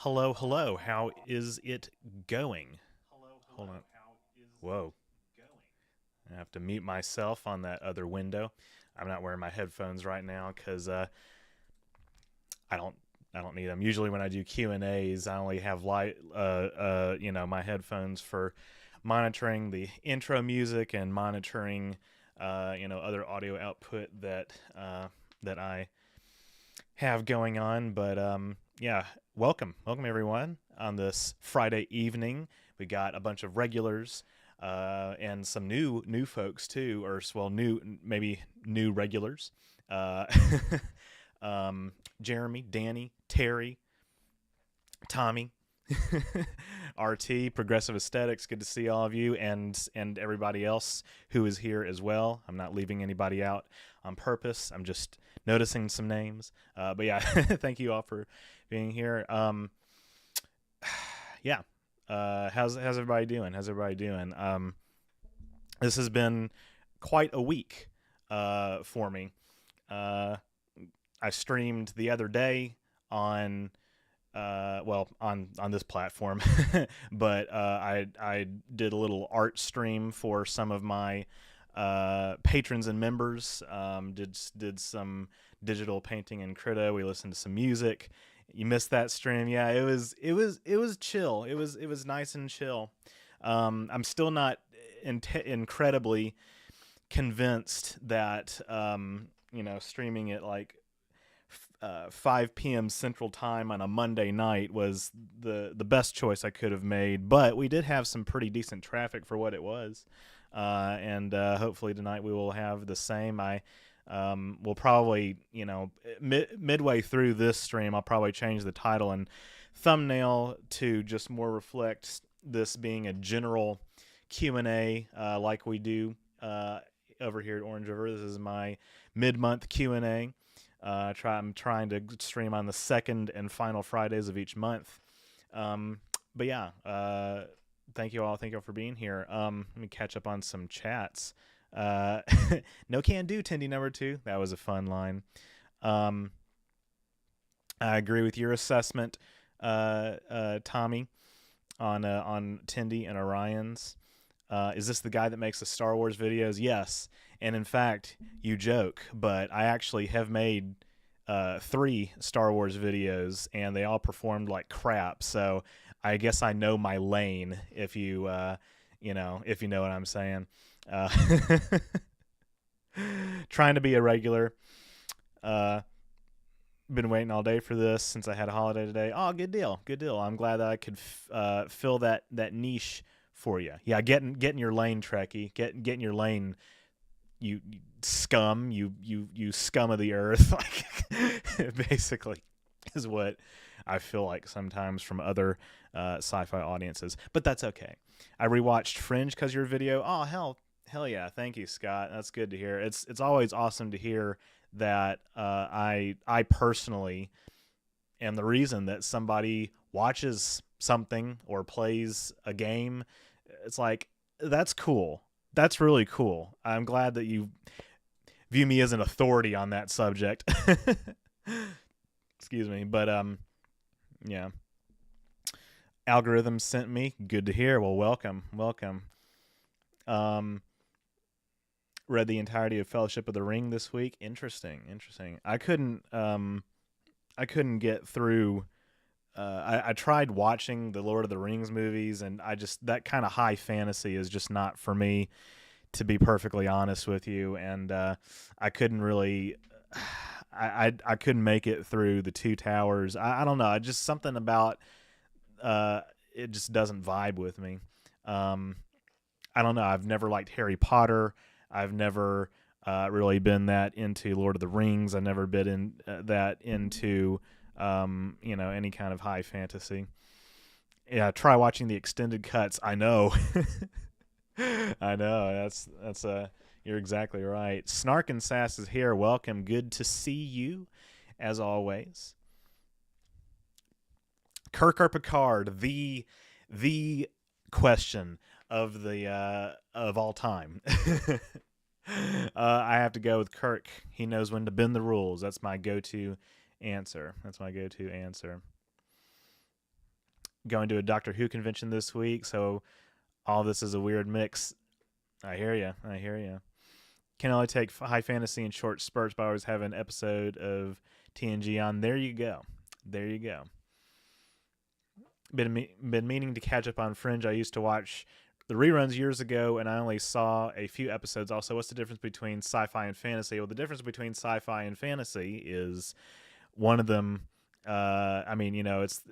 Hello, hello. How is it going? Hold on. Whoa. I have to mute myself on that other window. I'm not wearing my headphones right now because I don't I don't need them. Usually when I do Q&As, I only have my headphones for monitoring the intro music and monitoring other audio output that I have going on. But yeah, welcome everyone on this Friday evening. We got a bunch of regulars and some new folks too, or well, maybe new regulars. Uh, Jeremy, Danny, Terry, Tommy, RT, Progressive Aesthetics. Good to see all of you and everybody else who is here as well. I'm not leaving anybody out on purpose. I'm just noticing some names. But yeah, thank you all for being here. Yeah. How's everybody doing? How's everybody doing? This has been quite a week for me. I streamed the other day on on this platform, but I did a little art stream for some of my patrons and members. Did some digital painting and Krita. We listened to some music. You missed that stream? Yeah, it was chill. It was nice and chill. I'm still not incredibly convinced that streaming it like 5 p.m. Central Time on a Monday night was the best choice I could have made. But we did have some pretty decent traffic for what it was, and hopefully tonight we will have the same. I will probably midway through this stream I'll probably change the title and thumbnail to just more reflect this being a general Q&A like we do over here at Orange River. This is my mid-month Q&A. I'm trying to stream on the second and final Fridays of each month. But yeah, thank you all. Thank you all for being here. Let me catch up on some chats. No can do, Tindy number 2. That was a fun line. I agree with your assessment, Tommy, on Tindy and Orion's. Is this the guy that makes the Star Wars videos? Yes. And in fact, you joke, but I actually have made 3 Star Wars videos, and they all performed like crap. So I guess I know my lane, if you know what I'm saying. Uh, Trying to be a regular. Been waiting all day for this since I had a holiday today. Oh, good deal, good deal. I'm glad that I could fill that niche for you. Yeah, get in your lane, Trekkie. Get in your lane, you scum, you scum of the earth. Like, basically is what I feel like sometimes from other sci-fi audiences. But that's okay. I rewatched Fringe because your video. Oh hell yeah! Thank you, Scott. That's good to hear. It's always awesome to hear that I personally am the reason that somebody watches something or plays a game. It's like, that's cool. That's really cool. I'm glad that you view me as an authority on that subject. Excuse me, but yeah. Algorithm sent me. Good to hear. Well, welcome. Um, Read the entirety of Fellowship of the Ring this week. Interesting. I couldn't get through. I tried watching the Lord of the Rings movies, and that kind of high fantasy is just not for me, to be perfectly honest with you. And I couldn't really, I couldn't make it through the Two Towers. I don't know. Just something about it just doesn't vibe with me. I don't know. I've never liked Harry Potter. I've never really been that into Lord of the Rings. I've never been that into any kind of high fantasy. Yeah, try watching the extended cuts. I know. I know. That's you're exactly right. Snark and Sass is here. Welcome. Good to see you, as always. Kirk or Picard, the question of the of all time. I have to go with Kirk. He knows when to bend the rules. That's my go-to answer. going to a Doctor Who convention this week, so all this is a weird mix. I hear you. I hear you. Can only take high fantasy in short spurts, but I always have an episode of TNG on. There you go. There you go. Been meaning to catch up on Fringe. I used to watch the reruns years ago, and I only saw a few episodes. Also, what's the difference between sci-fi and fantasy? Well, the difference between sci-fi and fantasy is one of them. I mean, it's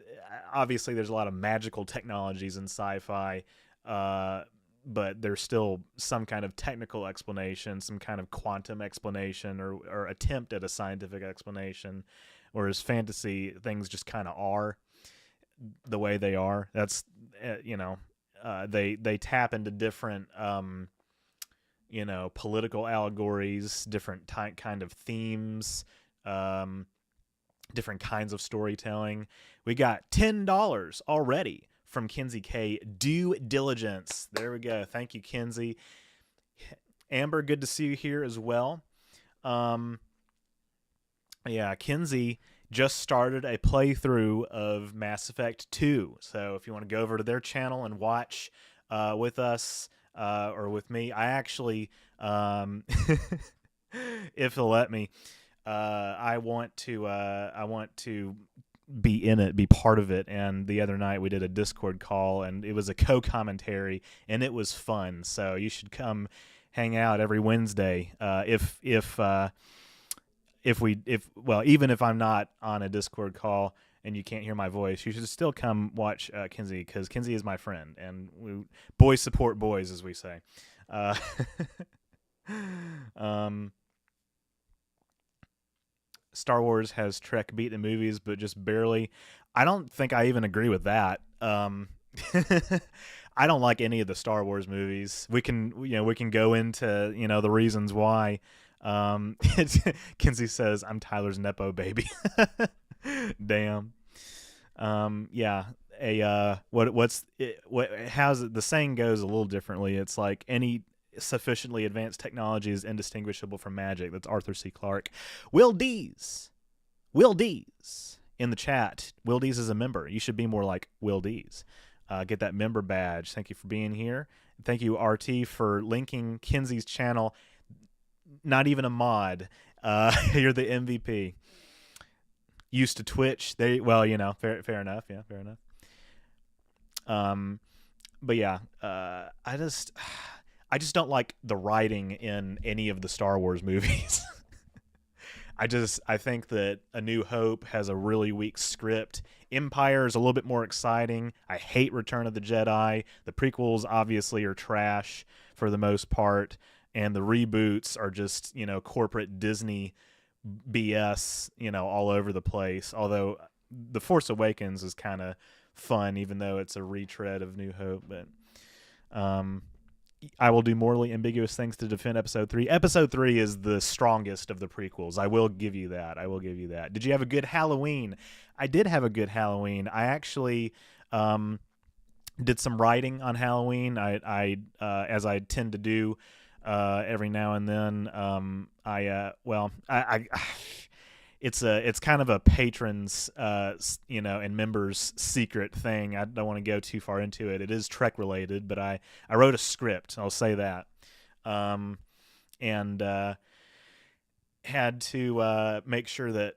obviously there's a lot of magical technologies in sci-fi, but there's still some kind of technical explanation, some kind of quantum explanation, or attempt at a scientific explanation. Whereas fantasy, things just kind of are the way they are. That's they tap into different political allegories, different kind of themes, different kinds of storytelling. We got $10 already from Kinsey K. Due diligence. There we go. Thank you, Kinsey. Amber, good to see you here as well. Kinsey just started a playthrough of Mass Effect 2. So if you want to go over to their channel and watch with us or with me, I actually, if they'll let me, I want to be in it, be part of it. And the other night we did a Discord call, and it was a co-commentary, and it was fun. So you should come hang out every Wednesday. Even if I'm not on a Discord call and you can't hear my voice, you should still come watch Kinsey, because Kinsey is my friend, and boys support boys, as we say. Star Wars has Trek beat the movies, but just barely. I don't think I even agree with that. I don't like any of the Star Wars movies. We can go into the reasons why. Kinsey says, "I'm Tyler's nepo baby." Damn. The saying goes a little differently. It's like any sufficiently advanced technology is indistinguishable from magic. That's Arthur C. Clarke. Will Dees in the chat. Will Dees is a member. You should be more like Will Dees. Get that member badge. Thank you for being here. Thank you, RT, for linking Kinsey's channel. Not even a mod. You're the MVP. Used to Twitch. Fair enough. Yeah, fair enough. I just don't like the writing in any of the Star Wars movies. I think that A New Hope has a really weak script. Empire is a little bit more exciting. I hate Return of the Jedi. The prequels obviously are trash for the most part, and the reboots are just, corporate Disney BS, all over the place. Although The Force Awakens is kind of fun, even though it's a retread of New Hope. But I will do morally ambiguous things to defend Episode 3. Episode 3 is the strongest of the prequels. I will give you that. Did you have a good Halloween? I did have a good Halloween. I actually did some writing on Halloween. I as I tend to do every now and then. It's kind of a patrons, and members' secret thing. I don't want to go too far into it. It is Trek related, but I wrote a script. I'll say that, and had to make sure that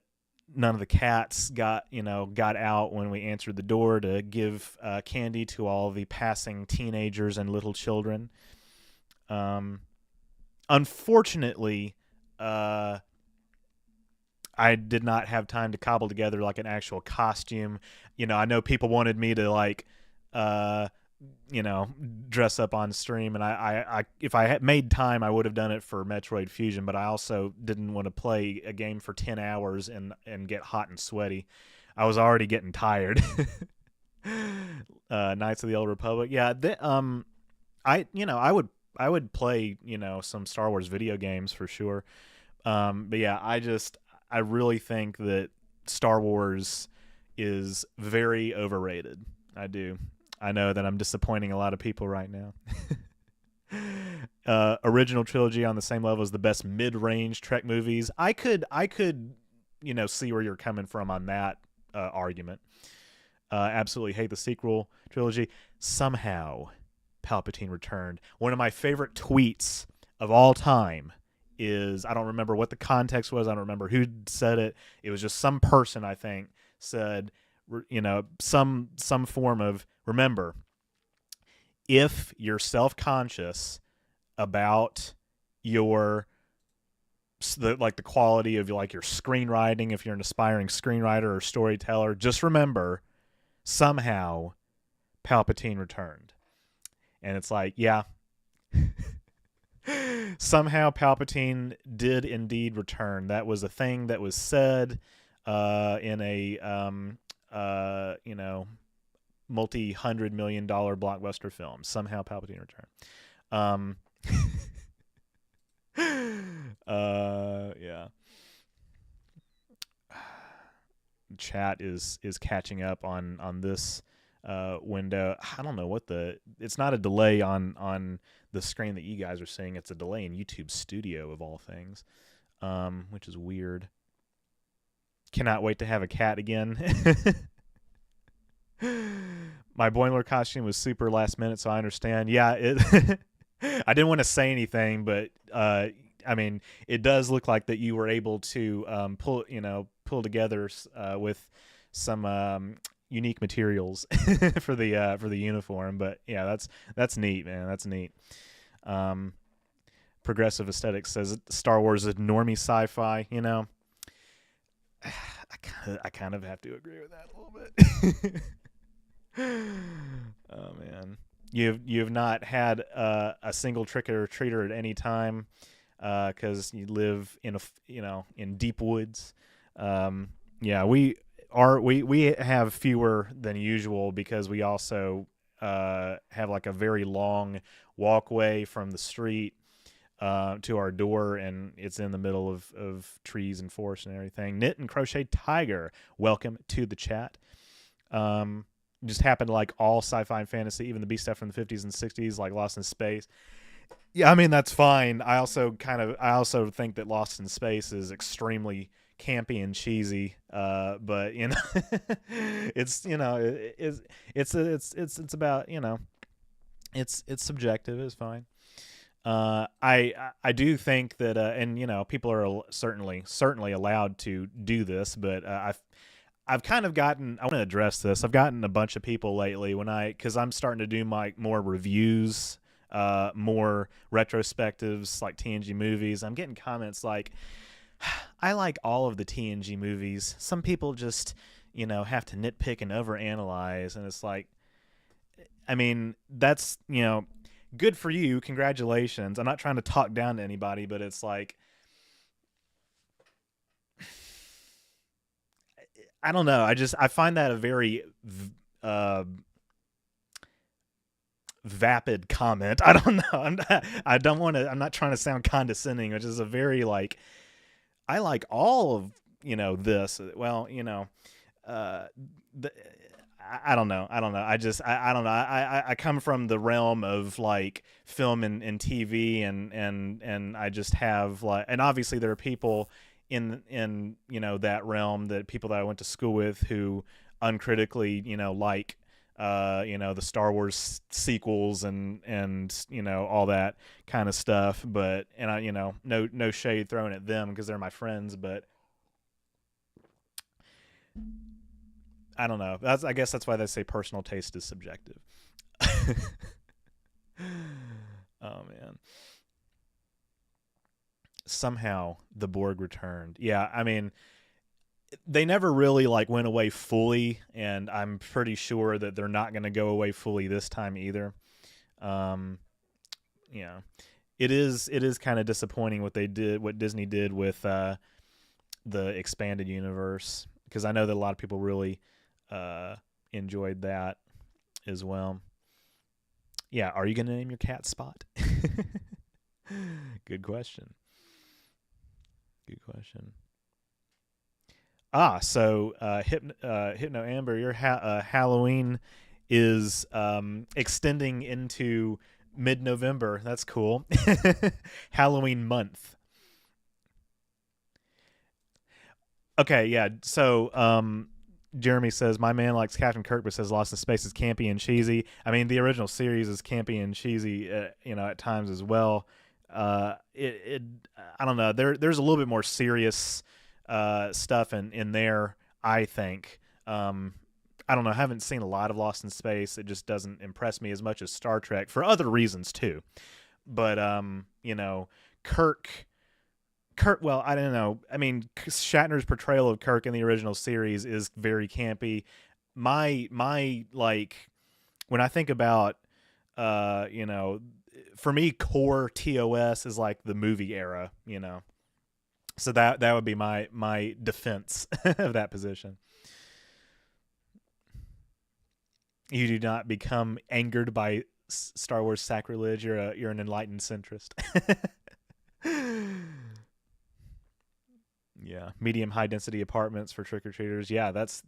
none of the cats got out when we answered the door to give candy to all the passing teenagers and little children. Unfortunately, I did not have time to cobble together like an actual costume. I know people wanted me to dress up on stream, and I if I had made time, I would have done it for Metroid Fusion, but I also didn't want to play a game for 10 hours and get hot and sweaty. I was already getting tired. Knights of the Old Republic. Yeah, I would play, some Star Wars video games for sure. But yeah, I really think that Star Wars is very overrated. I do. I know that I'm disappointing a lot of people right now. Original trilogy on the same level as the best mid-range Trek movies. I could see where you're coming from on that argument. Absolutely hate the sequel trilogy. Somehow, Palpatine returned. One of my favorite tweets of all time is, I don't remember what the context was. I don't remember who said it. It was just some person, I think, said, some form of, remember, if you're self-conscious about your the quality of like your screenwriting, if you're an aspiring screenwriter or storyteller, just remember somehow Palpatine returned. And it's like, yeah, somehow Palpatine did indeed return. That was a thing that was said in a multi-$100 million blockbuster film. Somehow Palpatine returned. Um, yeah. Chat is catching up on this window. I don't know what it's not a delay on the screen that you guys are seeing. It's a delay in YouTube Studio of all things, which is weird. Cannot wait to have a cat again. My Boimler costume was super last minute, so I understand. Yeah, I didn't want to say anything, but I mean, it does look like that you were able to pull together with some unique materials for the uniform. But yeah, that's neat, man. That's neat. Progressive Aesthetics says Star Wars is normie sci-fi. I kind of have to agree with that a little bit. Oh man, you've not had a single trick or treater at any time because you live in deep woods. Yeah, we have fewer than usual because we also have like a very long walkway from the street to our door, and it's in the middle of trees and forest and everything. Knit and Crochet Tiger, welcome to the chat. Just happened to like all sci-fi and fantasy, even the B stuff from the 50s and 60s, like Lost in Space. Yeah, I mean that's fine. I also think that Lost in Space is extremely campy and cheesy. But it's it's about it's subjective. It's fine. I do think that and people are certainly allowed to do this, but I've kind of gotten, I want to address this. I've gotten a bunch of people lately because I'm starting to do my more reviews, more retrospectives like TNG movies. I'm getting comments like, I like all of the TNG movies. Some people just, have to nitpick and overanalyze. And it's like, I mean, that's, good for you. Congratulations. I'm not trying to talk down to anybody, but it's like, I don't know. I find that a very vapid comment. I don't know. I'm not trying to sound condescending, which is a very like, I like all of this. Well, I don't know. I don't know. I don't know. I come from the realm of like film and TV and I just have like, and obviously there are people in that realm, that people that I went to school with who uncritically like the Star Wars sequels and all that kind of stuff, but I no shade thrown at them because they're my friends, but I don't know. I guess that's why they say personal taste is subjective. Oh man. Somehow the Borg returned. Yeah, I mean, they never really like went away fully, and I'm pretty sure that they're not going to go away fully this time either. Yeah, it is kind of disappointing what Disney did with the expanded universe, because I know that a lot of people really enjoyed that as well. Yeah, are you going to name your cat Spot? Good question. Good question. So Hypno Amber, your Halloween is extending into mid-November. That's cool. Halloween month. Okay, yeah. So Jeremy says, my man likes Captain Kirk, but says Lost in Space is campy and cheesy. I mean, the original series is campy and cheesy, at times as well. I don't know. There's a little bit more serious stuff in there, I think. I don't know. I haven't seen a lot of Lost in Space. It just doesn't impress me as much as Star Trek for other reasons too. But Kirk. Well, I don't know. I mean, Shatner's portrayal of Kirk in the original series is very campy. My like when I think about for me, core TOS is like the movie era. So that would be my defense of that position. You do not become angered by Star Wars sacrilege. You're an enlightened centrist. Yeah, medium high density apartments for trick or treaters. Yeah, that's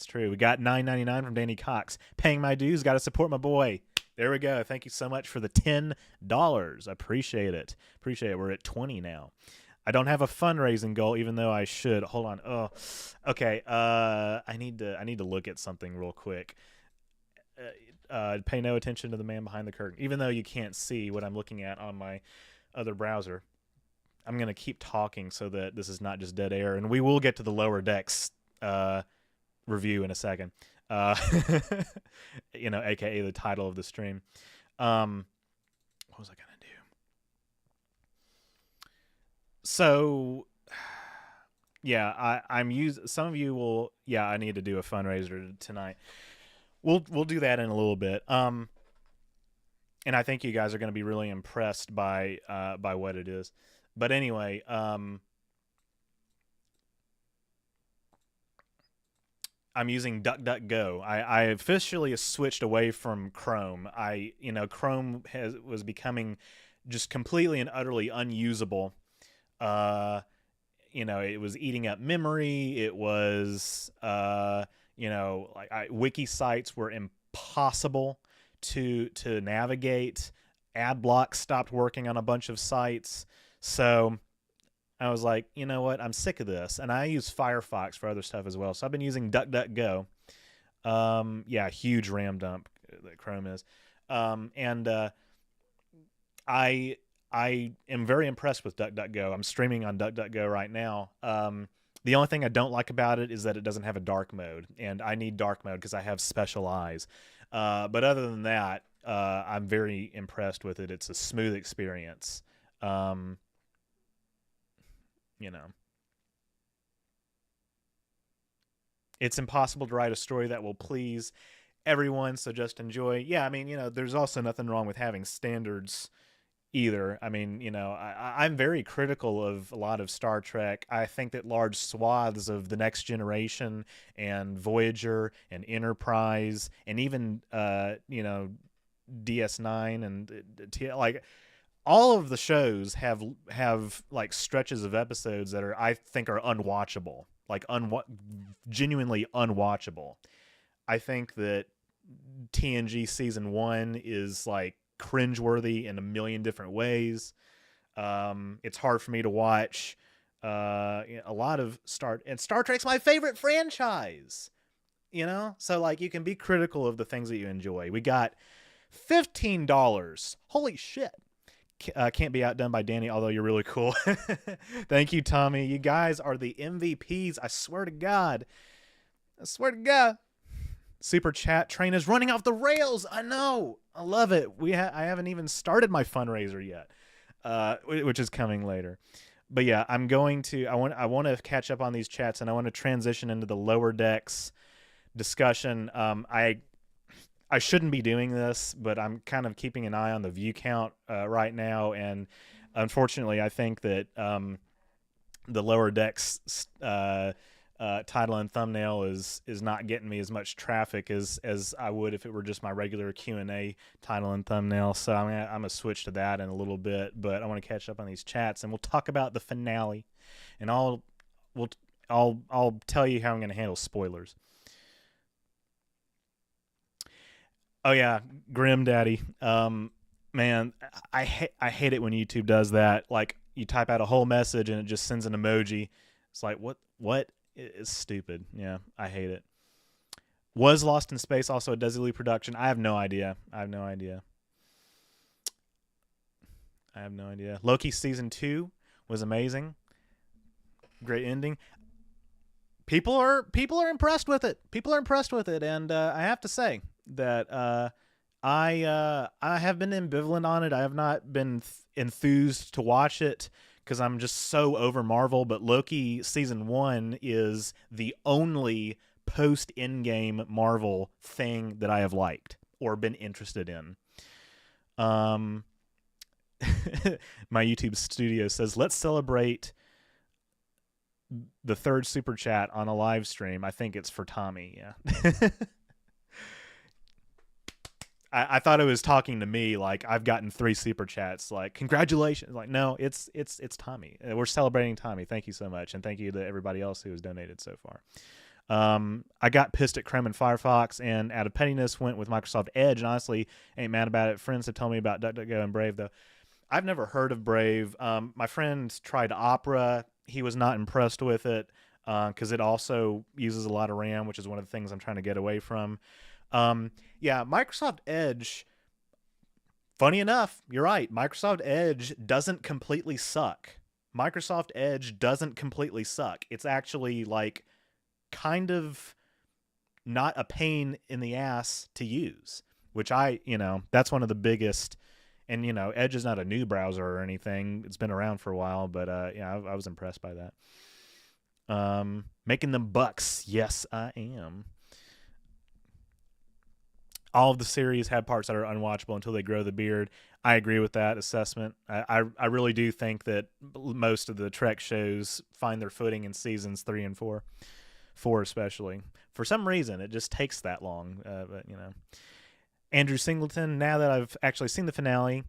true. We got $9.99 from Danny Cox. Paying my dues. Got to support my boy. There we go. Thank you so much for the $10. Appreciate it. We're at 20 now. I don't have a fundraising goal, even though I should. Hold on. Oh, okay. I need to look at something real quick. Pay no attention to the man behind the curtain, even though you can't see what I'm looking at on my other browser. I'm going to keep talking so that this is not just dead air, and we will get to the Lower Decks review in a second. AKA the title of the stream. What was I going to do? So, yeah, I'm using. Some of you will. Yeah, I need to do a fundraiser tonight. We'll do that in a little bit. And I think you guys are going to be really impressed by what it is. But anyway, I'm using DuckDuckGo. I officially switched away from Chrome. Chrome was becoming just completely and utterly unusable. It was eating up memory. It was, wiki sites were impossible to navigate. Ad blocks stopped working on a bunch of sites. So I was like, you know what? I'm sick of this. And I use Firefox for other stuff as well. So I've been using DuckDuckGo. Huge RAM dump that Chrome is. I am very impressed with DuckDuckGo. I'm streaming on DuckDuckGo right now. The only thing I don't like about it is that it doesn't have a dark mode. And I need dark mode because I have special eyes. But other than that, I'm very impressed with it. It's a smooth experience. It's impossible to write a story that will please everyone, so just enjoy. Yeah, I mean, there's also nothing wrong with having standards either. I mean, I'm very critical of a lot of Star Trek. I think that large swaths of the Next Generation and Voyager and Enterprise and even DS9 and all of the shows have like stretches of episodes that I think are unwatchable, like genuinely unwatchable. I think that TNG season 1 is like cringeworthy in a million different ways. It's hard for me to watch a lot of Star Trek's my favorite franchise. So like you can be critical of the things that you enjoy. We got $15. Holy shit. Can't be outdone by Danny, although you're really cool. Thank you, Tommy. You guys are the MVPs. I swear to God. Super chat train is running off the rails. I know. I love it. I haven't even started my fundraiser yet, which is coming later. But yeah, I want to catch up on these chats, and I want to transition into the Lower Decks discussion. I shouldn't be doing this, but I'm kind of keeping an eye on the view count right now, and unfortunately, I think that the Lower Decks title and thumbnail is not getting me as much traffic as I would if it were just my regular Q&A title and thumbnail. So I'm gonna switch to that in a little bit, but I want to catch up on these chats, and we'll talk about the finale, and I'll tell you how I'm going to handle spoilers. Oh yeah, Grim Daddy. Man, I hate it when YouTube does that. Like you type out a whole message and it just sends an emoji. It's like what? It's stupid. Yeah, I hate it. Was Lost in Space also a Desilu production? I have no idea. I have no idea. I have no idea. Loki season 2 was amazing. Great ending. People are impressed with it. People are impressed with it, and I have to say that I have been ambivalent on it. I have not been enthused to watch it because I'm just so over Marvel. But Loki season 1 is the only post Endgame Marvel thing that I have liked or been interested in. My YouTube studio says, let's celebrate the third super chat on a live stream. I think it's for Tommy. Yeah. I thought it was talking to me, like I've gotten 3 super chats, like congratulations. Like, no, it's Tommy. We're celebrating Tommy. Thank you so much, and thank you to everybody else who has donated so far. I got pissed at Chrome and Firefox, and out of pettiness went with Microsoft Edge, and honestly ain't mad about it. Friends have told me about DuckDuckGo and Brave, though. I've never heard of Brave. My friend tried Opera. He was not impressed with it because it also uses a lot of RAM, which is one of the things I'm trying to get away from. Yeah, Microsoft Edge, funny enough, you're right. Microsoft Edge doesn't completely suck. Microsoft Edge doesn't completely suck. It's actually like kind of not a pain in the ass to use, which that's one of the biggest. And, Edge is not a new browser or anything. It's been around for a while, but yeah, I was impressed by that. Making them bucks. Yes, I am. All of the series have parts that are unwatchable until they grow the beard. I agree with that assessment. I really do think that most of the Trek shows find their footing in seasons 3 and 4. 4 especially. For some reason, it just takes that long. But, Andrew Singleton, now that I've actually seen the finale,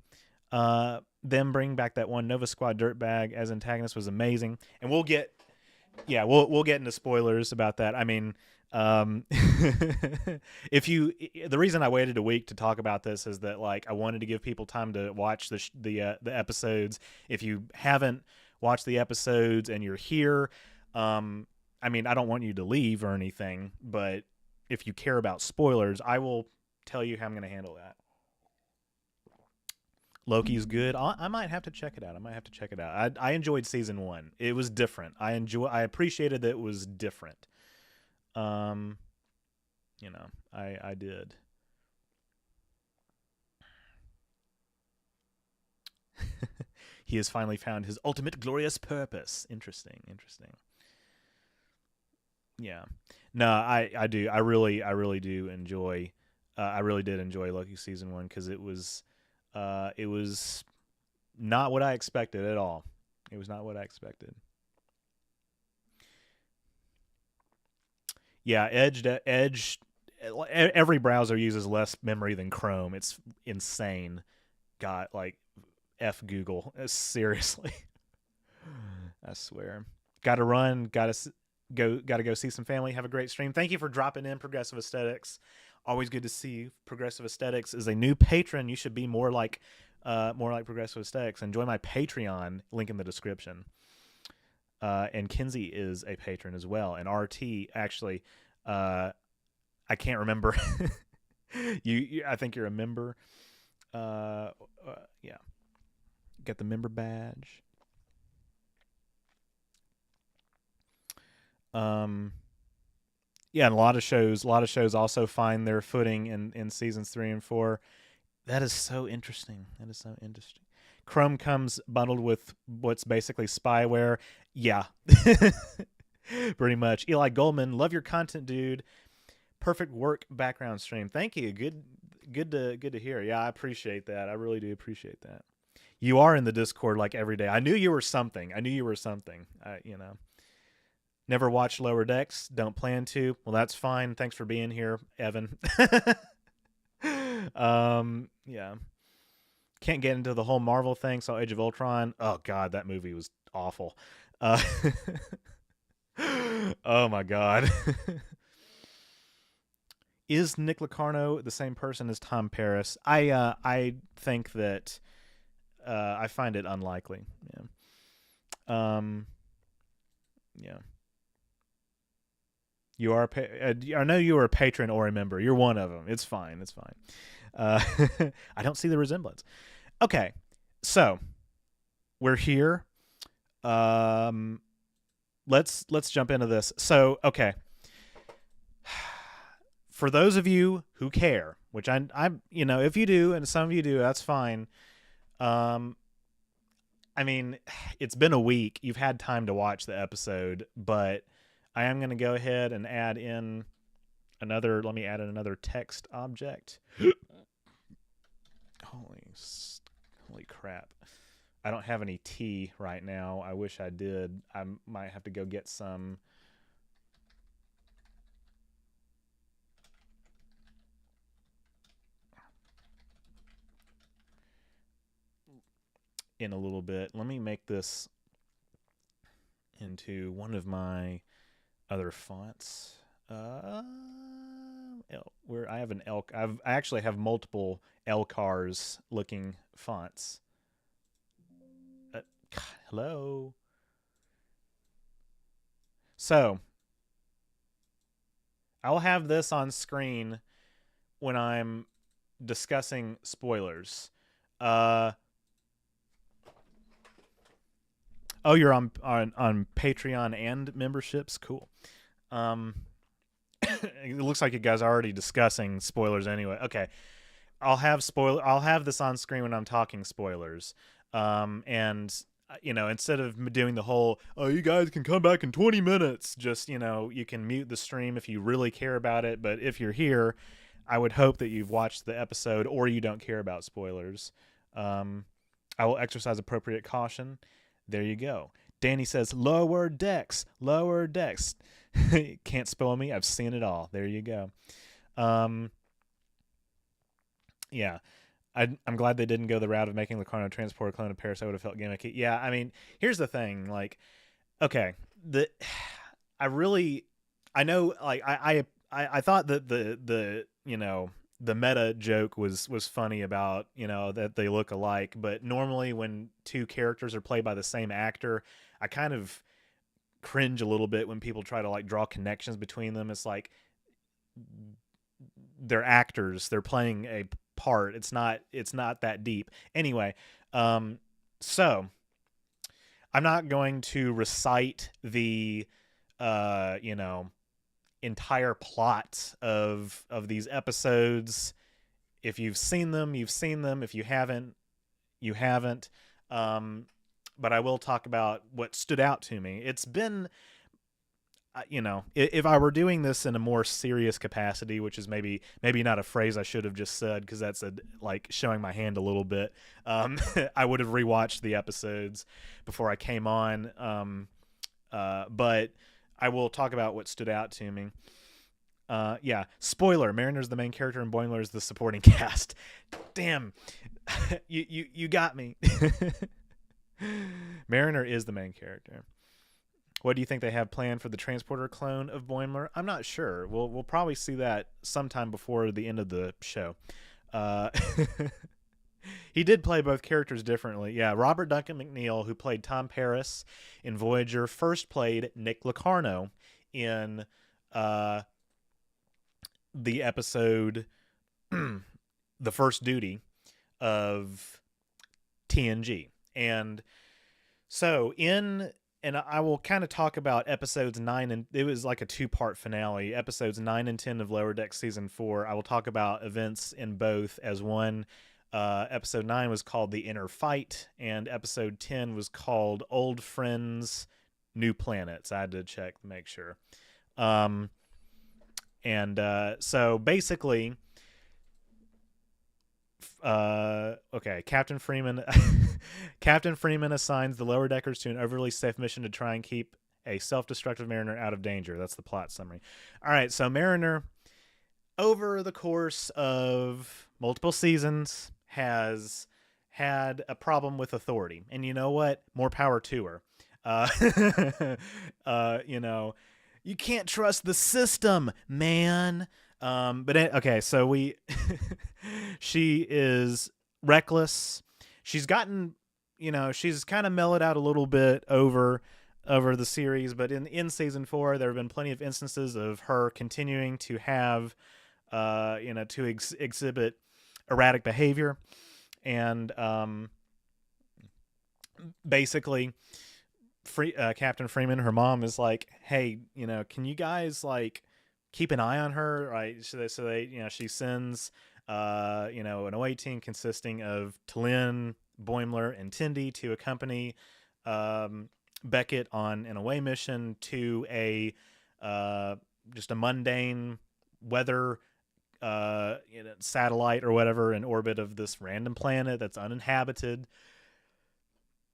them bring back that one Nova Squad dirtbag as antagonist was amazing. And we'll get into spoilers about that. I mean, the reason I waited a week to talk about this is that I wanted to give people time to watch the episodes. If you haven't watched the episodes and you're here, I mean, I don't want you to leave or anything, but if you care about spoilers, I will tell you how I'm going to handle that. Loki's good. I might have to check it out. I enjoyed season 1. It was different. I appreciated that it was different. I did. He has finally found his ultimate glorious purpose. Interesting. Yeah. No, I do. I really do enjoy. I really did enjoy Loki season 1 because it was not what I expected at all. It was not what I expected. Yeah, Edge. Every browser uses less memory than Chrome. It's insane. God, F Google. Seriously. I swear. Got to run. Got to go see some family. Have a great stream. Thank you for dropping in, Progressive Aesthetics. Always good to see you. Progressive Aesthetics is a new patron. You should be more like Progressive Aesthetics. Enjoy my Patreon. Link in the description. And Kinsey is a patron as well. And RT, actually, I can't remember. I think you're a member. Yeah. Get the member badge. Yeah, and a lot of shows also find their footing in seasons 3 and 4. That is so interesting. Chrome comes bundled with what's basically spyware. Yeah. Pretty much. Eli Goldman, love your content, dude. Perfect work background stream. Thank you. Good to hear. Yeah, I appreciate that. I really do appreciate that. You are in the Discord every day. I knew you were something. Never watched Lower Decks. Don't plan to. Well, that's fine. Thanks for being here, Evan. Yeah. Can't get into the whole Marvel thing. Saw Age of Ultron. Oh God, that movie was awful. Oh my God. Is Nick Locarno the same person as Tom Paris? I think that I find it unlikely. Yeah. Yeah. You are. I know you are a patron or a member. You're one of them. It's fine. It's fine. Uh, I don't see the resemblance. Okay, so we're here. Um, let's jump into this. So, okay, for those of you who care, which I'm, if you do, and some of you do, that's fine. Um, I mean, it's been a week. You've had time to watch the episode, but I am going to go ahead and add in another. Let me add in another text object. Holy crap! I don't have any tea right now. I wish I did. I might have to go get some. In a little bit. Let me make this into one of my other fonts. Where I have an elk. I actually have multiple Elcars looking fonts. God, hello. So I'll have this on screen when I'm discussing spoilers. Oh, you're on Patreon and memberships? Cool. It looks like you guys are already discussing spoilers anyway. Okay. I'll have this on screen when I'm talking spoilers. And instead of doing the whole, oh, you guys can come back in 20 minutes, just, you can mute the stream if you really care about it. But if you're here, I would hope that you've watched the episode or you don't care about spoilers. I will exercise appropriate caution. There you go. Danny says, lower decks. Can't spoil me. I've seen it all. There you go. Yeah. I'm glad they didn't go the route of making Locarno transport a clone of Paris. I would have felt gimmicky. Yeah, I mean, here's the thing. Like, okay, I know, like, I thought that the meta joke was funny about, that they look alike, but normally when two characters are played by the same actor, I kind of cringe a little bit when people try to like draw connections between them. It's like they're actors, they're playing a part. It's not that deep. Anyway, so I'm not going to recite the entire plot of these episodes. If you've seen them, you've seen them. If you haven't, you haven't. But I will talk about what stood out to me. It's been, if I were doing this in a more serious capacity, which is maybe not a phrase I should have just said, because that's like showing my hand a little bit. I would have rewatched the episodes before I came on. But I will talk about what stood out to me. Yeah, spoiler: Mariner's the main character and Boimler's the supporting cast. Damn, you got me. Mariner is the main character. What do you think they have planned for the transporter clone of Boimler? I'm not sure. We'll probably see that sometime before the end of the show. He did play both characters differently. Yeah, Robert Duncan McNeil, who played Tom Paris in Voyager, first played Nick Locarno in the episode The First Duty of TNG. And so and I will kind of talk about episodes 9 and it was like a 2-part finale. Episodes 9 and 10 of Lower Deck Season 4. I will talk about events in both as one. Episode 9 was called The Inner Fight, and episode 10 was called Old Friends, New Planets. I had to check to make sure. So basically, okay, Captain Freeman assigns the lower deckers to an overly safe mission to try and keep a self-destructive Mariner out of danger. That's the plot summary. All right, so Mariner, over the course of multiple seasons, has had a problem with authority. And you know what? More power to her. You can't trust the system, man. Okay, so she is reckless. She's gotten, she's kind of mellowed out a little bit over over the series, but in season 4, there have been plenty of instances of her continuing to have, to exhibit erratic behavior, and basically, Captain Freeman, her mom, is like, "Hey, can you guys like keep an eye on her?" Right? She sends, an away team consisting of T'Lyn, Boimler, and Tindy to accompany um, Beckett on an away mission to a just a mundane weather satellite or whatever in orbit of this random planet that's uninhabited.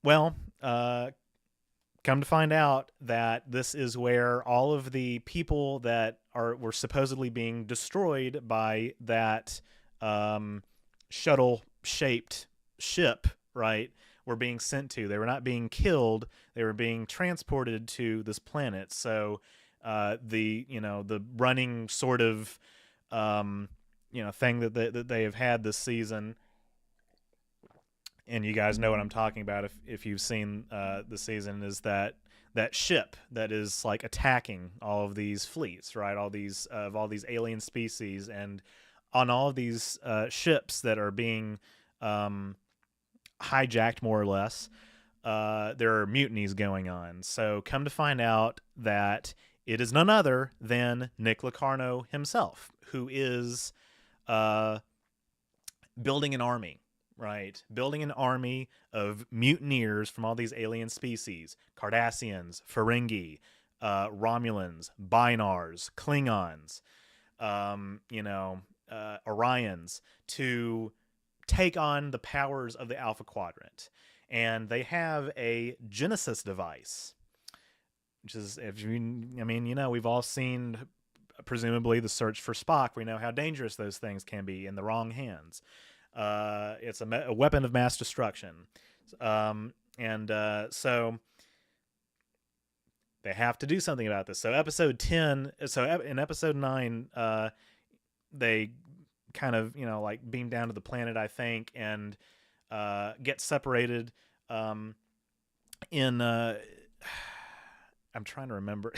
Well, come to find out that this is where all of the people that were supposedly being destroyed by that shuttle shaped ship, right, were being sent to. They were not being killed, they were being transported to this planet. So the running sort of thing that they have had this season, and you guys know what I'm talking about if you've seen the season, is that ship that is like attacking all of these fleets, right? All these alien species, and on all of these ships that are being hijacked, more or less, there are mutinies going on. So come to find out that it is none other than Nick Locarno himself, who is building an army. Right, building an army of mutineers from all these alien species: Cardassians, Ferengi, Romulans, Bynars, Klingons, Orions, to take on the powers of the Alpha Quadrant. And they have a Genesis device, which is, we've all seen, presumably, The Search for Spock. We know how dangerous those things can be in the wrong hands. It's a weapon of mass destruction. So they have to do something about this. So in episode 9, they kind of, beam down to the planet, I think, and get separated. I'm trying to remember.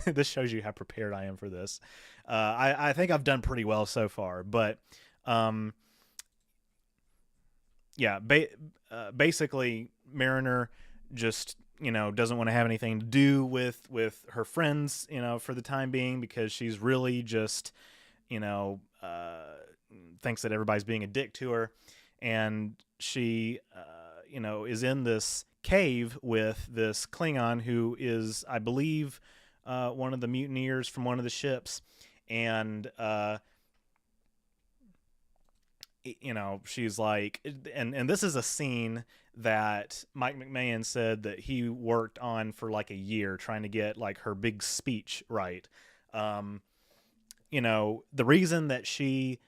This shows you how prepared I am for this. I think I've done pretty well so far, but basically Mariner just doesn't want to have anything to do with her friends for the time being, because she's really just thinks that everybody's being a dick to her, and she is in this cave with this Klingon who is, I believe, one of the mutineers from one of the ships, and she's like, and this is a scene that Mike McMahon said that he worked on for like a year, trying to get like her big speech right. The reason that she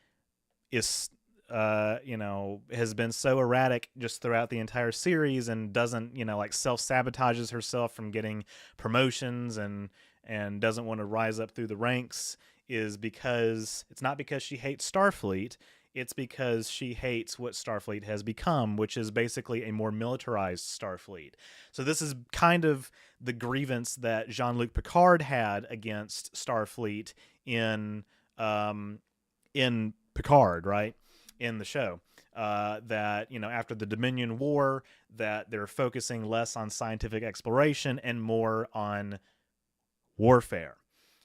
is has been so erratic just throughout the entire series, and doesn't self-sabotages herself from getting promotions, and doesn't want to rise up through the ranks, is because it's not because she hates Starfleet. It's because she hates what Starfleet has become, which is basically a more militarized Starfleet. So this is kind of the grievance that Jean-Luc Picard had against Starfleet in Picard, right? In the show. That, after the Dominion War, that they're focusing less on scientific exploration and more on warfare.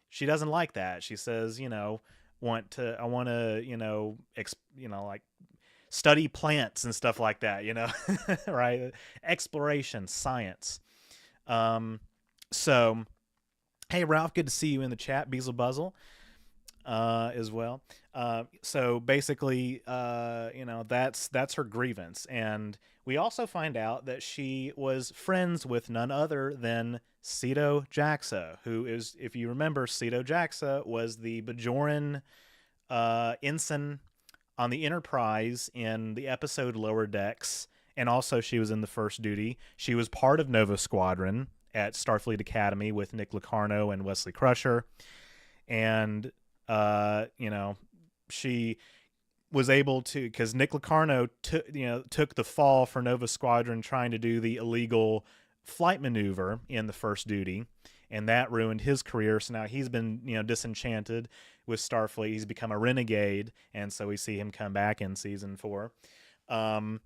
She doesn't like that. She says, I want to, like study plants and stuff like that, right? Exploration, science. So, hey, Ralph, good to see you in the chat. Beazle Buzzle, as well. So basically, that's her grievance. And we also find out that she was friends with none other than Ceto Jaxa, who is, if you remember, Ceto Jaxa was the Bajoran ensign on the Enterprise in the episode Lower Decks, and also she was in the First Duty. She was part of Nova Squadron at Starfleet Academy with Nick Locarno and Wesley Crusher, and she was able to, because Nick Locarno took the fall for Nova Squadron trying to do the illegal flight maneuver in the first duty, and that ruined his career. So now he's been, disenchanted with Starfleet. He's become a renegade, and so we see him come back in season 4. Um,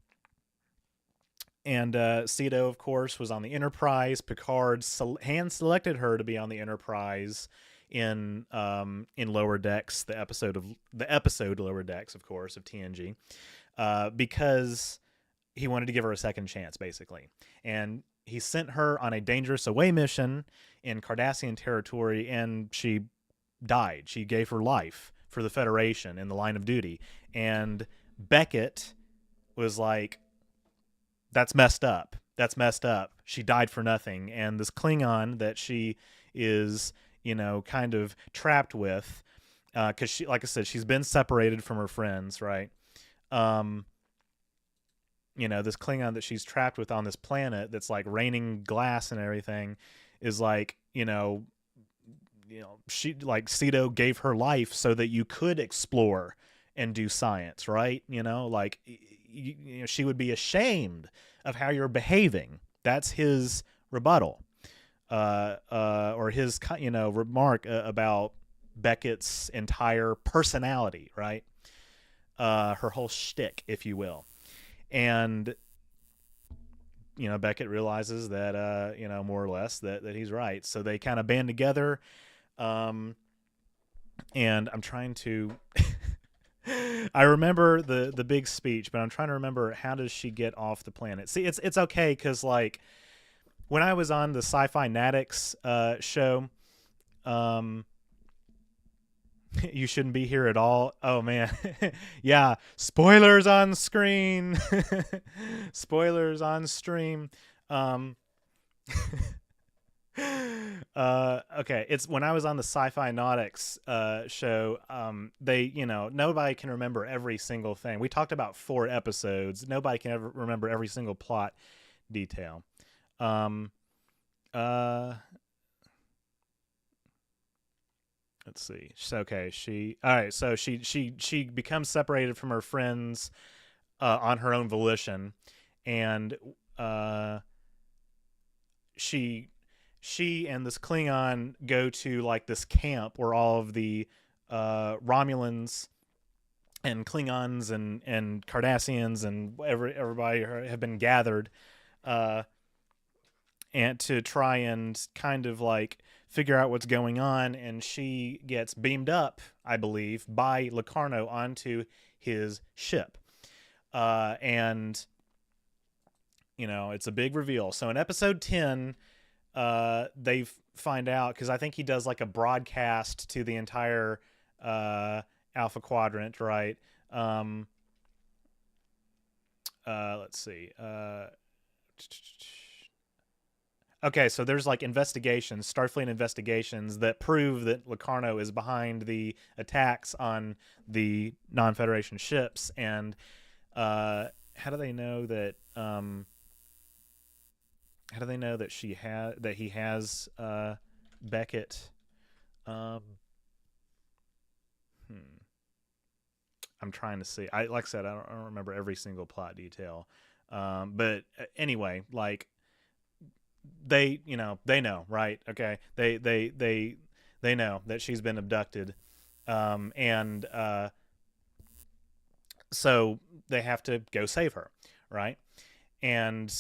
and Cedo, of course, was on the Enterprise. Picard hand selected her to be on the Enterprise in Lower Decks, the episode Lower Decks, of course, of TNG, because he wanted to give her a second chance, basically. And he sent her on a dangerous away mission in Cardassian territory, and she died. She gave her life for the Federation in the line of duty. And Beckett was like, that's messed up. That's messed up. She died for nothing. And this Klingon that she is, kind of trapped with, because she, like I said, she's been separated from her friends, right? This Klingon that she's trapped with on this planet that's like raining glass and everything is like, she, like, Cedo gave her life so that you could explore and do science, right? She would be ashamed of how you're behaving. That's his rebuttal, or his, remark about Beckett's entire personality, right? Her whole shtick, if you will. And, Beckett realizes that, more or less that he's right. So they kind of band together. And I'm trying to, I remember the big speech, but I'm trying to remember, how does she get off the planet? See, it's okay. 'Cause like when I was on the Sci-Fi Natics, show, you shouldn't be here at all. Oh man. Yeah. Spoilers on screen. Spoilers on stream. Okay. It's when I was on the Sci-Fi Nautics show, they, nobody can remember every single thing. We talked about 4 episodes. Nobody can ever remember every single plot detail. Let's see. Okay, so she becomes separated from her friends on her own volition, and she and this Klingon go to like this camp where all of the Romulans and Klingons and Cardassians and everybody have been gathered, and to try and kind of like figure out what's going on. And she gets beamed up, I believe, by Locarno onto his ship. And, it's a big reveal. So in episode 10, they find out, because I think he does like a broadcast to the entire Alpha Quadrant, right? Let's see. Okay, so there's like investigations, Starfleet investigations, that prove that Locarno is behind the attacks on the non-Federation ships. And how do they know that? How do they know that he has Beckett? I'm trying to see. Like I said, I don't remember every single plot detail. But anyway, like, they know, right? Okay, they know that she's been abducted, and so they have to go save her, right? And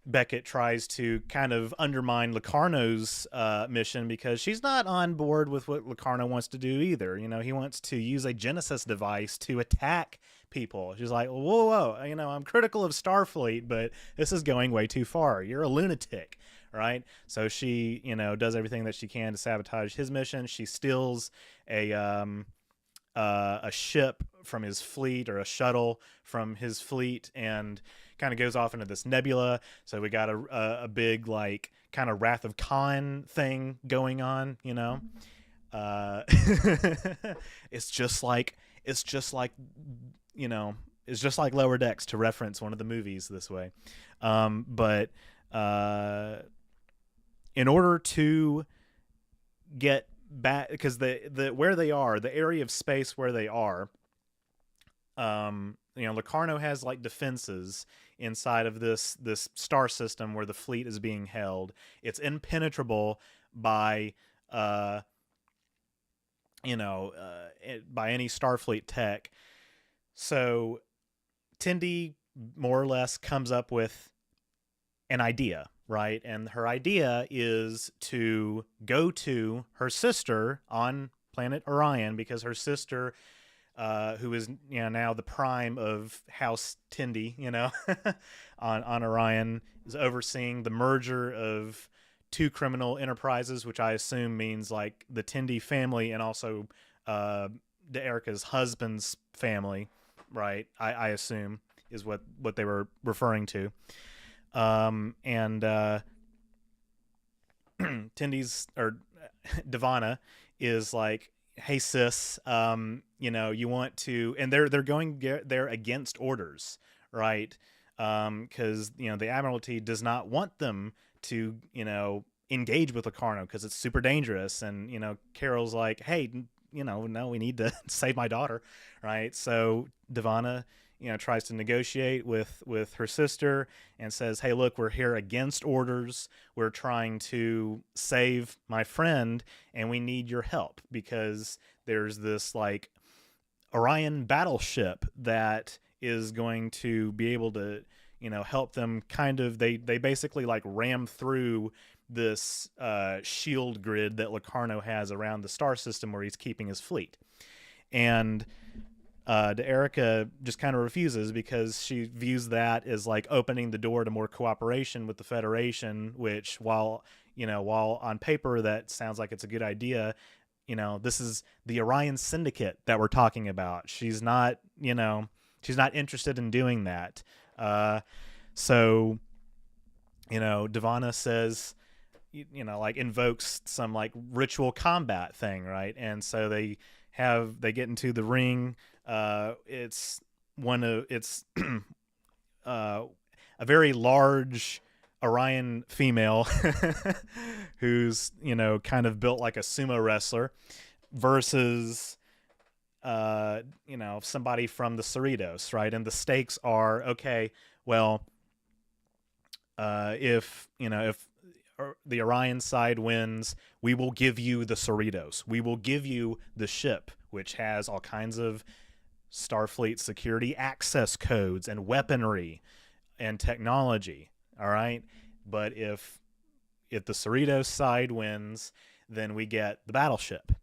Beckett tries to kind of undermine Locarno's mission, because she's not on board with what Locarno wants to do either. He wants to use a Genesis device to attack people. She's like, whoa, I'm critical of Starfleet, but this is going way too far. You're a lunatic, right? So she, does everything that she can to sabotage his mission. She steals a ship from his fleet, or a shuttle from his fleet, and kind of goes off into this nebula. So we got a big, like, kind of Wrath of Khan thing going on, it's just like Lower Decks, to reference one of the movies this way. But in order to get back, because the where they are, the area of space where they are, Locarno has like defenses inside of this star system where the fleet is being held. It's impenetrable by uh by any Starfleet tech. So Tendi more or less comes up with an idea, right? And her idea is to go to her sister on planet Orion, because her sister, who is now the prime of House Tendi, on Orion, is overseeing the merger of two criminal enterprises, which I assume means like the Tendi family and also Erica's husband's family, right? I assume is what they were referring to. And Tendi's or Divana is like, hey sis, you want to, and they're going there against orders, right? Because the Admiralty does not want them to engage with Locarno because it's super dangerous, and Carol's like, hey, no, we need to save my daughter, right? So Divana tries to negotiate with her sister and says, hey, look, we're here against orders. We're trying to save my friend, and we need your help because there's this like Orion battleship that is going to be able to help them. Kind of, they basically like ram through this shield grid that Locarno has around the star system where he's keeping his fleet. And Erica just kind of refuses because she views that as like opening the door to more cooperation with the Federation, which while on paper that sounds like it's a good idea, this is the Orion Syndicate that we're talking about. She's not interested in doing that. So Divana says, like invokes some like ritual combat thing, right? And so they get into the ring. It's a very large Orion female who's kind of built like a sumo wrestler versus somebody from the Cerritos, right? And the stakes are, okay, well, if the Orion side wins, we will give you the Cerritos. We will give you the ship, which has all kinds of Starfleet security access codes and weaponry and technology. All right. But if the Cerritos side wins, then we get the battleship.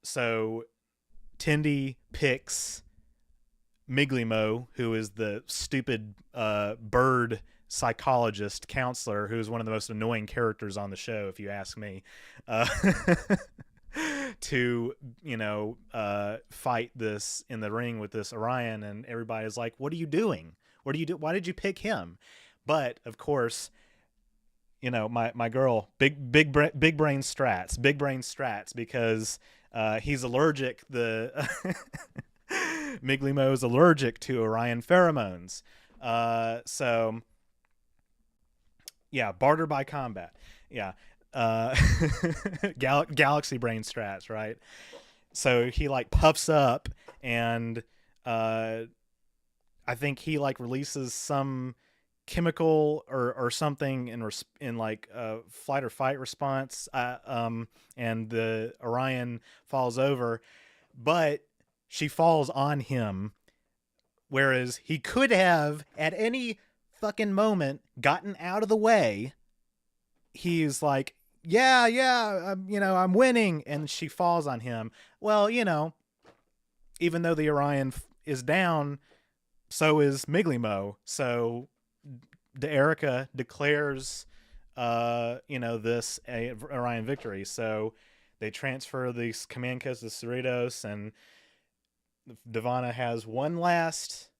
So Tendi picks Miglimo, who is the stupid bird psychologist counselor, who is one of the most annoying characters on the show, if you ask me, to fight this in the ring with this Orion. And everybody's like, what are you doing? Why did you pick him? But of course, my girl, big brain strats, because he's allergic. The Miglimo is allergic to Orion pheromones. So yeah, barter by combat. Yeah. Galaxy brain strats, right? So he like puffs up, and I think he like releases some chemical or something in like flight or fight response, and the Orion falls over, but she falls on him, whereas he could have at any fucking moment gotten out of the way. He's like, yeah, I'm winning, and she falls on him. Well, even though the Orion is down, so is Miglimo. So Erica declares, this Orion victory. So they transfer these command codes to Cerritos, and Divana has one last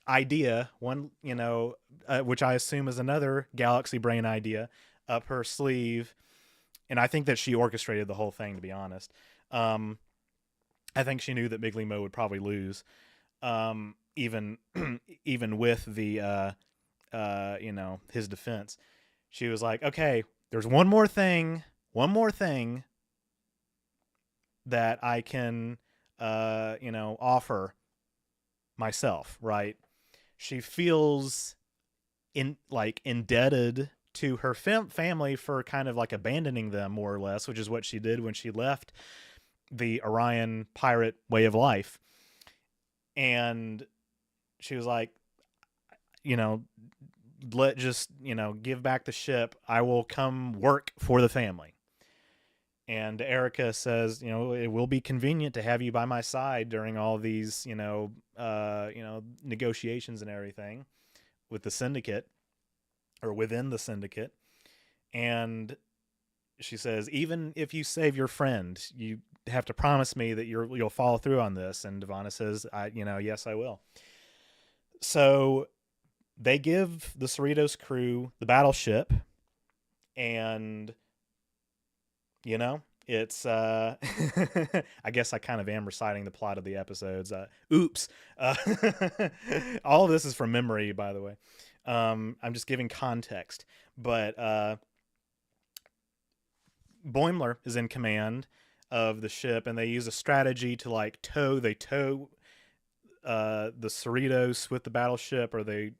idea, which I assume is another galaxy brain idea, up her sleeve. And I think that she orchestrated the whole thing, to be honest. I think she knew that Miglimo would probably lose, even with the his defense. She was like, okay, there's one more thing that I can offer myself, right? She feels indebted to her family for kind of like abandoning them more or less, which is what she did when she left the Orion pirate way of life. And she was like, you know, let just, give back the ship. I will come work for the family. And Erica says, it will be convenient to have you by my side during all these, negotiations and everything with the syndicate or within the syndicate. And she says, even if you save your friend, you have to promise me that you'll follow through on this. And Devana says, yes, I will. So they give the Cerritos crew the battleship, and it's I guess I kind of am reciting the plot of the episodes. Oops. uh, all of this is from memory, by the way. I'm just giving context, but Boimler is in command of the ship, and they use a strategy to like tow the Cerritos with the battleship, or they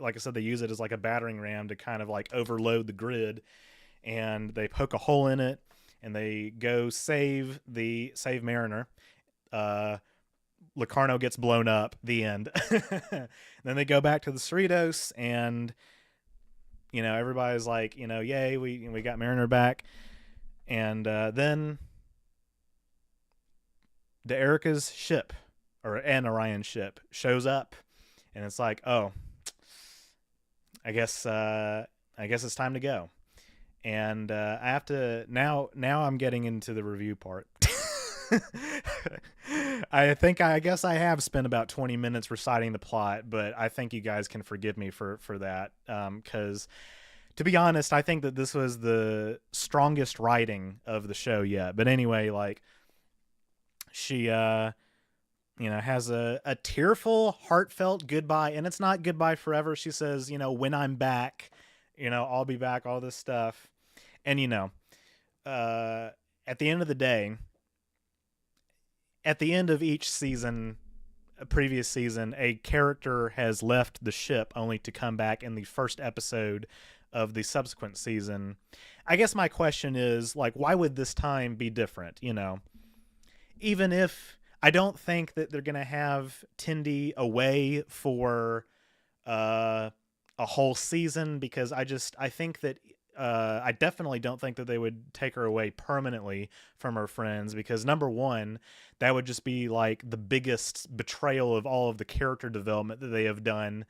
like I said, they use it as like a battering ram to kind of like overload the grid, and they poke a hole in it, and they go save Mariner. Locarno gets blown up. The end. Then they go back to the Cerritos, and everybody's like, yay, we got Mariner back. And then the Erica's ship, or an Orion ship, shows up, and it's like, oh, I guess it's time to go. And I have to now I'm getting into the review part. I guess I have spent about 20 minutes reciting the plot, but I think you guys can forgive me for that, because to be honest, I think that this was the strongest writing of the show yet. But anyway, like, she has a tearful, heartfelt goodbye, and it's not goodbye forever. She says, when I'm back, I'll be back, all this stuff. And at the end of the day, at the end of each season, a previous season, a character has left the ship only to come back in the first episode of the subsequent season. I guess my question is, like, why would this time be different? Even if I don't think that they're going to have Tindy away for a whole season, because I think that I definitely don't think that they would take her away permanently from her friends, because number one, that would just be like the biggest betrayal of all of the character development that they have done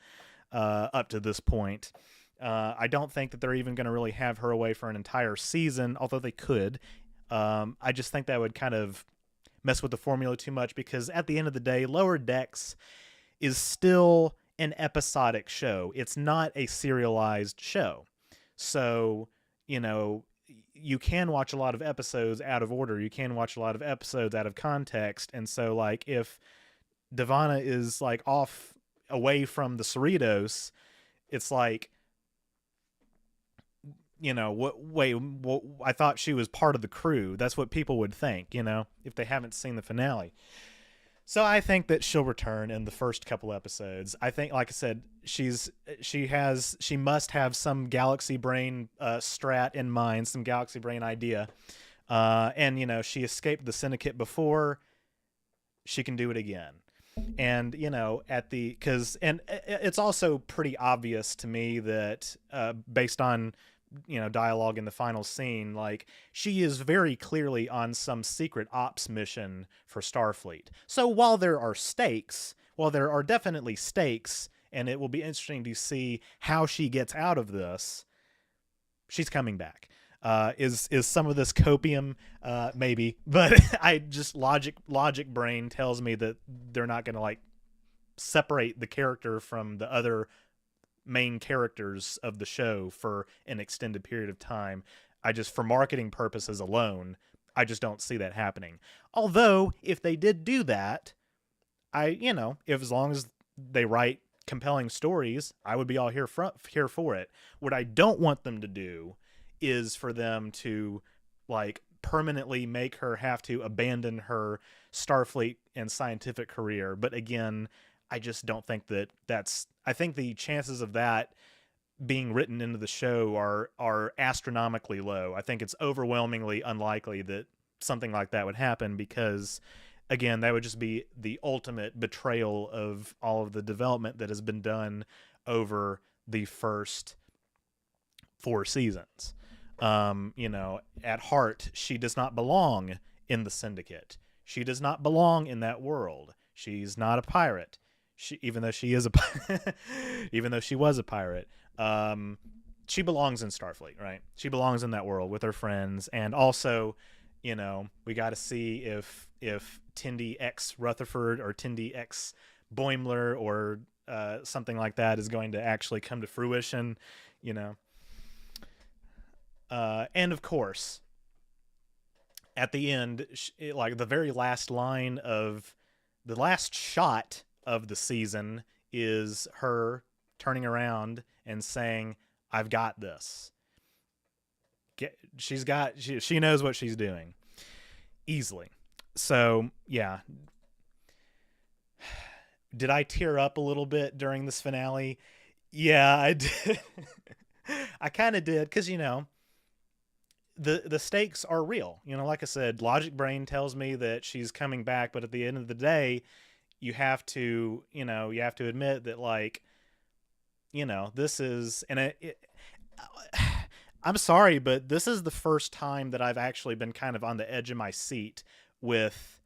up to this point. I don't think that they're even going to really have her away for an entire season, although they could. I just think that would kind of mess with the formula too much, because at the end of the day, Lower Decks is still an episodic show. It's not a serialized show. So, you can watch a lot of episodes out of order. You can watch a lot of episodes out of context. And so, like, if Devana is, like, off away from the Cerritos, it's like, I thought she was part of the crew. That's what people would think, if they haven't seen the finale. So I think that she'll return in the first couple episodes. I think, like I said, she must have some galaxy brain strat in mind, some galaxy brain idea. And she escaped the syndicate before. She can do it again. And it's also pretty obvious to me that based on dialogue in the final scene, like, she is very clearly on some secret ops mission for Starfleet. So while there are definitely stakes, and it will be interesting to see how she gets out of this, she's coming back. Is some of this copium? Maybe, but I just logic brain tells me that they're not going to, like, separate the character from the other main characters of the show for an extended period of time. For marketing purposes alone, I just don't see that happening. Although, if they did do that, if as long as they write compelling stories, I would be all here for it. What I don't want them to do is for them to, like, permanently make her have to abandon her Starfleet and scientific career. But again, I just don't think that's. I think the chances of that being written into the show are astronomically low. I think it's overwhelmingly unlikely that something like that would happen because again, that would just be the ultimate betrayal of all of the development that has been done over the first 4 seasons. At heart, she does not belong in the Syndicate. She does not belong in that world. She's not a pirate. Even though she is even though she was a pirate, she belongs in Starfleet, right? She belongs in that world with her friends, and also, we got to see if Tindy X Rutherford or Tindy X Boimler or something like that is going to actually come to fruition, you know. And of course, at the end, like the very last line of the last shot of the season is her turning around and saying, "I've got this." She knows what she's doing easily. So yeah, did I tear up a little bit during this finale? Yeah, I did. I kind of did because the stakes are real. Like I said, logic brain tells me that she's coming back, but at the end of the day, you have to admit that, like, this is, and I'm sorry, but this is the first time that I've actually been kind of on the edge of my seat with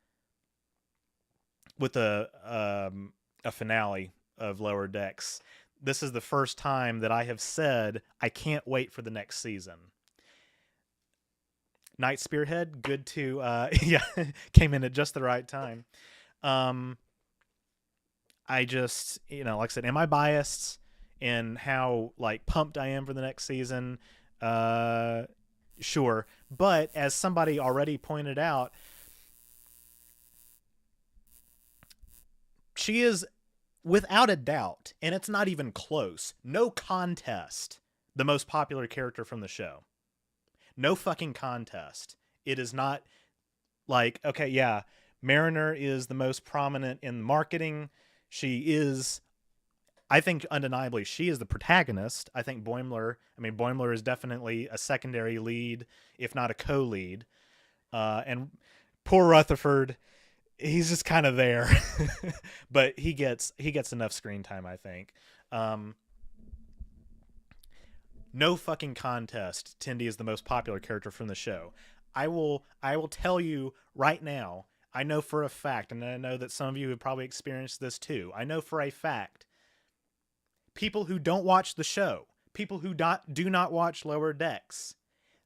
a finale of Lower Decks. This is the first time that I have said I can't wait for the next season. Night Spearhead, good to yeah, came in at just the right time. I just, like I said, am I biased in how, like, pumped I am for the next season? Sure. But as somebody already pointed out, she is, without a doubt, and it's not even close, no contest, the most popular character from the show. No fucking contest. It is not like, okay, yeah, Mariner is the most prominent in marketing. She is, I think, undeniably, she is the protagonist. I think Boimler is definitely a secondary lead, if not a co-lead. And poor Rutherford, he's just kind of there. But he gets enough screen time, I think. No fucking contest. Tindy is the most popular character from the show. I will tell you right now, I know for a fact, and I know that some of you have probably experienced this too. I know for a fact, people who don't watch the show, people who do not watch Lower Decks,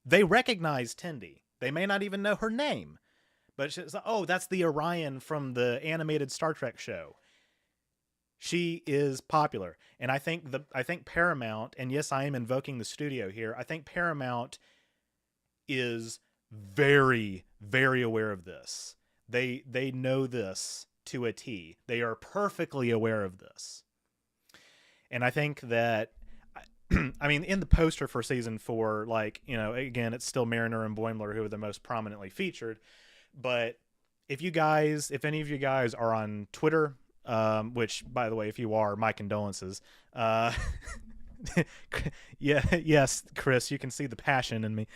they recognize Tindy. They may not even know her name, but it's like, oh, that's the Orion from the animated Star Trek show. She is popular, and I think Paramount, and yes, I am invoking the studio here, I think Paramount is very, very aware of this. They know this to a T. They are perfectly aware of this. And I think that, I mean, in the poster for season 4, like, again, it's still Mariner and Boimler who are the most prominently featured. But if any of you guys are on Twitter, which, by the way, if you are, my condolences. Yes, Chris, you can see the passion in me.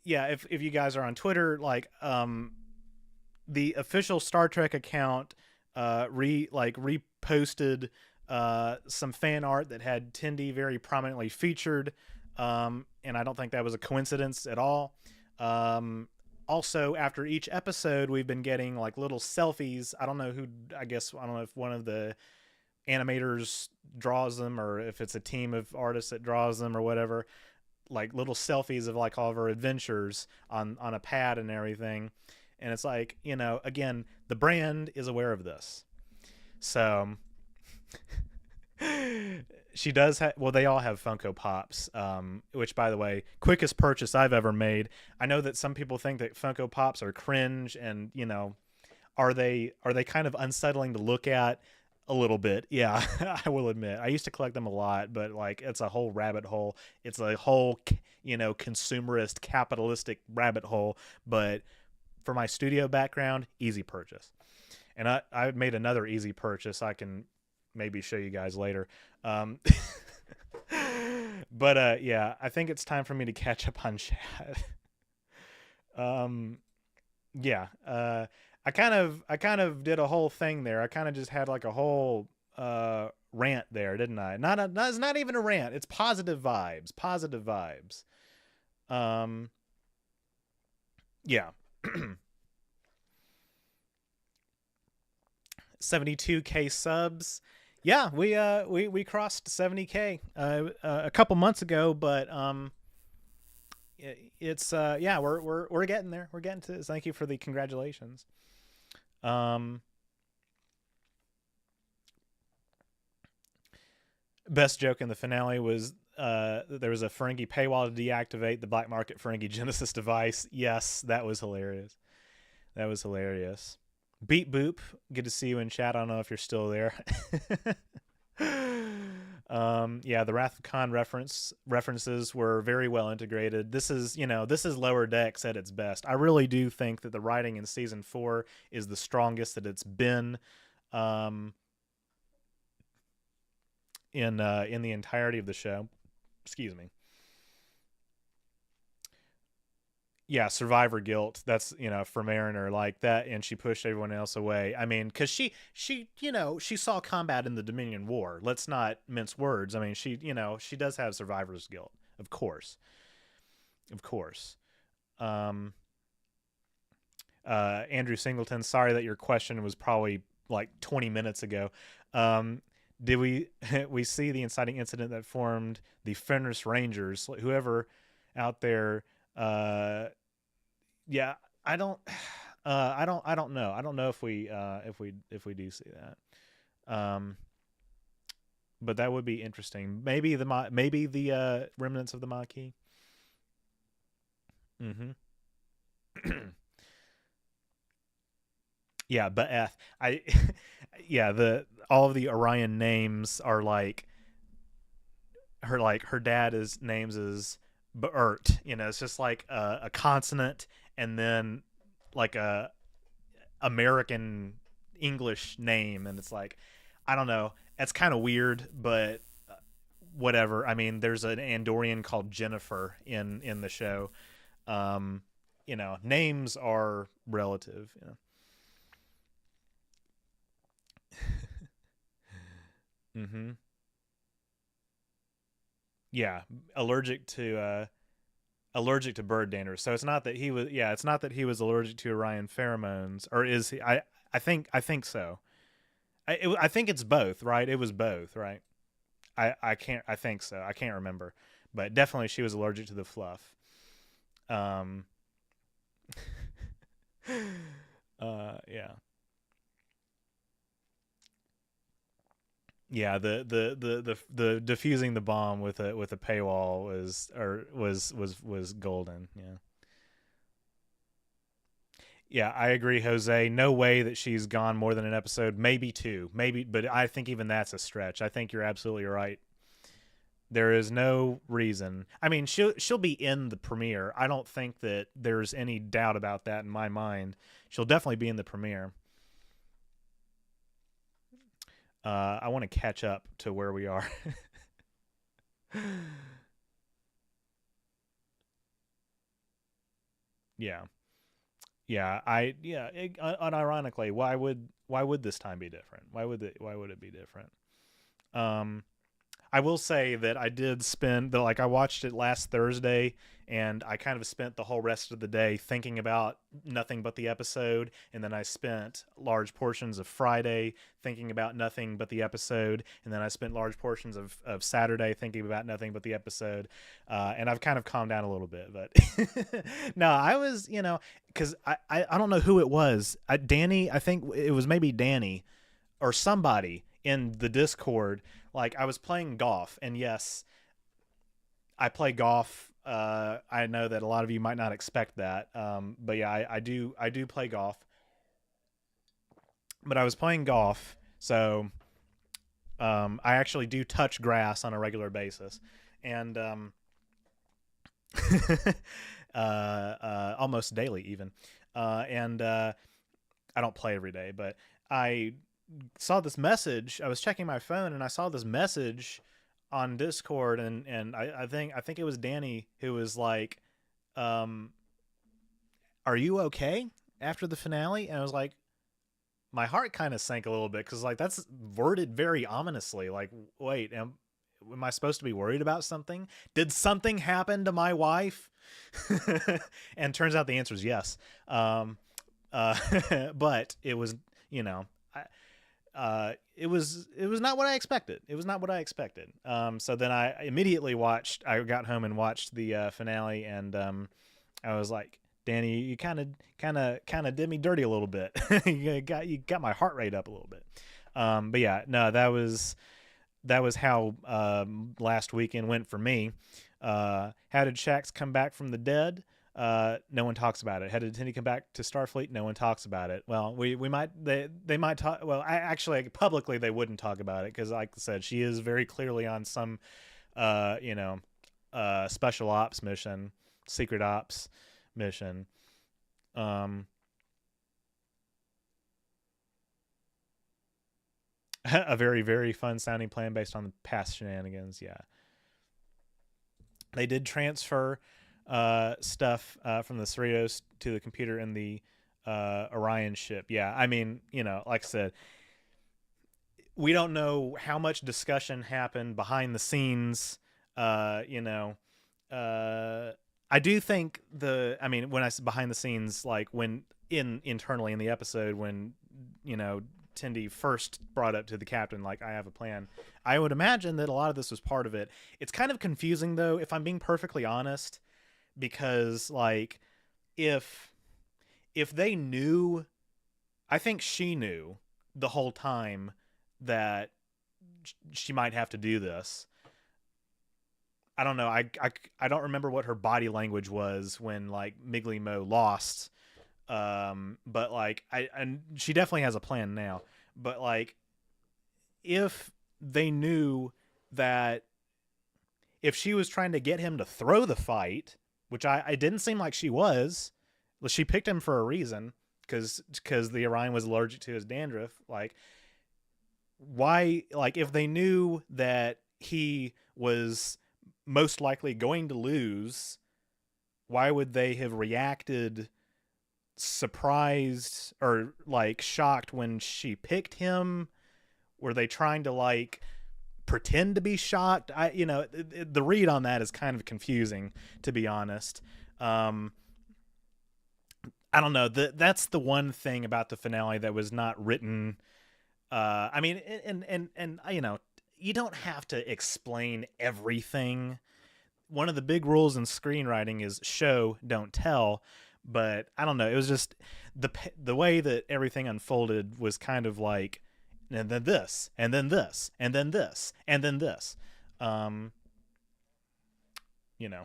Yeah, if you guys are on Twitter, like, the official Star Trek account reposted some fan art that had Tindy very prominently featured, and I don't think that was a coincidence at all. Also, after each episode, we've been getting, like, little selfies. I don't know if one of the animators draws them or if it's a team of artists that draws them or whatever, like little selfies of, like, all of our adventures on a pad and everything. And it's like, again, the brand is aware of this. So she does they all have Funko Pops, which, by the way, quickest purchase I've ever made. I know that some people think that Funko Pops are cringe, and, are they kind of unsettling to look at? A little bit, yeah. I will admit, I used to collect them a lot, but, like, it's a whole rabbit hole. It's a whole consumerist capitalistic rabbit hole. But for my studio background, easy purchase. And I made another easy purchase. I can maybe show you guys later. Um, but yeah, I think it's time for me to catch up on chat. um, yeah, I kind of did a whole thing there. I kind of just had like a whole rant there, didn't I? It's not even a rant. It's positive vibes. Positive vibes. Um, yeah. 72K subs. Yeah, we crossed 70K a couple months ago, but it's yeah, we're getting there. We're getting to this. Thank you for the congratulations. Um, Best joke in the finale was there was a Ferengi paywall to deactivate the black market Ferengi Genesis device. Yes, that was hilarious. That was hilarious. Beat Boop, good to see you in chat. I don't know if you're still there. Yeah, the Wrath of Khan references were very well integrated. This is Lower Decks at its best. I really do think that the writing in season 4 is the strongest that it's been um, in the entirety of the show. Excuse me. Yeah, survivor guilt. That's for Mariner like that, and she pushed everyone else away. I mean, because she saw combat in the Dominion War. Let's not mince words. I mean, she does have survivor's guilt, of course, of course. Um, Andrew Singleton, sorry that your question was probably like 20 minutes ago. Um, did we we see the inciting incident that formed the Fenris Rangers? Whoever out there, yeah, I don't, I don't know. I don't know if we do see that. But that would be interesting. Maybe the remnants of the Maquis. Mm-hmm. Yeah, but I, yeah, the all of the Orion names are like her dad is names is Bert. It's just like a consonant and then like a American English name, and it's like I don't know. It's kind of weird, but whatever. I mean, there's an Andorian called Jennifer in the show. Um, names are relative. Mm-hmm. Yeah, allergic to bird dander. So it's not that he was. Yeah, it's not that he was allergic to Orion pheromones, or is he? I think so. I think it's both, right? It was both, right? I can't. I think so. I can't remember, but definitely she was allergic to the fluff. Um. Yeah. Yeah, the defusing the bomb with a paywall was golden. Yeah. Yeah, I agree, Jose. No way that she's gone more than an episode, maybe two, maybe, but I think even that's a stretch. I think you're absolutely right. There is no reason. I mean, she'll be in the premiere. I don't think that there's any doubt about that in my mind. She'll definitely be in the premiere. I want to catch up to where we are. Yeah. Yeah, unironically, why would this time be different? Why would it be different? Um I will say that I did spend the like I watched it last Thursday, and I kind of spent the whole rest of the day thinking about nothing but the episode, and then I spent large portions of Friday thinking about nothing but the episode, and then I spent large portions of Saturday thinking about nothing but the episode, and I've kind of calmed down a little bit, but no, I was because I don't know who it was, Danny, I think it was maybe Danny or somebody in the Discord. Like I was playing golf, and yes, I play golf. I know that a lot of you might not expect that, but yeah, I do play golf. But I was playing golf, so I actually do touch grass on a regular basis, and almost daily even. And I don't play every day, but I saw this message. I was checking my phone and I saw this message on Discord, and I think it was Danny who was like, um, "Are you okay after the finale?" And I was like, my heart kind of sank a little bit because like that's worded very ominously. Like, wait, am I supposed to be worried about something? Did something happen to my wife? And turns out the answer is yes. Um, uh, but it was, you know, it was not what I expected. It was not what I expected. So then I immediately watched. I got home and watched the finale, and I was like, Danny, you kind of did me dirty a little bit. You got my heart rate up a little bit. But yeah, no, that was how last weekend went for me. How did Shax come back from the dead? No one talks about it. How did Tindy come back to Starfleet? No one talks about it. Well, we might they might talk. Well, actually publicly they wouldn't talk about it because, like I said, she is very clearly on some uh you know special ops mission, secret ops mission. Um, a very very fun sounding plan based on the past shenanigans. Yeah, they did transfer stuff from the Cerritos to the computer in the Orion ship. Yeah, I mean, like I said, we don't know how much discussion happened behind the scenes. Uh, you know, uh, I do think I mean, when I say behind the scenes, like when internally in the episode, when you know Tindy first brought up to the captain, like, I have a plan. I would imagine that a lot of this was part of it. It's kind of confusing though, if I'm being perfectly honest, because like if they knew, I think she knew the whole time that she might have to do this. I don't know. I don't remember what her body language was when like Miggly Mo lost. But like and she definitely has a plan now. But like if they knew that if she was trying to get him to throw the fight, which I didn't seem like she was, well, she picked him for a reason because the Orion was allergic to his dandruff. Like, why? Like, if they knew that he was most likely going to lose, why would they have reacted surprised or like shocked when she picked him? Were they trying to like pretend to be shocked? The read on that is kind of confusing, to be honest. Um, I don't know. That's the one thing about the finale that was not written. I mean, and you don't have to explain everything. One of the big rules in screenwriting is show, don't tell. But I don't know. It was just the way that everything unfolded was kind of like, and then this, and then this, and then this, and then this. Um, you know.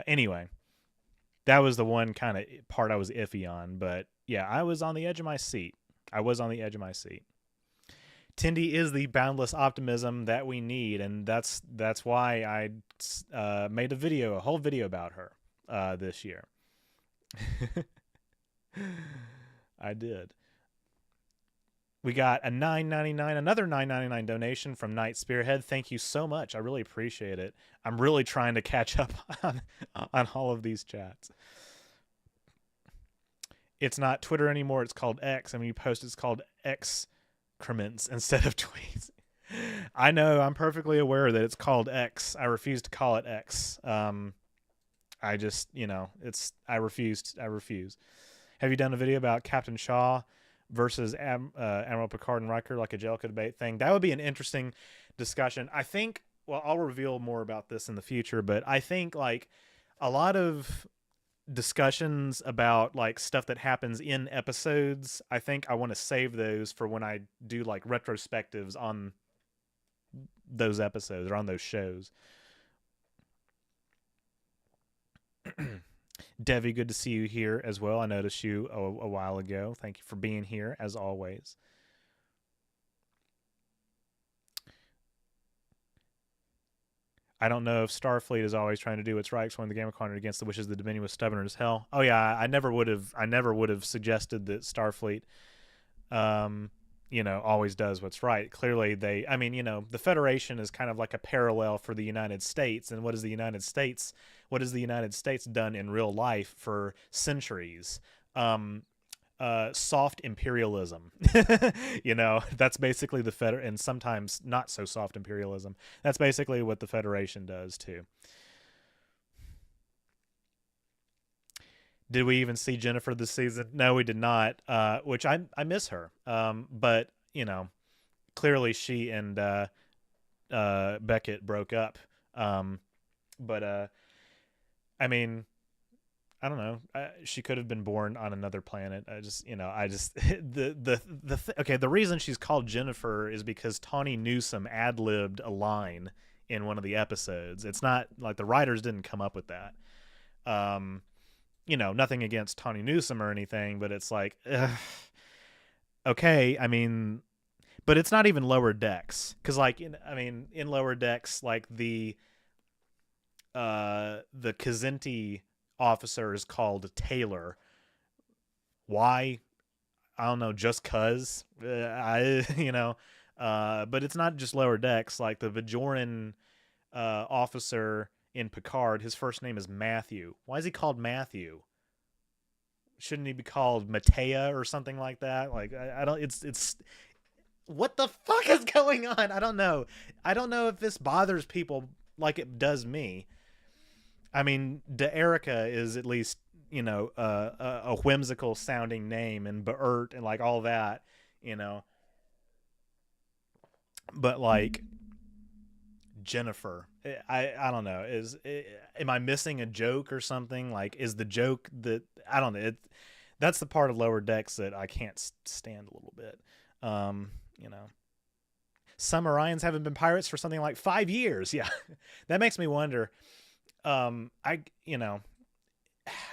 Anyway, that was the one kind of part I was iffy on. But yeah, I was on the edge of my seat. I was on the edge of my seat. Tindy is the boundless optimism that we need, and that's why I made a whole video about her this year. I did. We got a $9.99, another $9.99 donation from Night Spearhead. Thank you so much. I really appreciate it. I'm really trying to catch up on all of these chats. It's not Twitter anymore. It's called X. And when you post, it's called excrements instead of tweets. I know. I'm perfectly aware that it's called X. I refuse to call it X. I just, I refused. I refuse. Have you done a video about Captain Shaw versus Admiral Picard and Riker, like a Jellicoe debate thing? That would be an interesting discussion. I think, well, I'll reveal more about this in the future, but I think like a lot of discussions about like stuff that happens in episodes, I think I want to save those for when I do like retrospectives on those episodes or on those shows. Devi, good to see you here as well. I noticed you a while ago. Thank you for being here as always. I don't know if Starfleet is always trying to do what's right, exploring the Gamma Quadrant against the wishes of the Dominion was stubborn as hell. Oh yeah, I never would have. I never would have suggested that Starfleet, um, always does what's right. Clearly, they. I mean, the Federation is kind of like a parallel for the United States. And what is the United States? What has the United States done in real life for centuries? Soft imperialism. That's basically the and sometimes not so soft imperialism. That's basically what the Federation does too. Did we even see Jennifer this season? No, we did not. Which I miss her. But clearly she and Beckett broke up. But I mean, I don't know. She could have been born on another planet. Okay. The reason she's called Jennifer is because Tawny Newsome ad libbed a line in one of the episodes. It's not like the writers didn't come up with that. Nothing against Tawny Newsome or anything, but it's like, okay. I mean, but it's not even Lower Decks because, like, in Lower Decks, like the Kzinti officer is called Taylor. Why? I don't know. Just cause. But it's not just Lower Decks. Like the Bajoran officer in Picard, his first name is Matthew. Why is he called Matthew? Shouldn't he be called Matea or something like that? Like I don't. It's what the fuck is going on? I don't know. I don't know if this bothers people like it does me. I mean, De Erica is at least, a whimsical sounding name, and Beert and like all that, you know. But like Jennifer, I don't know. Am I missing a joke or something? Like, is the joke that I don't know? That's the part of Lower Decks that I can't stand a little bit. You know, some Orions haven't been pirates for something like 5 years. Yeah, that makes me wonder. I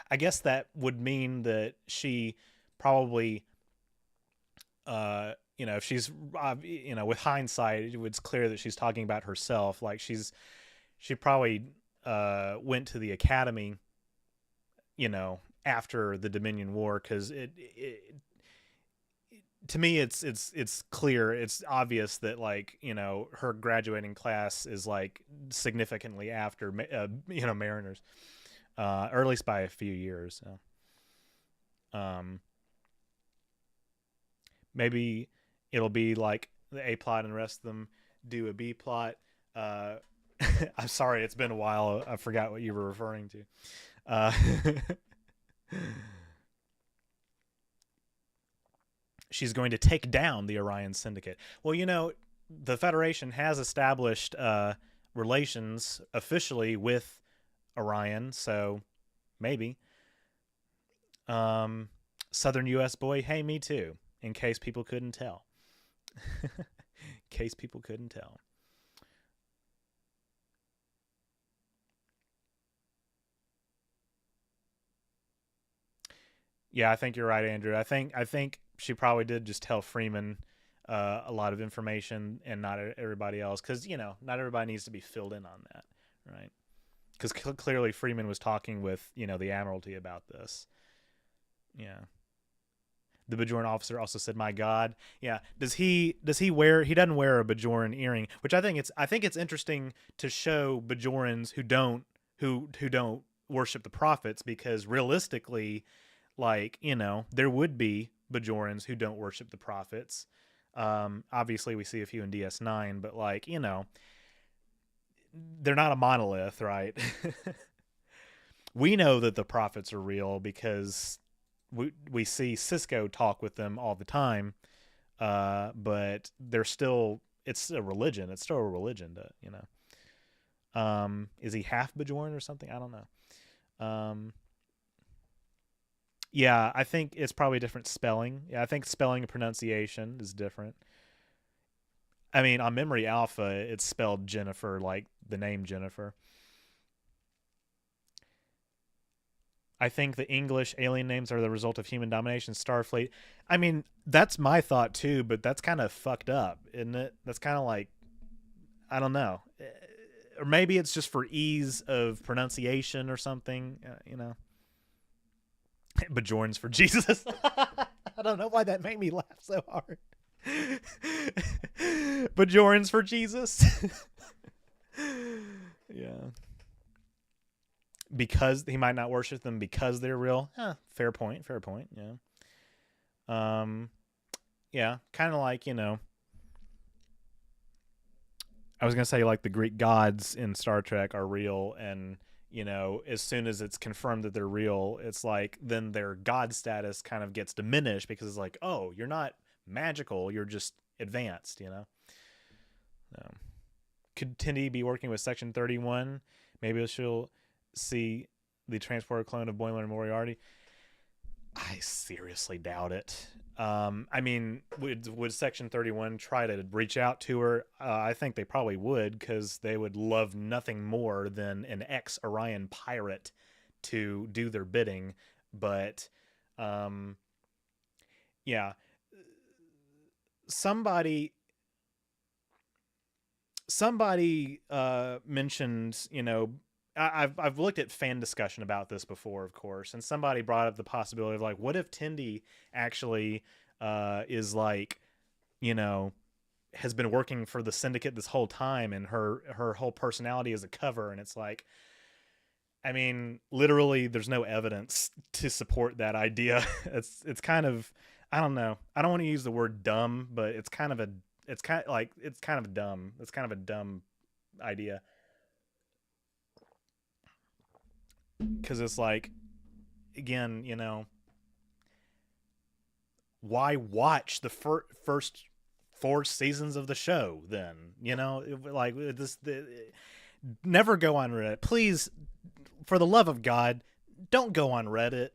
I guess that would mean that she probably, if she's, with hindsight, it's clear that she's talking about herself. Like she probably went to the academy, after the Dominion War, because to me it's clear, it's obvious that, like, her graduating class is like significantly after Mariners, or at least by a few years. So maybe it'll be like the A plot and the rest of them do a B plot. I'm sorry, it's been a while. I forgot what you were referring to. uh she's going to take down the Orion Syndicate. Well, the Federation has established relations officially with Orion, so maybe. Southern U.S. boy, hey, me too. In case people couldn't tell. In case people couldn't tell. Yeah, I think you're right, Andrew. I think she probably did just tell Freeman a lot of information and not everybody else, because not everybody needs to be filled in on that, right? Because clearly Freeman was talking with the Admiralty about this. Yeah. The Bajoran officer also said, "My God." Yeah. Does he wear? He doesn't wear a Bajoran earring, which I think it's interesting to show Bajorans who don't worship the prophets, because realistically, like, there would be Bajorans who don't worship the prophets. Obviously we see a few in DS9, but, like, they're not a monolith, right? We know that the prophets are real because we see Cisco talk with them all the time. But they're still, it's a religion. It's still a religion is he half Bajoran or something? I don't know. Yeah, I think it's probably different spelling. Yeah, I think spelling and pronunciation is different. I mean, on Memory Alpha, it's spelled Jennifer, like the name Jennifer. I think the English alien names are the result of human domination. Starfleet. I mean, that's my thought too, but that's kind of fucked up, isn't it? That's kind of like, I don't know. or maybe it's just for ease of pronunciation or something, Bajorans for Jesus. I don't know why that made me laugh so hard. Bajorans for Jesus. Yeah. Because he might not worship them because they're real. Fair point. Fair point. Yeah. Yeah. Kind of like, I was going to say like the Greek gods in Star Trek are real, and as soon as it's confirmed that they're real, it's like then their god status kind of gets diminished because it's like, oh, you're not magical, you're just advanced. Could Tindy be working with Section 31? Maybe she'll see the transporter clone of Boimler and Moriarty. I seriously doubt it. I mean, would Section 31 try to reach out to her? I think they probably would, because they would love nothing more than an ex-Orion pirate to do their bidding. But, yeah. Somebody mentioned, I've looked at fan discussion about this before, of course, and somebody brought up the possibility of like, what if Tindy actually is like, has been working for the Syndicate this whole time, and her whole personality is a cover, and it's like, I mean, literally, there's no evidence to support that idea. It's kind of, I don't know. I don't want to use the word dumb, but it's kind of dumb. It's kind of a dumb idea. Because it's like, again, why watch the first 4 seasons of the show then? Like never go on Reddit. Please, for the love of God, don't go on Reddit.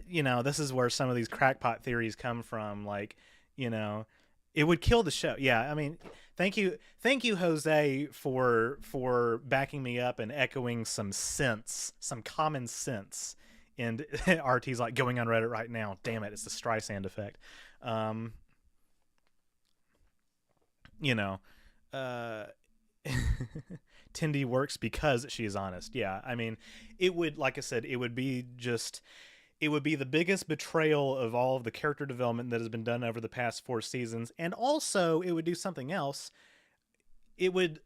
This is where some of these crackpot theories come from. Like, it would kill the show. Yeah, I mean, thank you, Jose, for backing me up and echoing some sense, some common sense. And RT's like, going on Reddit right now. Damn it, it's the Streisand effect. Tindy works because she is honest. Yeah, I mean, it would, like I said, it would be the biggest betrayal of all of the character development that has been done over the past 4 seasons. And also, it would do something else. It would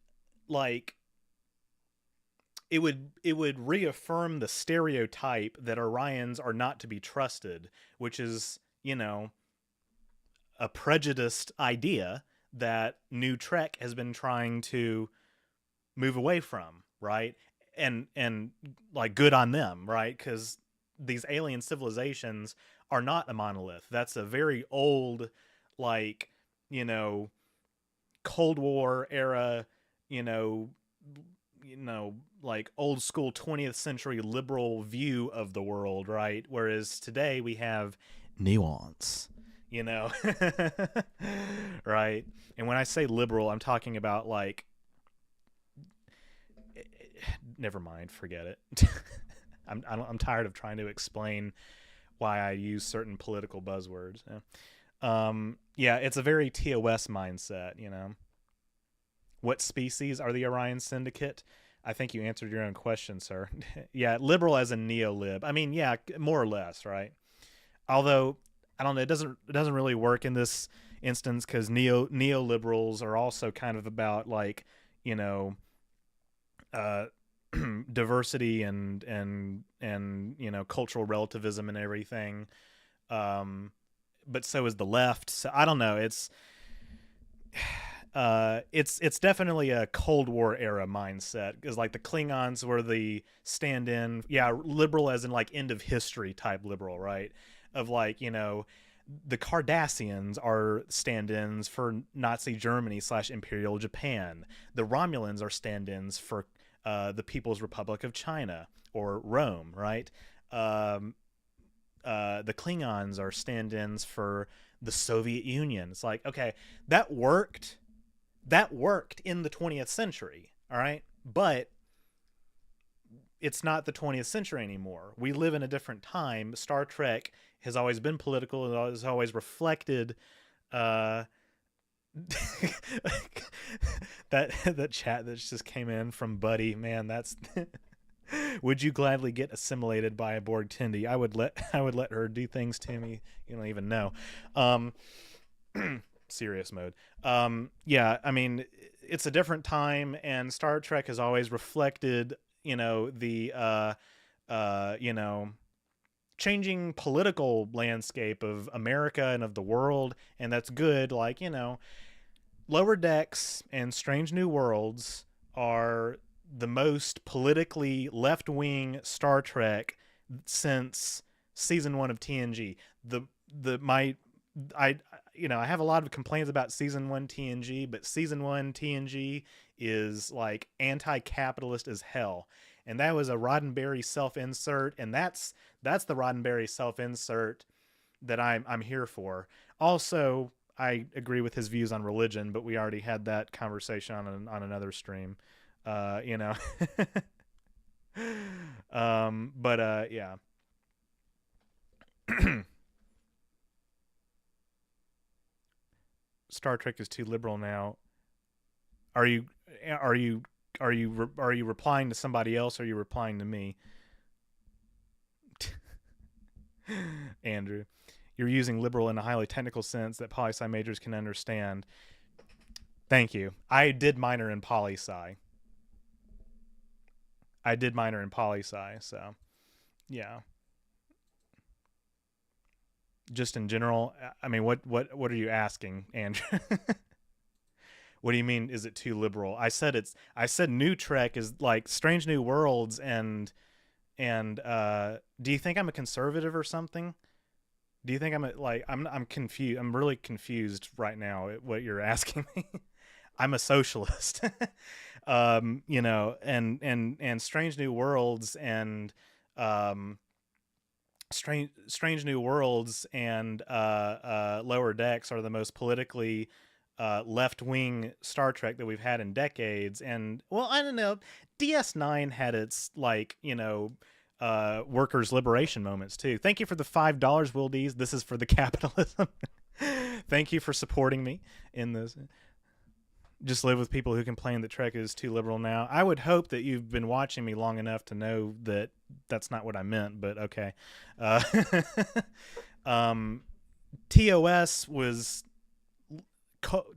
reaffirm the stereotype that Orions are not to be trusted, which is, a prejudiced idea that New Trek has been trying to move away from, right? And like, good on them, right? Because these alien civilizations are not a monolith. That's a very old, like, Cold War era, like old school 20th century liberal view of the world, right? Whereas today we have nuance, right? And when I say liberal, I'm talking about like, never mind, forget it. I'm tired of trying to explain why I use certain political buzzwords. Yeah, it's a very TOS mindset, What species are the Orion Syndicate? I think you answered your own question, sir. Yeah, liberal as in neo-lib. I mean, yeah, more or less, right? Although, I don't know, it doesn't really work in this instance, because neoliberals are also kind of about like, diversity and cultural relativism and everything, but so is the left. So I don't know, it's definitely a Cold War era mindset, because like the Klingons were the stand-in, liberal as in like end of history type liberal, right? Of like, the Cardassians are stand-ins for Nazi Germany / Imperial Japan. The Romulans are stand-ins for the People's Republic of China, or Rome, right? The Klingons are stand-ins for the Soviet Union. It's like, okay, that worked in the 20th century, all right? But it's not the 20th century anymore. We live in a different time. Star Trek has always been political. It has always reflected that chat that just came in from Buddy, man, that's would you gladly get assimilated by a Borg Tindy? I would let her do things to me you don't even know. Um Serious mode. Yeah, I mean, it's a different time, and Star Trek has always reflected, the you know, changing political landscape of America and of the world, and that's good. Like, Lower Decks and Strange New Worlds are the most politically left wing Star Trek since season one of TNG. The my I I have a lot of complaints about season one TNG, but season one TNG is like anti-capitalist as hell, and that was a Roddenberry self-insert, and that's the Roddenberry self-insert that I'm here for. Also, I agree with his views on religion, but we already had that conversation on another stream. You know, but yeah. Star Trek is too liberal now. Are you are you are you replying to somebody else? Or are you replying to me, Andrew? You're using liberal in a highly technical sense that poli sci majors can understand. Thank you. I did minor in poli sci. I did minor in poli sci. So yeah, just in general. I mean, what are you asking, Andrew? What do you mean? Is it too liberal? I said New Trek is like Strange New Worlds and do you think I'm a conservative or something? Do you think I'm confused? I'm really confused right now at what you're asking me. I'm a socialist. And Strange New Worlds and um Strange New Worlds and Lower Decks are the most politically left wing Star Trek that we've had in decades. And well, I don't know, DS9 had its workers' liberation moments too. Thank you for the $5, Will D's. This is for the capitalism. Thank you for supporting me in this. Just live with people who complain that Trek is too liberal now. I would hope that you've been watching me long enough to know that that's not what I meant, but okay. Uh, um, TOS was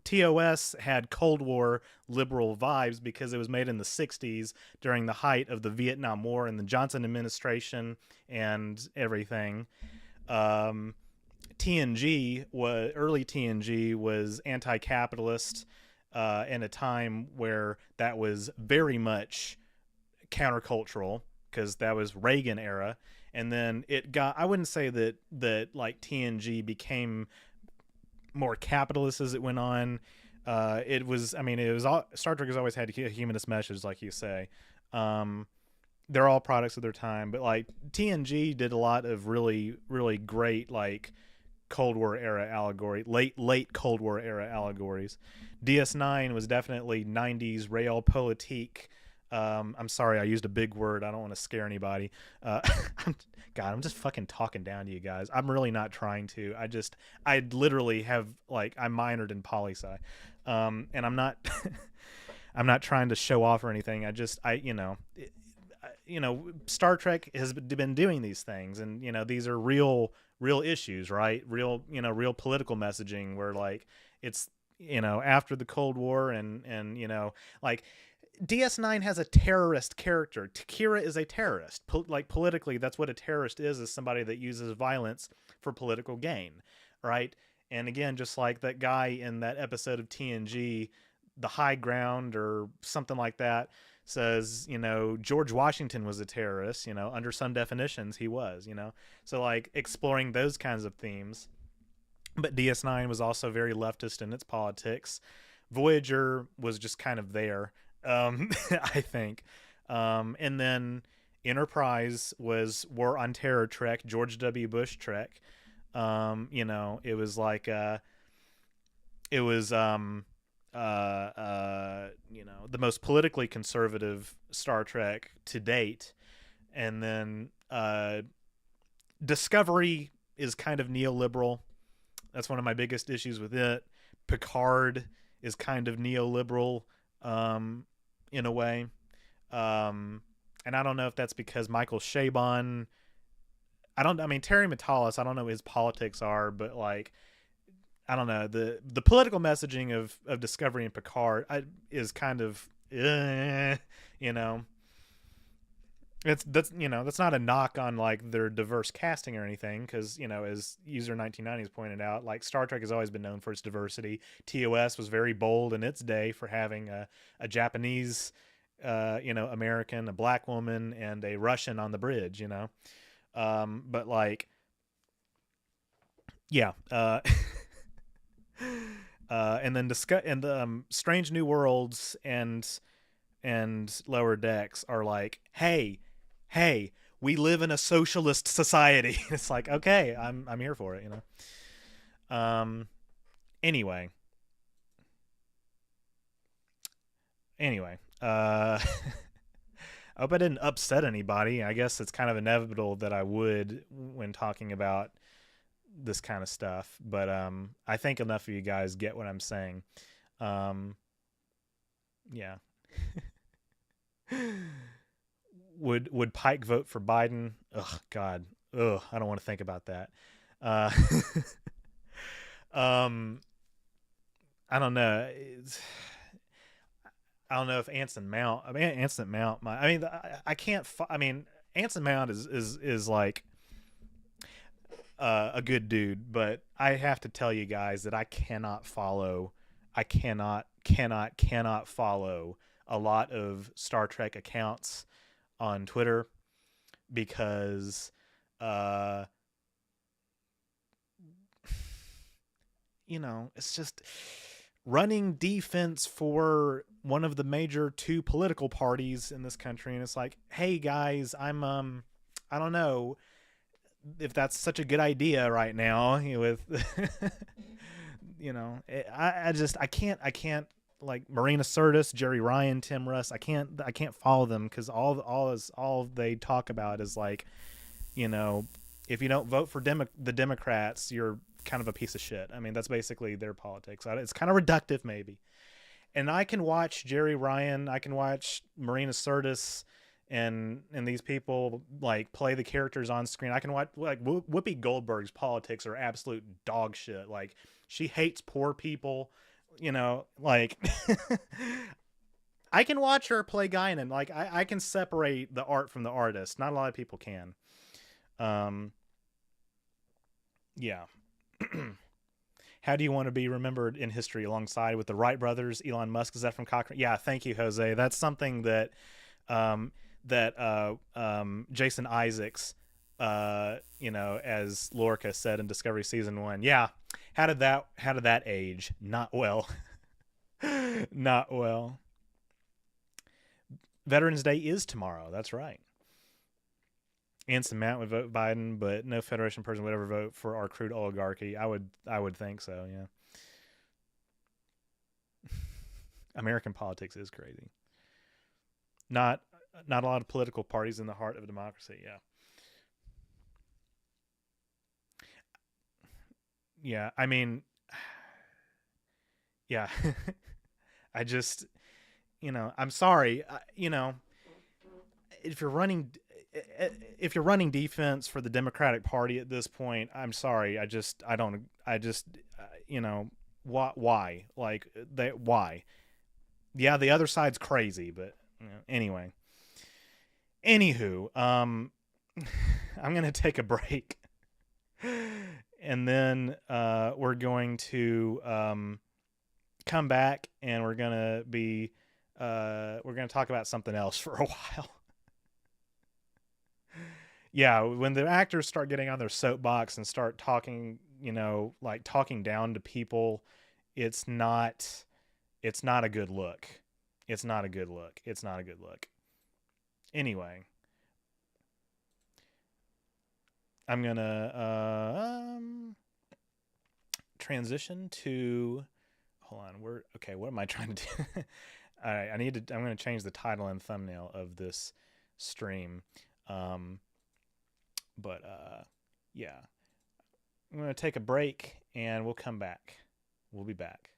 TOS had Cold War liberal vibes because it was made in the 60s during the height of the Vietnam War and the Johnson administration and everything. Um, early TNG was anti-capitalist in a time where that was very much countercultural because that was Reagan era. And then I wouldn't say that like TNG became more capitalist as it went on. It was, I mean, it was all, Star Trek has always had a humanist message, like you say. Um, they're all products of their time, but like TNG did a lot of really, really great, like Cold War era allegory, late Cold War era allegories. DS9 was definitely 90s realpolitik. I'm sorry, I used a big word. I don't want to scare anybody. God, I'm just fucking talking down to you guys. I'm really not trying to. I literally have like I minored in poli sci, and I'm not, I'm not trying to show off or anything. Star Trek has been doing these things, and these are real issues, right? Real political messaging where like it's after the Cold War and like DS9 has a terrorist character. Kira is a terrorist. Politically, that's what a terrorist is somebody that uses violence for political gain, right? And again, just like that guy in that episode of TNG, The High Ground or something like that, says, George Washington was a terrorist, under some definitions he was, So like exploring those kinds of themes. But DS9 was also very leftist in its politics. Voyager was just kind of there, I think. And then Enterprise was War on Terror Trek, George W. Bush Trek. It was like it was the most politically conservative Star Trek to date. And then Discovery is kind of neoliberal. That's one of my biggest issues with it. Picard is kind of neoliberal, um, in a way. And I don't know if that's because Michael Chabon. I don't. I mean, Terry Matalas. I don't know what his politics are, but like, I don't know, the political messaging of Discovery and Picard is kind of, you know, that's not a knock on like their diverse casting or anything, because as user 1990s pointed out, like Star Trek has always been known for its diversity. TOS was very bold in its day for having a Japanese, American, a black woman, and a Russian on the bridge. But like, yeah. And then discuss and the Strange New Worlds and Lower Decks are like, hey, we live in a socialist society. It's like, okay, I'm here for it. Um. Anyway. Anyway. I hope I didn't upset anybody. I guess it's kind of inevitable that I would when talking about this kind of stuff, but I think enough of you guys get what I'm saying. Um, yeah. Would Pike vote for Biden? Ugh, God. Ugh, I don't want to think about that. Uh, um, I don't know. I don't know if Anson Mount. I mean, Anson Mount. I can't. I mean, Anson Mount is like a good dude, but I have to tell you guys that I cannot follow. I cannot follow a lot of Star Trek accounts on Twitter because, uh, it's just running defense for one of the major two political parties in this country, and it's like, hey guys, I don't know if that's such a good idea right now with I can't like Marina Sirtis, Jerry Ryan, Tim Russ. I can't follow them because all they talk about is like, if you don't vote for the Democrats, you're kind of a piece of shit. I mean, that's basically their politics. It's kind of reductive maybe. And I can watch Jerry Ryan, I can watch Marina Sirtis and these people like play the characters on screen. I can watch like Whoopi Goldberg's politics are absolute dog shit. Like she hates poor people, like I can watch her play Guinan. Like I can separate the art from the artist. Not a lot of people can. Um, yeah. How do you want to be remembered in history alongside with the Wright brothers, Elon Musk? Is that from Cochrane? Yeah, thank you, Jose. That's something that um, Jason Isaacs, as Lorca said in Discovery Season 1. Yeah, how did that age? Not well. Not well. Veterans Day is tomorrow. That's right. Anson Mount would vote Biden, but no Federation person would ever vote for our crude oligarchy. I would think so. Yeah. American politics is crazy. Not not a lot of political parties in the heart of democracy. Yeah. Yeah. I mean, yeah. I just, I'm sorry. If you're running if you're running defense for the Democratic Party at this point, I'm sorry. I don't. I just, why? Like, why? Yeah, the other side's crazy, but anyway. Anywho, I'm gonna take a break, and then we're going to come back, and we're gonna talk about something else for a while. Yeah, when the actors start getting on their soapbox and start talking, like talking down to people, it's not it's not a good look. It's not a good look. It's not a good look. Anyway, I'm gonna transition to. Hold on. We're okay. What am I trying to do? All right. I'm gonna change the title and thumbnail of this stream. Um, but yeah, I'm gonna take a break and we'll come back. We'll be back.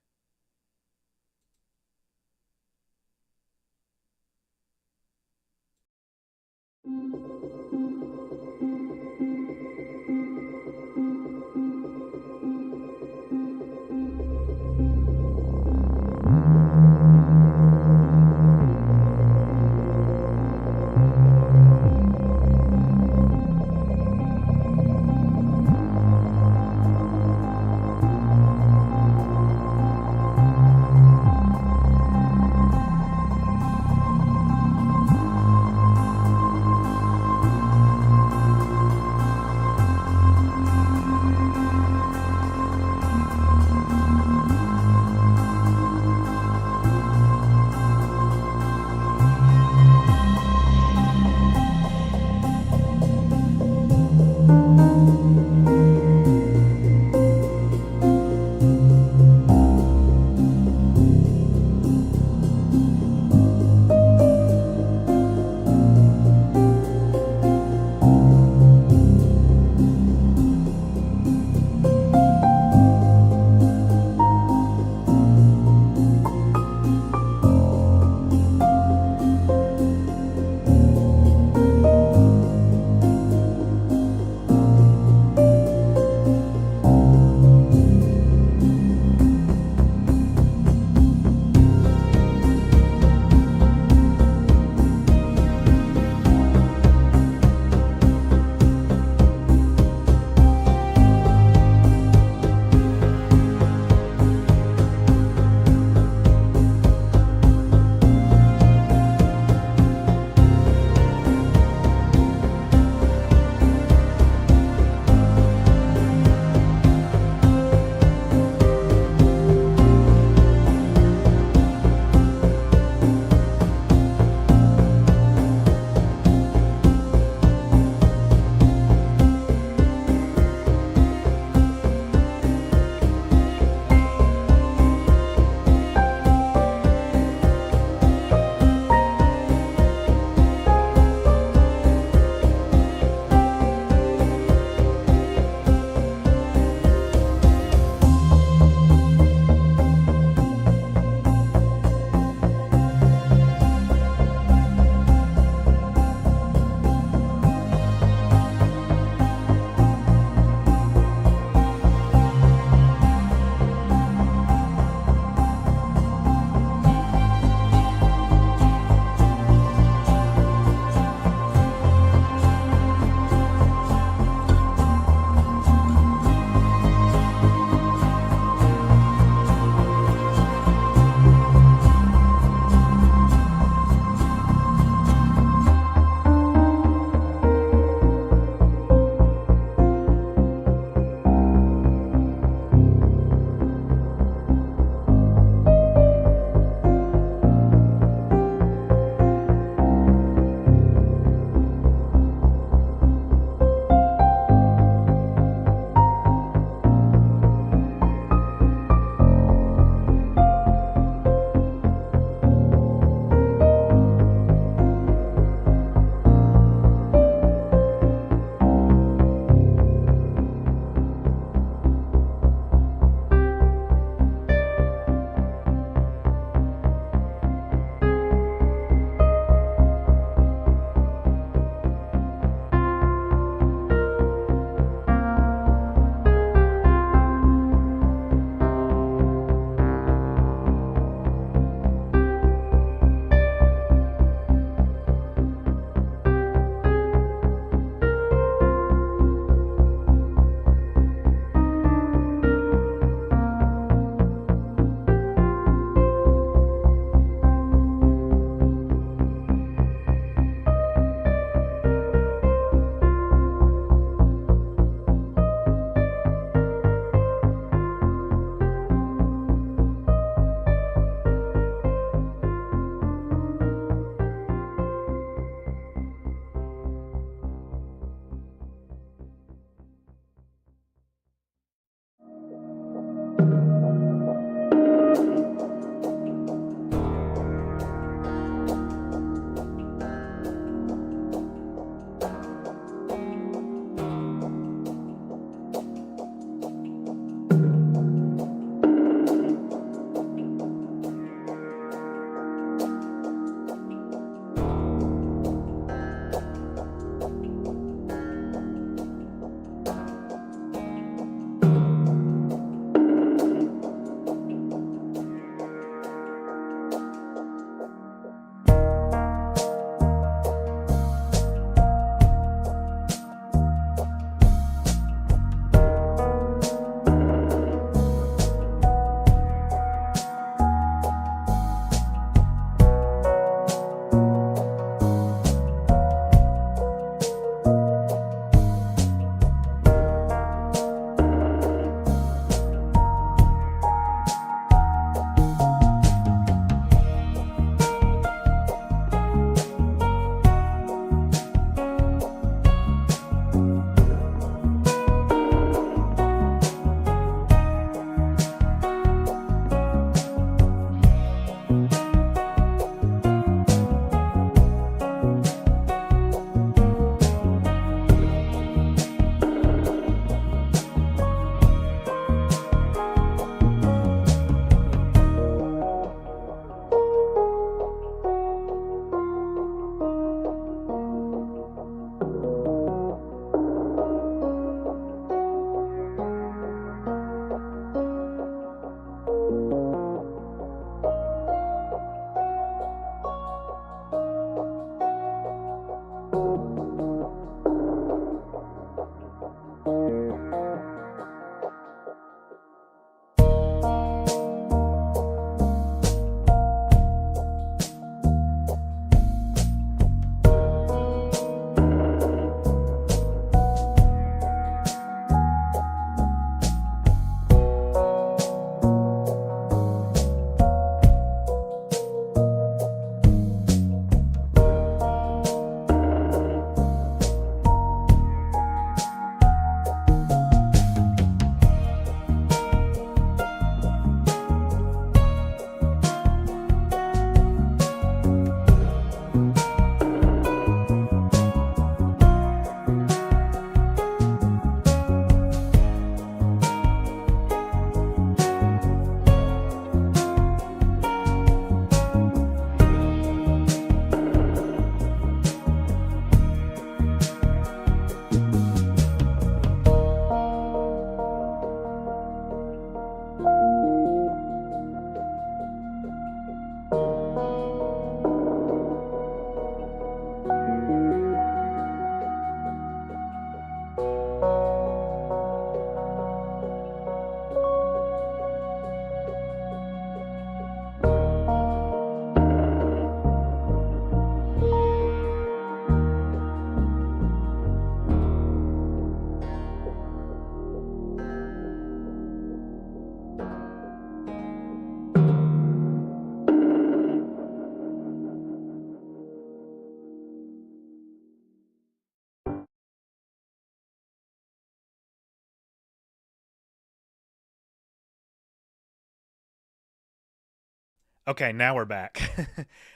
Okay, now we're back.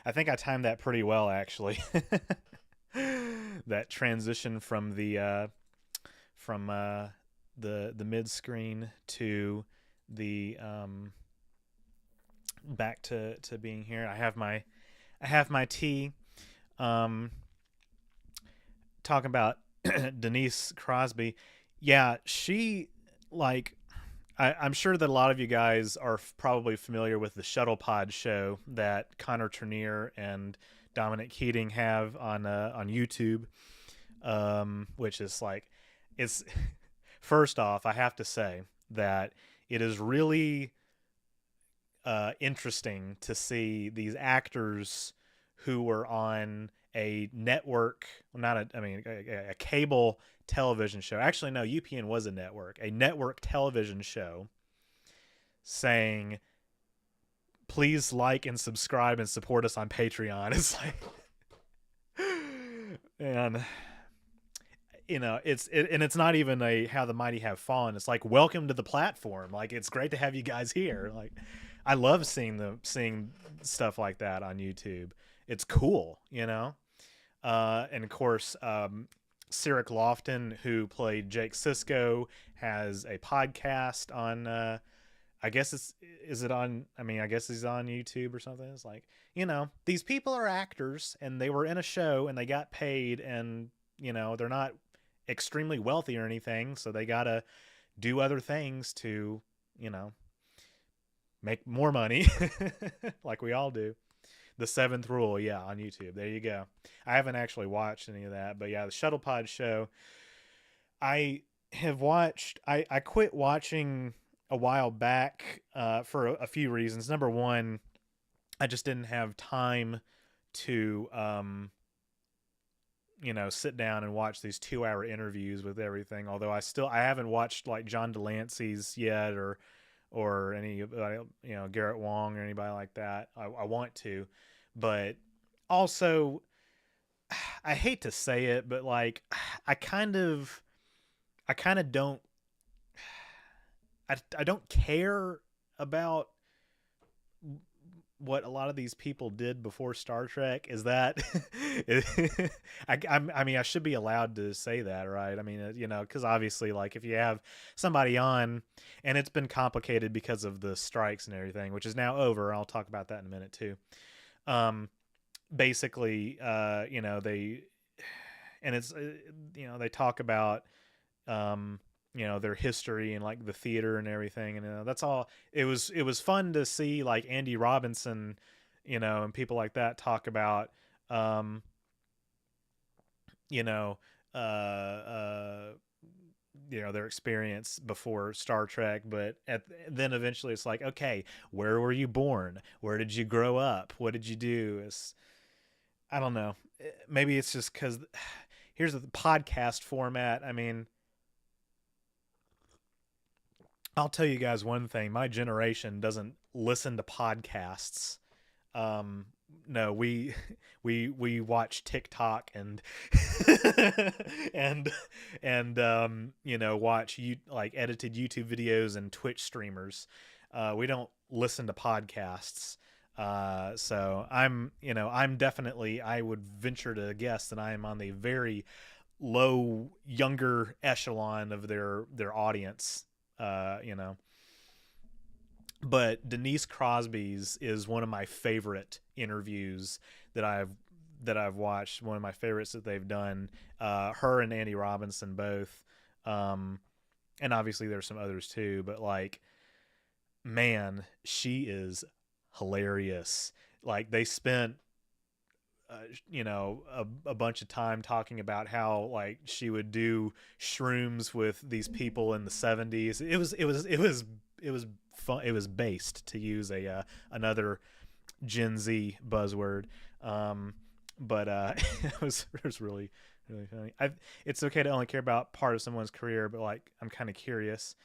I think I timed that pretty well, actually. That transition from from the mid screen to the back to being here. I have my tea. Um, Talking about Denise Crosby. Yeah, she like I'm sure that a lot of you guys are probably familiar with the Shuttle Pod show that Connor Trinneer and Dominic Keating have on YouTube, which is like, it's first off, I have to say that it is really interesting to see these actors who were on a network, not a, I mean, a cable television show. Actually, no, UPN was a network television show saying, please like and subscribe and support us on Patreon. It's like, and and it's not even a how the mighty have fallen. It's like, welcome to the platform. Like, it's great to have you guys here. Like, I love seeing stuff like that on YouTube. It's cool, you know. And of course, Cyric Lofton, who played Jake Sisko, has a podcast on. I guess it's is it on? I mean, I guess he's on YouTube or something. It's like, these people are actors and they were in a show and they got paid, and they're not extremely wealthy or anything, so they gotta do other things to you know make more money, like we all do. The seventh rule, yeah, on YouTube. There you go. I haven't actually watched any of that, but yeah, the Shuttlepod show. I have watched. I quit watching a while back for a few reasons. Number one, I just didn't have time to sit down and watch these 2 hour interviews with everything. Although I haven't watched like John Delancey's yet, or any Garrett Wong or anybody like that. I want to, but also I hate to say it, but like I kind of don't I don't care about what a lot of these people did before Star Trek. Is that I mean, I should be allowed to say that, right? I mean, because obviously, like, if you have somebody on, and it's been complicated because of the strikes and everything, which is now over. I'll talk about that in a minute too. Um, Basically, they and it's they talk about their history and like the theater and everything, and that's all. It was fun to see like Andy Robinson, and people like that talk about um you know uh uh their experience before Star Trek, but then eventually it's like, okay, where were you born, where did you grow up, what did you do? I don't know, maybe it's just because here's the podcast format. I mean, I'll tell you guys one thing. My generation doesn't listen to podcasts. Um, no, we watch TikTok and and watch like edited YouTube videos and Twitch streamers. We don't listen to podcasts. So I'm definitely, I would venture to guess that I am on the very low, younger echelon of their audience. uh you know but Denise Crosby's is one of my favorite interviews that I've watched. One of my favorites that they've done. Her and Andy Robinson both, um and obviously there's some others too, but like, man, she is hilarious. Like, they spent a bunch of time talking about how like she would do shrooms with these people in the 70s. It was fun. It was based, to use a another Gen Z buzzword. But it was really funny. It's okay to only care about part of someone's career, but like, I'm kind of curious.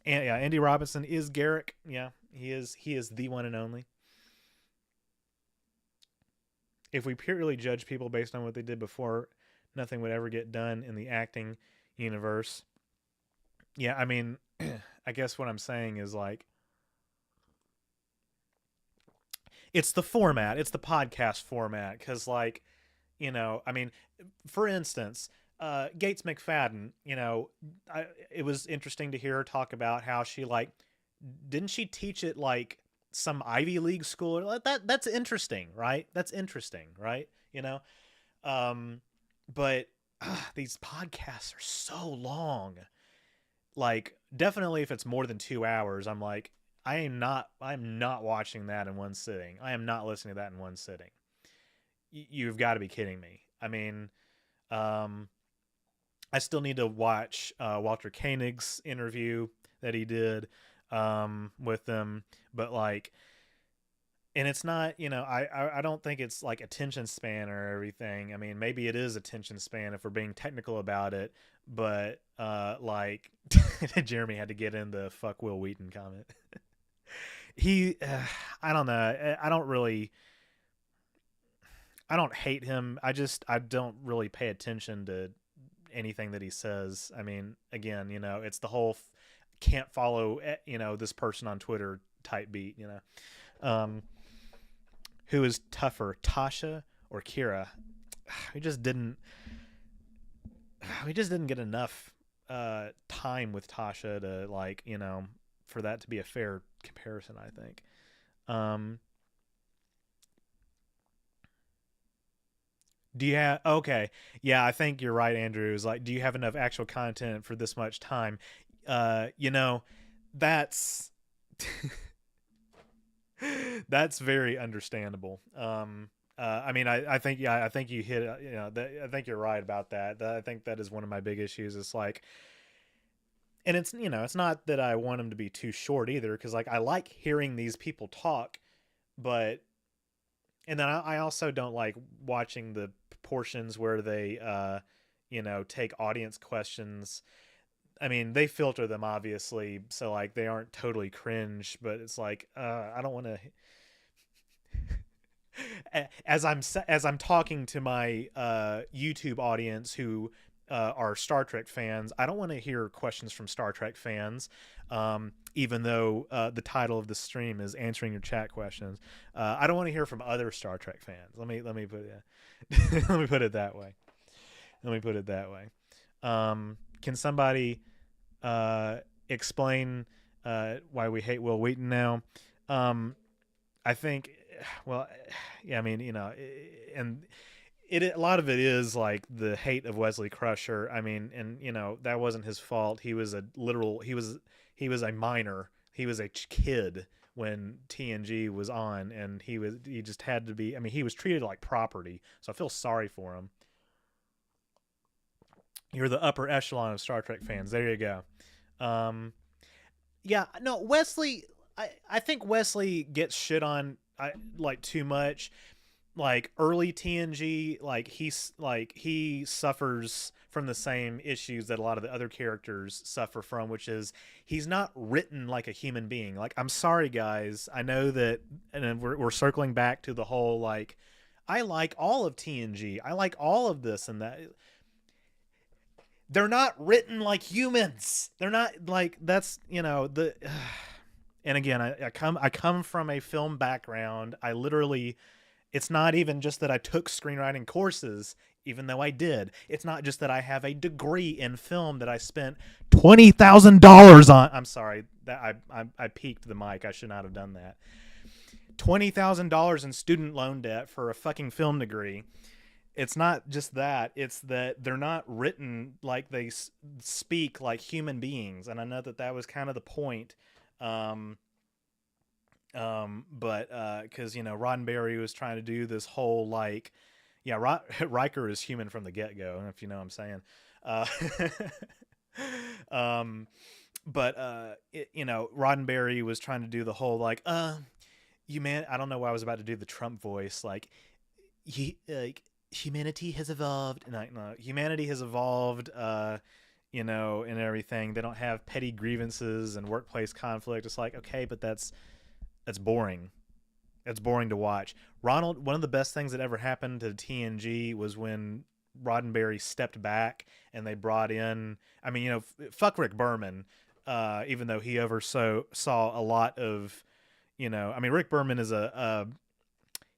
And yeah, Andy Robinson is Garrick. Yeah, he is the one and only. If we purely judge people based on what they did before, nothing would ever get done in the acting universe. Yeah, I mean, I guess what I'm saying is like, it's the format. It's the podcast format. Because, like, I mean, for instance, Gates McFadden, it was interesting to hear her talk about how she, like, didn't she teach at, like, some Ivy League school? That's interesting, right? That's interesting, right? Um, but these podcasts are so long. Like, definitely if it's more than 2 hours, I'm like, I'm not watching that in one sitting. I am not listening to that in one sitting. You've got to be kidding me. I mean, um, I still need to watch Walter Koenig's interview that he did with them, but like, and it's not, I don't think it's like attention span or everything. I mean, maybe it is attention span if we're being technical about it, but like, Jeremy had to get in the fuck Will Wheaton comment. he, I don't know. I don't hate him. I don't really pay attention to anything that he says. I mean, again, it's the whole can't follow, this person on Twitter type beat, who is tougher, Tasha or Kira? We just didn't get enough time with Tasha to, like, for that to be a fair comparison, I think. Do you have okay? Yeah, I think you're right, Andrew. Is like, do you have enough actual content for this much time? You know, that's that's very understandable. I mean, I think, yeah, I think you hit, I think you're right about that. I think that is one of my big issues. It's like, and it's, it's not that I want them to be too short either, because, like, I like hearing these people talk, but and then I also don't like watching the portions where they, take audience questions. I mean, they filter them obviously, so, like, they aren't totally cringe, but it's like, I don't want to. As I'm talking to my YouTube audience who are Star Trek fans, I don't want to hear questions from Star Trek fans. Even though the title of the stream is answering your chat questions, I don't want to hear from other Star Trek fans. Let me put it let me put it that way. Let me put it that way. Can somebody explain why we hate Will Wheaton now? I think, well, yeah, I mean, and a lot of it is like the hate of Wesley Crusher. I mean, and that wasn't his fault. He was a minor. He was a kid when TNG was on, and he just had to be. I mean, he was treated like property. So I feel sorry for him. You're the upper echelon of Star Trek fans. There you go. Um, yeah, no, Wesley. I think Wesley gets shit on, like, too much. Like, early TNG, like, he suffers from the same issues that a lot of the other characters suffer from, which is he's not written like a human being. Like, I'm sorry, guys. I know that, and then we're circling back to the whole, like, I like all of TNG. I like all of this and that. They're not written like humans. They're not, like, that's, the and again, I come from a film background. I literally, it's not even just that I took screenwriting courses, even though I did. It's not just that I have a degree in film that I spent $20,000 on. I'm sorry that I peaked the mic. I should not have done that. $20,000 in student loan debt for a fucking film degree. It's not just that. It's that they're not written like they speak like human beings, and I know that was kind of the point. Um, but because Roddenberry was trying to do this whole, like, yeah, Riker is human from the get go, if you know what I'm saying. Uh, um, but Roddenberry was trying to do the whole, like, I don't know why I was about to do the Trump voice, like, humanity has evolved, and no, humanity has evolved. And everything. They don't have petty grievances and workplace conflict. It's like, okay, but that's boring. It's boring to watch. Ronald, one of the best things that ever happened to TNG was when Roddenberry stepped back and they brought in, I mean, fuck Rick Berman, even though he oversaw a lot of, I mean, Rick Berman is a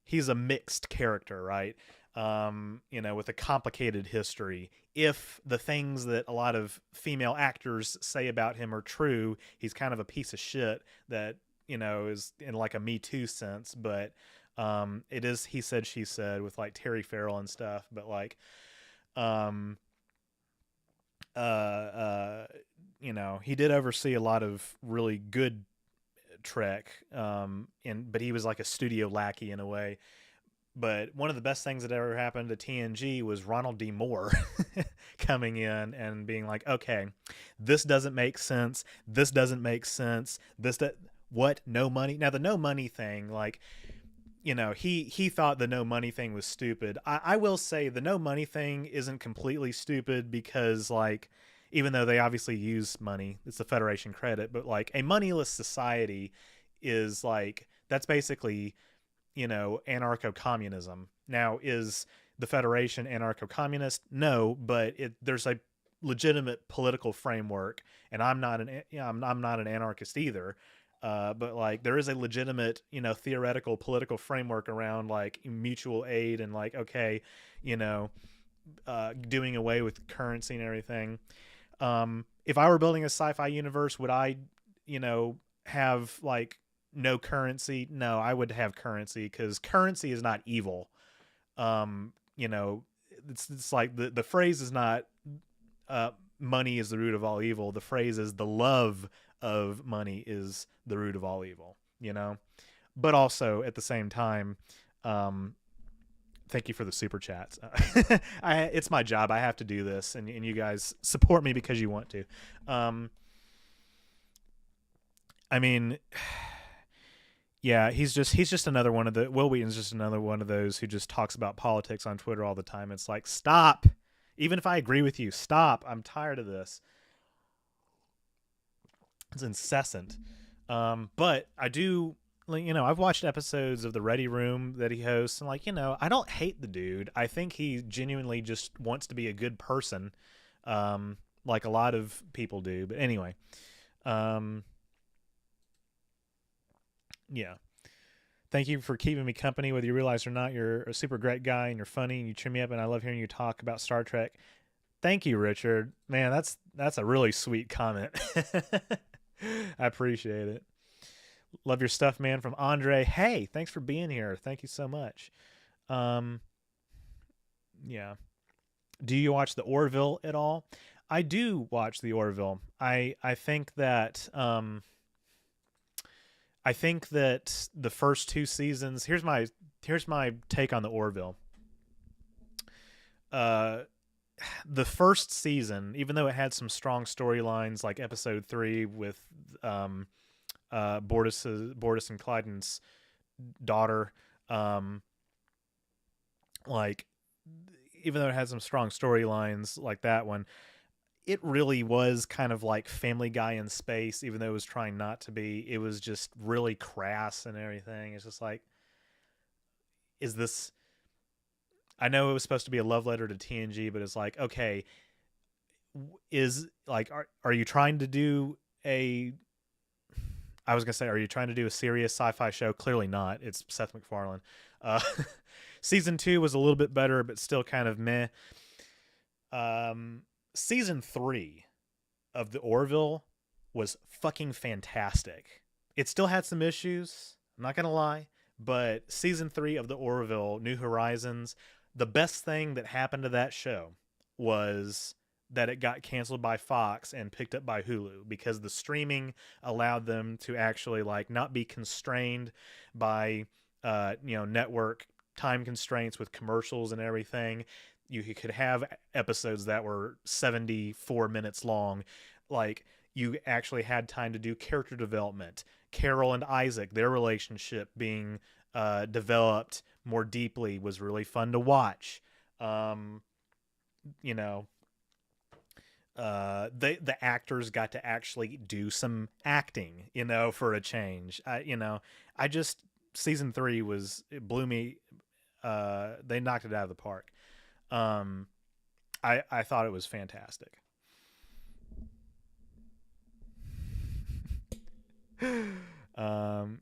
he's a mixed character, right? With a complicated history. If the things that a lot of female actors say about him are true, he's kind of a piece of shit that, is in like a Me Too sense. But it is he said, she said with like Terry Farrell and stuff. But like, um, uh, uh, he did oversee a lot of really good Trek. But he was like a studio lackey in a way. But one of the best things that ever happened to TNG was Ronald D. Moore coming in and being like, okay, this doesn't make sense. This doesn't make sense. What? No money? Now, the no money thing, like, he thought the no money thing was stupid. I will say the no money thing isn't completely stupid because, like, even though they obviously use money, it's the Federation credit, but like a moneyless society is like, that's basically anarcho-communism. Now, is the Federation anarcho-communist? No, but there's a legitimate political framework, and I'm not I'm not an anarchist either. But like there is a legitimate, theoretical political framework around like mutual aid and like, okay, you know, doing away with currency and everything. If I were building a sci-fi universe, would I, have like no currency? No, I would have currency because currency is not evil. Um, you know, it's like the phrase is not uh, money is the root of all evil. The phrase is the love of money is the root of all evil. But also at the same time, um, thank you for the super chats. It's my job. I have to do this, and you guys support me because you want to. I mean, yeah, he's just another one of the Will Wheaton's just another one of those who just talks about politics on Twitter all the time. It's like, stop. Even if I agree with you, stop. I'm tired of this. It's incessant. But I do, I've watched episodes of the Ready Room that he hosts, and I don't hate the dude. I think he genuinely just wants to be a good person, like a lot of people do. But anyway, um, yeah. Thank you for keeping me company, whether you realize or not. You're a super great guy, and you're funny, and you cheer me up, and I love hearing you talk about Star Trek. Thank you, Richard. Man, that's a really sweet comment. I appreciate it. Love your stuff, man. From Andre. Hey, thanks for being here. Thank you so much. Um, yeah. Do you watch the Orville at all? I do watch the Orville. I think that the first two seasons. Here's my take on the Orville. The first season, even though it had some strong storylines, like episode 3 with Bortus and Clyden's daughter, like even though it had some strong storylines like that one, it really was kind of like Family Guy in space, even though it was trying not to be. It was just really crass and everything. It's just like, is this? I know it was supposed to be a love letter to TNG, but it's like, okay, is like, are you trying to do a? I was gonna say, are you trying to do a serious sci-fi show? Clearly not. It's Seth MacFarlane. Uh, season 2 was a little bit better, but still kind of meh. Season 3 of the Orville was fucking fantastic. It still had some issues, I'm not gonna lie, but season 3 of the Orville, New Horizons, the best thing that happened to that show was that it got canceled by Fox and picked up by Hulu, because the streaming allowed them to actually like not be constrained by network time constraints with commercials and everything. You could have episodes that were 74 minutes long. Like, you actually had time to do character development. Carol and Isaac, their relationship being developed more deeply, was really fun to watch. You know, the actors got to actually do some acting, for a change. I just season 3 it blew me. They knocked it out of the park. I thought it was fantastic.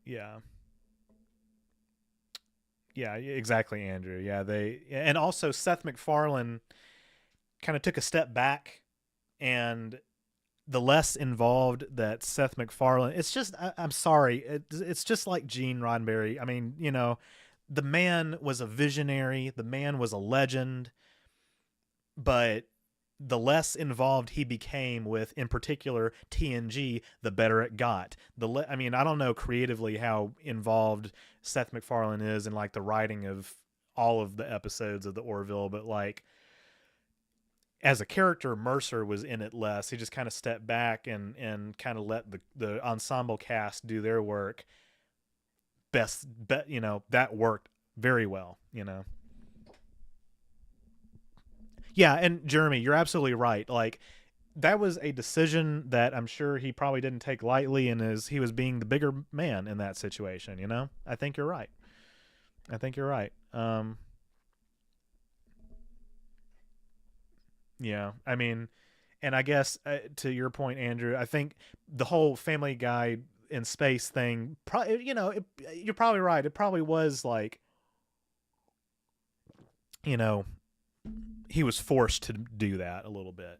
Yeah. Yeah, exactly, Andrew. Yeah, and also Seth MacFarlane kind of took a step back, and the less involved that Seth MacFarlane, it's just I'm sorry, it's just like Gene Roddenberry. I mean, the man was a visionary, the man was a legend, but the less involved he became with, in particular, TNG, the better it got. I mean, I don't know creatively how involved Seth MacFarlane is in like the writing of all of the episodes of the Orville, but like as a character, Mercer was in it less. He just kind of stepped back and kind of let the ensemble cast do their work. That worked very well. Yeah, and Jeremy, you're absolutely right. Like that was a decision that I'm sure he probably didn't take lightly, and as he was being the bigger man in that situation. I think you're right. I think you're right. Yeah, I mean, and I guess to your point, Andrew, I think the whole Family Guy in space thing, probably, you're probably right. It probably was like, you know, he was forced to do that a little bit.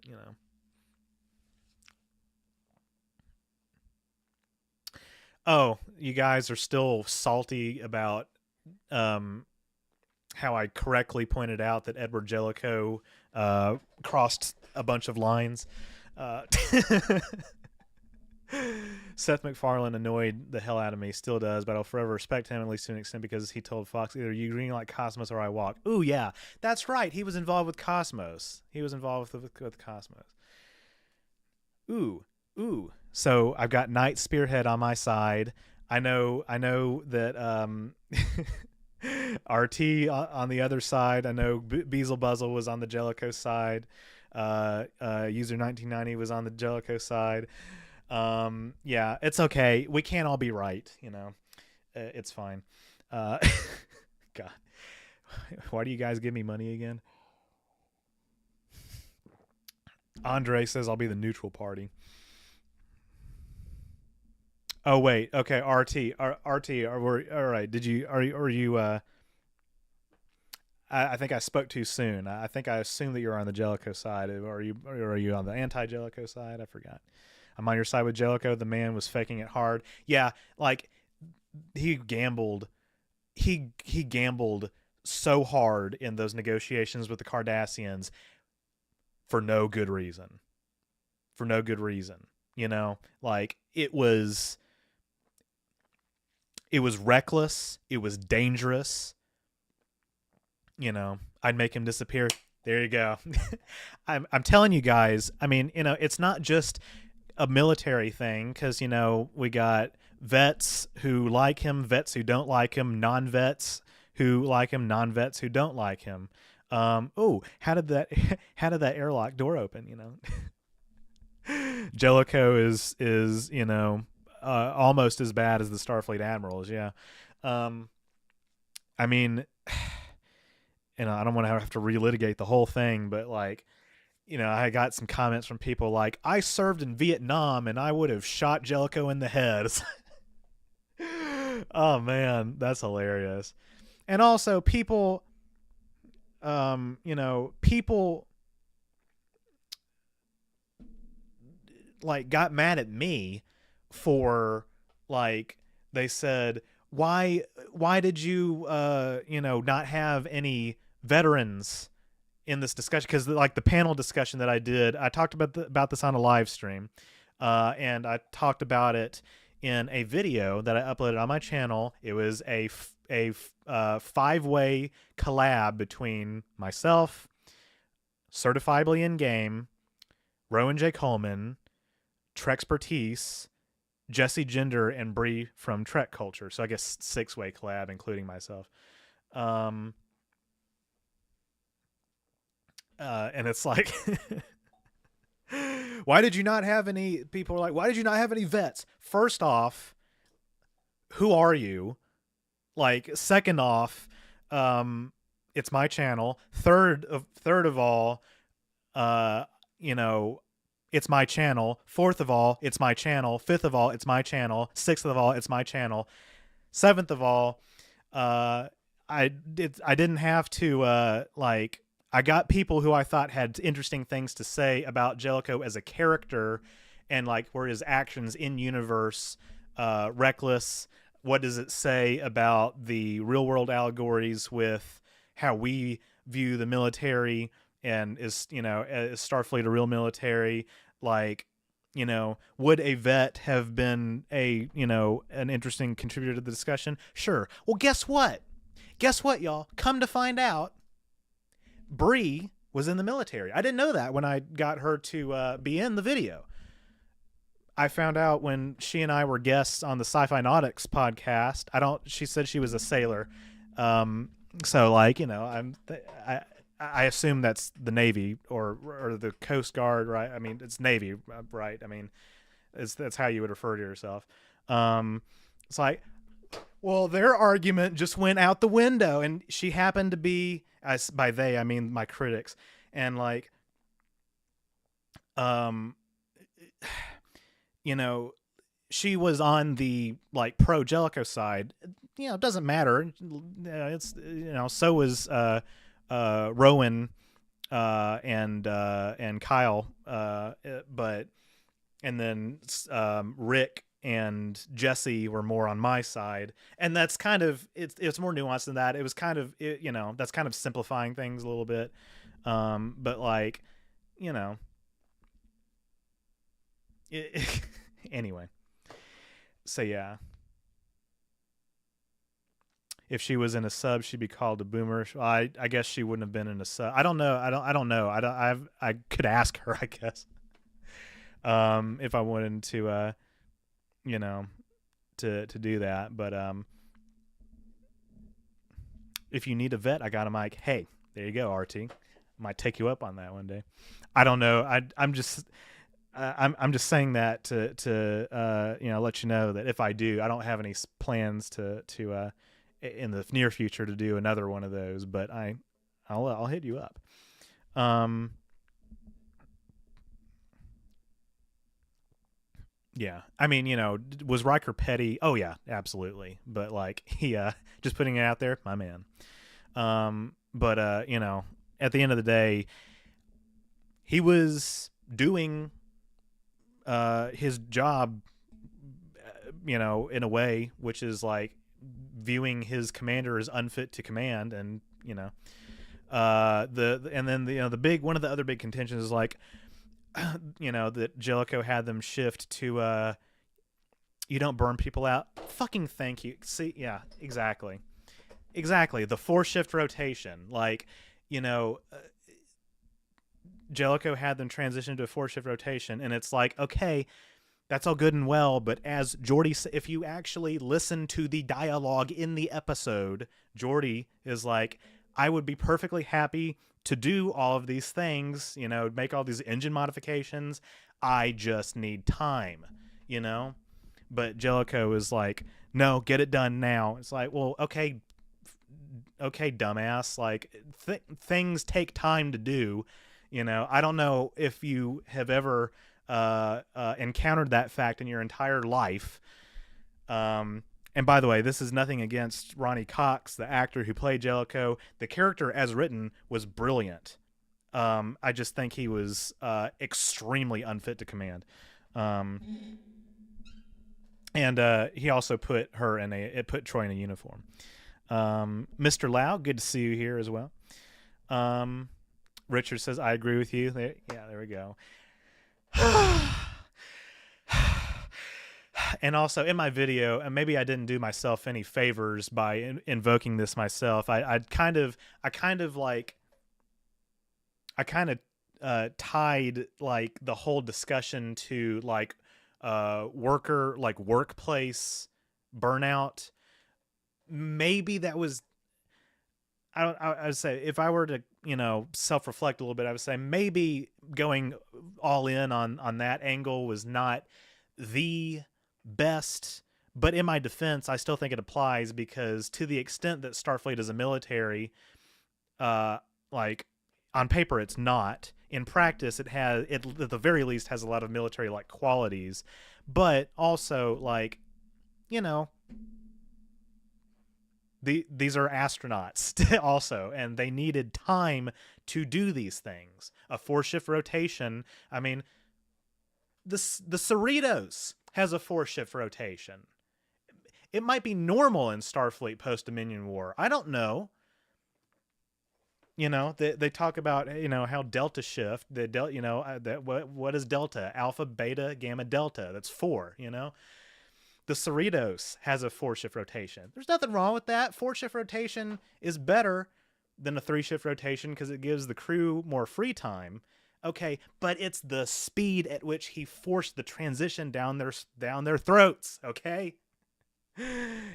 Oh, you guys are still salty about um, how I correctly pointed out that Edward Jellicoe crossed a bunch of lines. Uh, Seth MacFarlane annoyed the hell out of me, still does, but I'll forever respect him, at least to an extent, because he told Fox, either you green like Cosmos or I walk. Ooh, yeah, that's right. He was involved with Cosmos. He was involved with Cosmos. Ooh, ooh. So I've got Knight Spearhead on my side. I know that RT on the other side. I know Beezle Buzzle was on the Jellicoe side. User 1990 was on the Jellicoe side. Yeah, it's okay. We can't all be right. It's fine. Uh, God, why do you guys give me money again? Andre says I'll be the neutral party. Oh wait, okay, RT, all right. Are you? I think I spoke too soon. I think I assumed that you were on the Jellicoe side. Are you on the anti-Jellicoe side? I forgot. I'm on your side with Jellicoe. The man was faking it hard. Yeah, like he gambled. He gambled so hard in those negotiations with the Cardassians for no good reason. For no good reason. Like it was reckless. It was dangerous. I'd make him disappear. There you go. I'm telling you guys. I mean, it's not just a military thing because we got vets who like him, vets who don't like him, non-vets who like him, non-vets who don't like him. Oh, how did that how did that airlock door open? Jellicoe is almost as bad as the Starfleet admirals. Yeah. Um, I mean, I don't want to have to relitigate the whole thing, but like, I got some comments from people like, I served in Vietnam and I would have shot Jellicoe in the head. Oh man, that's hilarious. And also people like got mad at me for like they said why did you not have any veterans in this discussion, because like the panel discussion that I did, I talked about this on a live stream, and I talked about it in a video that I uploaded on my channel. It was a five-way collab between myself, certifiably in game, Rowan J. Coleman, Trexpertise, Jesse Gender, and Bree from Trek Culture. So I guess six-way collab, including myself. And it's like, why did you not have any people are like, why did you not have any vets? First off, who are you? Like, second off, it's my channel. Third of all, uh, you know, it's my channel. Fourth of all, it's my channel. Fifth of all, it's my channel. Sixth of all, it's my channel. Seventh of all, uh, I didn't have to like I got people who I thought had interesting things to say about Jellicoe as a character, and like were his actions in universe reckless. What does it say about the real world allegories with how we view the military, and is Starfleet a real military? Like, would a vet have been an interesting contributor to the discussion? Sure. Well, guess what, y'all? Come to find out, Bree was in the military. I didn't know that when I got her to be in the video. I found out when she and I were guests on the Sci-Fi Nautics podcast. She said she was a sailor. So like, I assume that's the Navy or the Coast Guard, right? I mean, it's Navy, right? I mean, that's how you would refer to yourself. It's like, well, their argument just went out the window, and she happened to be, by they, I mean my critics, and like, she was on the like pro Jellicoe side. It doesn't matter. It's so was Rowan and Kyle, but and then Rick and Jesse were more on my side, and that's kind of it's more nuanced than that. It was kind of that's kind of simplifying things a little bit, but like anyway. So yeah, if she was in a sub, she'd be called a boomer. I guess she wouldn't have been in a sub. I don't know. I don't know. I could ask her, I guess. If I wanted to to do that, but if you need a vet, I got a mic. Hey, there you go, RT. Might take you up on that one day. I don't know. I'm just saying that to let you know that if I do, I don't have any plans to in the near future to do another one of those, but I'll hit you up. Yeah, I mean, was Riker petty? Oh yeah, absolutely. But like, he just putting it out there, my man. But at the end of the day, he was doing his job, in a way, which is like viewing his commander as unfit to command, and and then the big one of the other big contentions is like, that Jellicoe had them shift to you don't burn people out. Fucking thank you. See, yeah, exactly. The 4-shift rotation, like, Jellicoe had them transition to a 4-shift rotation, and it's like, okay, that's all good and well, but as Geordi, if you actually listen to the dialogue in the episode, Geordi is like, I would be perfectly happy to do all of these things, make all these engine modifications. I just need time, But Jellicoe is like, no, get it done now. It's like, well, okay, dumbass. Like, things take time to do. I don't know if you have ever encountered that fact in your entire life. And by the way, this is nothing against Ronnie Cox, the actor who played Jellicoe. The character, as written, was brilliant. I just think he was extremely unfit to command. And he also put Troy in a uniform. Mr. Lau, good to see you here as well. Richard says, I agree with you. There we go. And also in my video, and maybe I didn't do myself any favors by invoking this myself. I kind of tied like the whole discussion to like workplace burnout. Maybe that was, I would say, if I were to self-reflect a little bit, I would say maybe going all in on that angle was not the best, but in my defense, I still think it applies, because to the extent that Starfleet is a military, like on paper it's not. In practice, it at the very least has a lot of military like qualities, but also like these are astronauts also, and they needed time to do these things. A 4-shift rotation. I mean, the Cerritos has a 4-shift rotation. It might be normal in Starfleet post Dominion War. I don't know. They talk about how delta shift that what is delta, alpha, beta, gamma, delta. That's 4. The Cerritos has a 4-shift rotation. There's nothing wrong with that. 4-shift rotation is better than a 3-shift rotation because it gives the crew more free time. Okay, but it's the speed at which he forced the transition down their throats. Okay,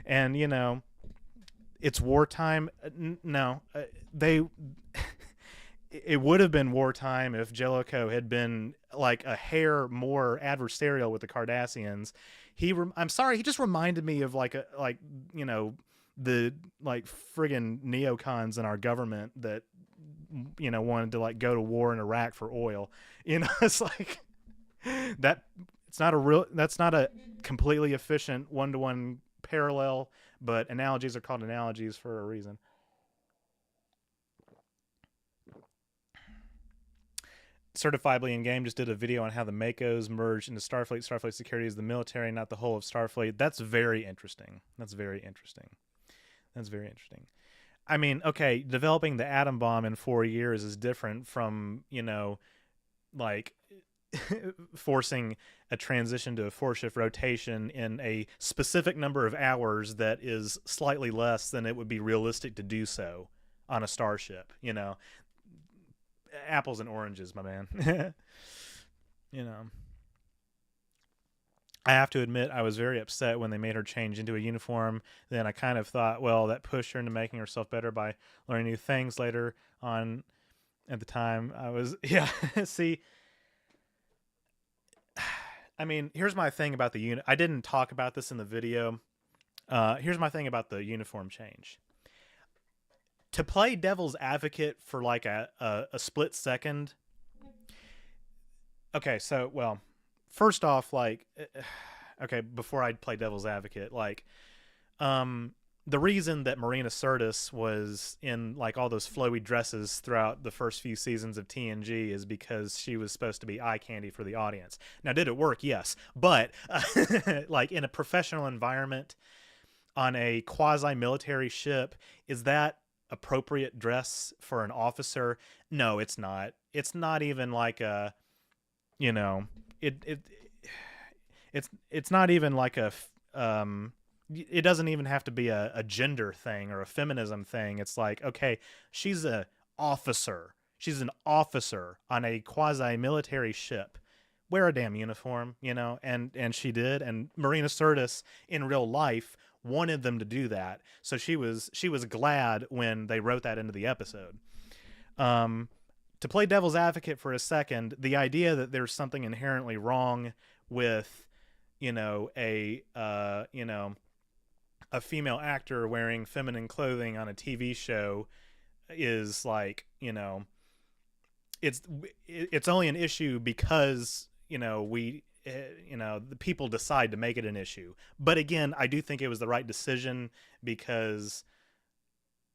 and it's wartime. No, they. It would have been wartime if Jellicoe had been like a hair more adversarial with the Cardassians. I'm sorry, he just reminded me of the like friggin' neocons in our government that wanted to like go to war in Iraq for oil. It's like that. That's not a completely efficient one-to-one parallel, but analogies are called analogies for a reason. Certifiably in game just did a video on how the Makos merged into Starfleet. Starfleet security is the military, not the whole of Starfleet. That's very interesting. I mean, okay, developing the atom bomb in 4 years is different from like forcing a transition to a 4-shift rotation in a specific number of hours that is slightly less than it would be realistic to do so on a starship. Apples and oranges, my man. I have to admit I was very upset when they made her change into a uniform. Then I kind of thought, well, that pushed her into making herself better by learning new things later on. At the time I was see, I mean, here's my thing about the unit. I didn't talk about this in the video. Here's my thing about the uniform change. To play devil's advocate for like a split second. Okay, so, well, first off, like, okay, before I play devil's advocate, like, the reason that Marina Sirtis was in like all those flowy dresses throughout the first few seasons of TNG is because she was supposed to be eye candy for the audience. Now, did it work? Yes. But like in a professional environment on a quasi-military ship, is that appropriate dress for an officer? No, it's not. It's not even like a, it's not even like a, it doesn't even have to be a gender thing or a feminism thing. It's like, okay, she's an officer. She's an officer on a quasi-military ship. Wear a damn uniform, and she did. And Marina Sirtis in real life wanted them to do that. So she was glad when they wrote that into the episode. To play devil's advocate for a second, the idea that there's something inherently wrong with, a female actor wearing feminine clothing on a TV show is like, it's only an issue because, the people decide to make it an issue. But again, I do think it was the right decision because,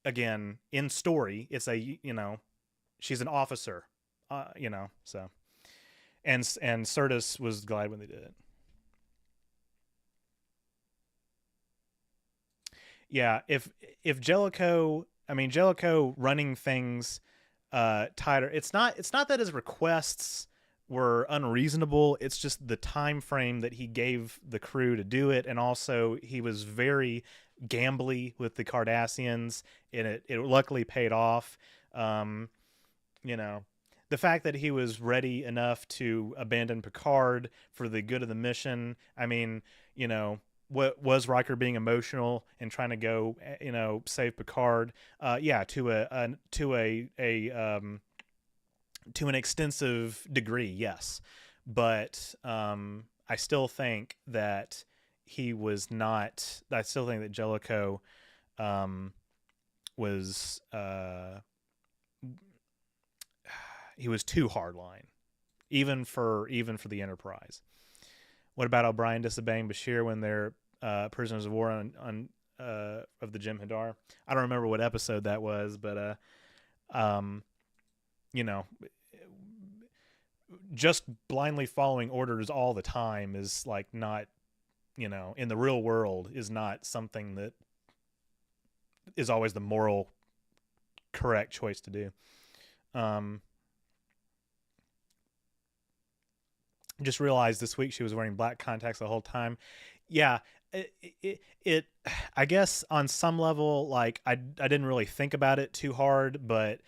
again, in story, it's she's an officer, so. And Sirtis was glad when they did it. Yeah, if Jellicoe running things tighter, it's not that his requests were unreasonable. It's just the time frame that he gave the crew to do it, and also he was very gambly with the Cardassians, and it luckily paid off. The fact that he was ready enough to abandon Picard for the good of the mission. I mean, what was Riker being emotional and trying to go, save Picard? To an extensive degree, yes, but I still think that he was not. I still think that Jellicoe was he was too hardline, even for the Enterprise. What about O'Brien disobeying Bashir when they're prisoners of war on of the Jem'Hadar. I don't remember what episode that was, but um, you know, just blindly following orders all the time is like not, in the real world is not something that is always the moral correct choice to do. Um, just realized this week she was wearing black contacts the whole time. Yeah, it I guess on some level, like I didn't really think about it too hard, but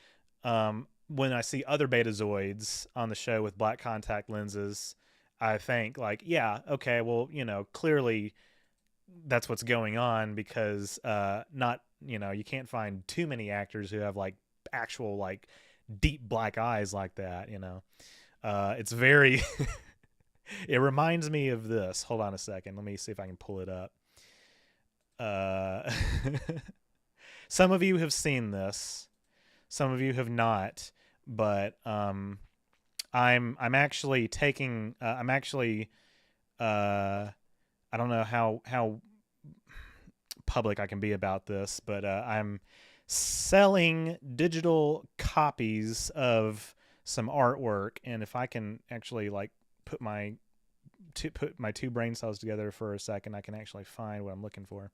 when I see other Betazoids on the show with black contact lenses, I think like, yeah, okay, well, clearly that's what's going on because not, you can't find too many actors who have like actual like deep black eyes like that. It's very it reminds me of this. Hold on a second. Let me see if I can pull it up. Uh, some of you have seen this. Some of you have not. But I'm actually taking. I'm actually. I don't know how public I can be about this, but I'm selling digital copies of some artwork, and if I can actually like put my two brain cells together for a second, I can actually find what I'm looking for.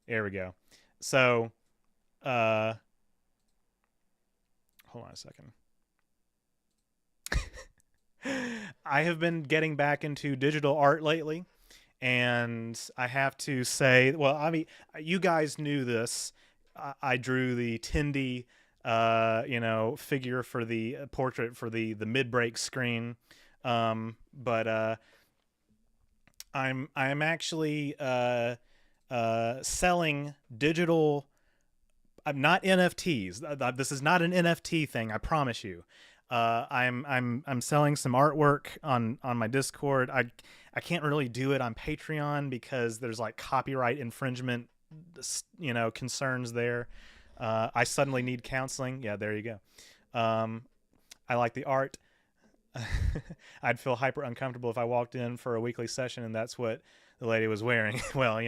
There we go. So, hold on a second. I have been getting back into digital art lately, and I have to say, well, I mean, you guys knew this. I drew the Tindy, figure for the portrait for the mid break screen, but I'm actually selling digital. I'm not NFTs. This is not an NFT thing. I promise you. I'm selling some artwork on my Discord. I can't really do it on Patreon because there's like copyright infringement, concerns there. I suddenly need counseling. Yeah, there you go. I like the art. I'd feel hyper uncomfortable if I walked in for a weekly session and that's what the lady was wearing. Well,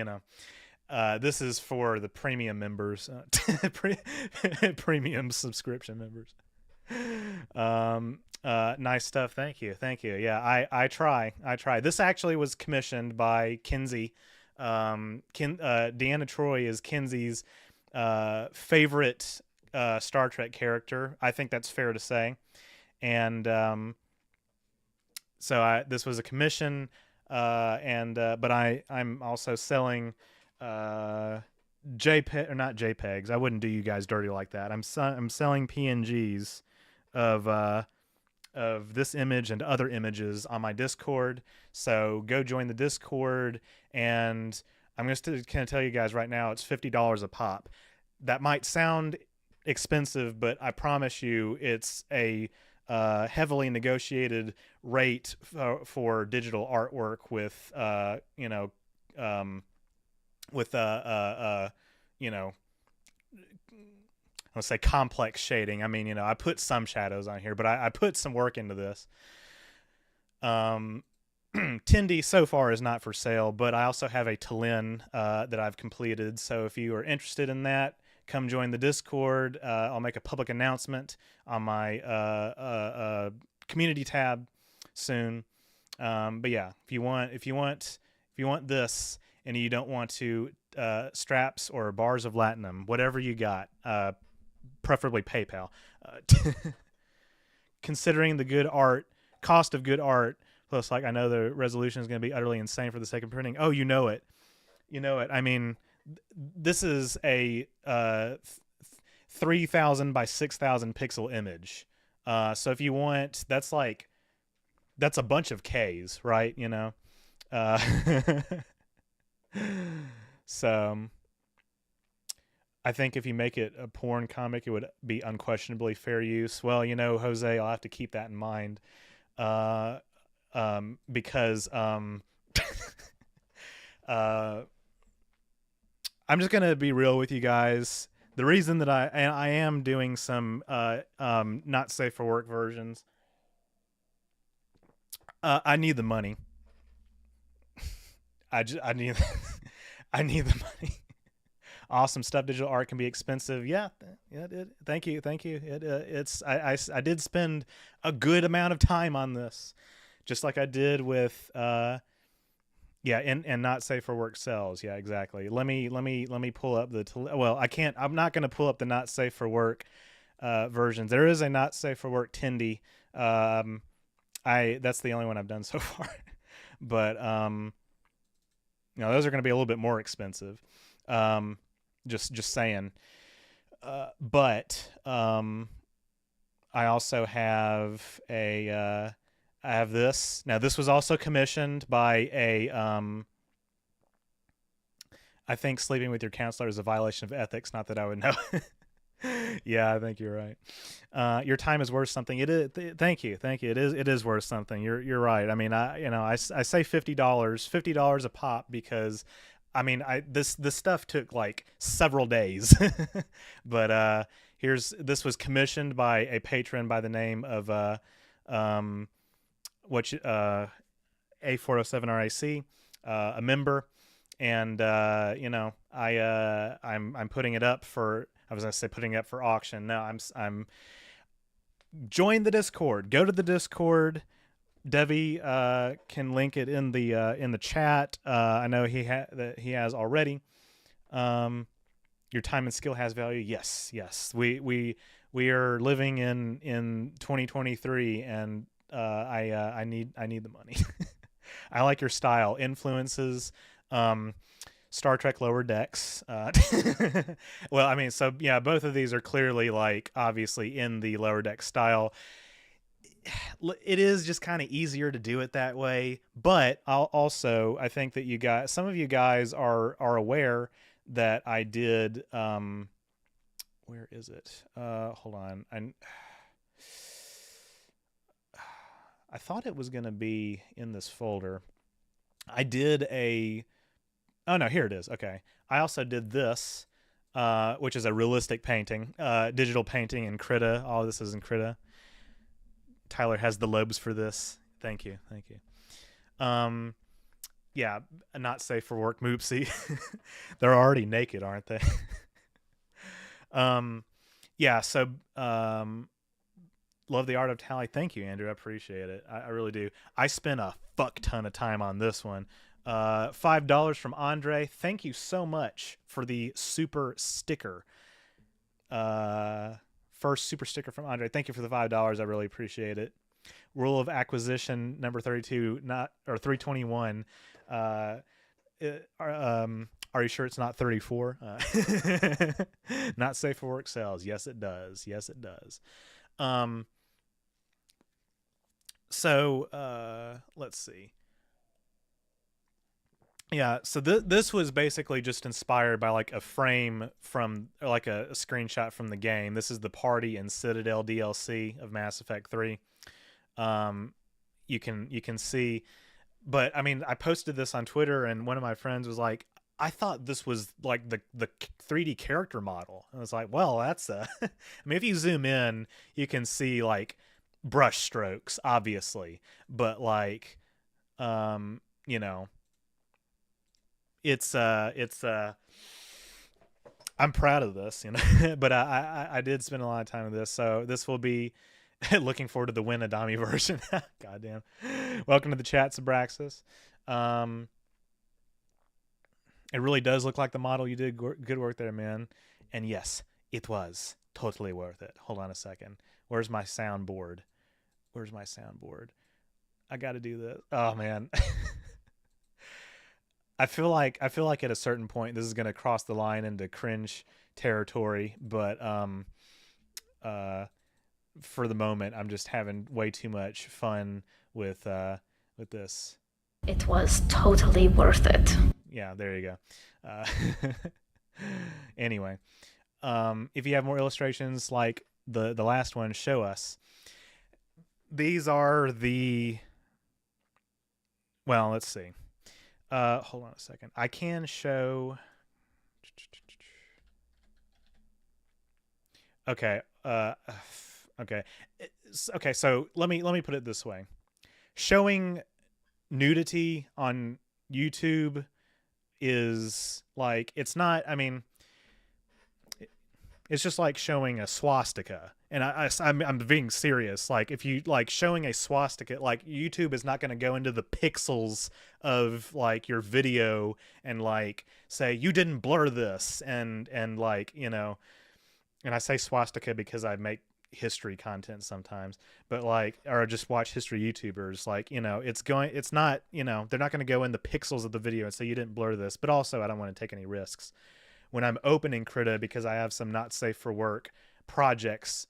this is for the premium members, premium subscription members. Nice stuff. Thank you. Yeah, I try. This actually was commissioned by Kinsey. Deanna Troi is Kinsey's favorite Star Trek character. I think that's fair to say. And so this was a commission, but I'm also selling JPEG, or not JPEGs. I wouldn't do you guys dirty like that. I'm selling PNGs of this image and other images on my Discord. So go join the Discord, and I'm just going to tell you guys right now, it's $50 a pop. That might sound expensive, but I promise you, it's a heavily negotiated rate for digital artwork with let's say complex shading. I mean, I put some shadows on here, but I put some work into this. Tindy so far is not for sale, but I also have a Talin that I've completed. So if you are interested in that, come join the Discord. I'll make a public announcement on my community tab soon. But yeah, if you want this and you don't want to straps or bars of latinum, whatever you got, preferably PayPal. Considering the cost of good art, plus like I know the resolution is going to be utterly insane for the sake of printing. Oh, you know it. I mean, this is a 3,000 by 6,000 pixel image. So if you want, that's a bunch of Ks, right? So I think if you make it a porn comic, it would be unquestionably fair use. Well, Jose, I'll have to keep that in mind. Because I'm just gonna be real with you guys. The reason that I am doing some not safe for work versions, I need the money. I need I need the money. Awesome stuff. Digital art can be expensive. Yeah, yeah. Thank you, thank you. It's I did spend a good amount of time on this, just like I did with yeah, and not safe for work cells. Yeah, exactly. Let me pull up the well, I can't. I'm not going to pull up the not safe for work versions. There is a not safe for work Tindy. Um, I that's the only one I've done so far. But those are going to be a little bit more expensive. Um, just saying. But I also have I have this. Now this was also commissioned by a I think sleeping with your counselor is a violation of ethics. Not that I would know. Yeah, I think you're right. Your time is worth something. It is. Thank you, thank you. It is worth something. You're right. I mean, I say $50 a pop because, I mean, this stuff took like several days, but this was commissioned by a patron by the name of um what A407RAC, a member, and I'm putting it up for. I was gonna say putting it up for auction. No, I'm join the Discord. Go to the Discord. Devi can link it in the chat. I know that he has already. Your time and skill has value. Yes, yes. We are living in 2023, and I need the money. I like your style. Influences. Star Trek Lower Decks. Well, I mean, so yeah, both of these are clearly like obviously in the Lower Deck style. It is just kind of easier to do it that way, but I think that some of you guys are aware that I did. Where is it? Hold on. I thought it was going to be in this folder. I did a. Oh no, here it is. Okay. I also did this, which is a realistic painting, digital painting in Krita. All this is in Krita. Tyler has the lobes for this. Thank you. Thank you. Yeah, not safe for work, Moopsy. They're already naked, aren't they? Yeah, so love the art of tally. Thank you, Andrew. I appreciate it. I really do. I spent a fuck ton of time on this one. $5 from Andre. Thank you so much for the super sticker. First super sticker from Andre. Thank you for the $5. I really appreciate it. Rule of acquisition number 32, 321. Are you sure it's not 34? Not safe for work cells. Yes, it does. Yes, it does. So let's see. Yeah, so this was basically just inspired by like a frame from, or like a screenshot from the game. This is the Party and Citadel DLC of Mass Effect 3. You can see, but I mean, I posted this on Twitter, and one of my friends was like, I thought this was like the 3D character model. And I was like, well, that's I mean, if you zoom in, you can see like brush strokes, obviously, but like, you know, it's I'm proud of this, you know, but I did spend a lot of time with this, so this will be looking forward to the Win Adami version. Goddamn. Welcome to the chat, Sabraxis. It really does look like the model. You did good work there, man. And yes, it was totally worth it. Hold on a second. Where's my soundboard? Where's my soundboard? I got to do this. Oh man. I feel like at a certain point this is going to cross the line into cringe territory, but for the moment I'm just having way too much fun with this. It was totally worth it. Yeah, there you go. Anyway, if you have more illustrations like the last one, show us. These are the, well, let's see. Hold on a second. I can show. Okay. Okay. Okay. So let me put it this way. Showing nudity on YouTube is like, it's not, I mean, it's just like showing a swastika. And I'm being serious. Like, if you like showing a swastika, like, YouTube is not going to go into the pixels of like your video and like say you didn't blur this, and like, and I say swastika because I make history content sometimes, but like, or just watch history YouTubers, like, it's not, they're not going to go in the pixels of the video and say you didn't blur this. But also, I don't want to take any risks when I'm opening Krita because I have some not safe for work projects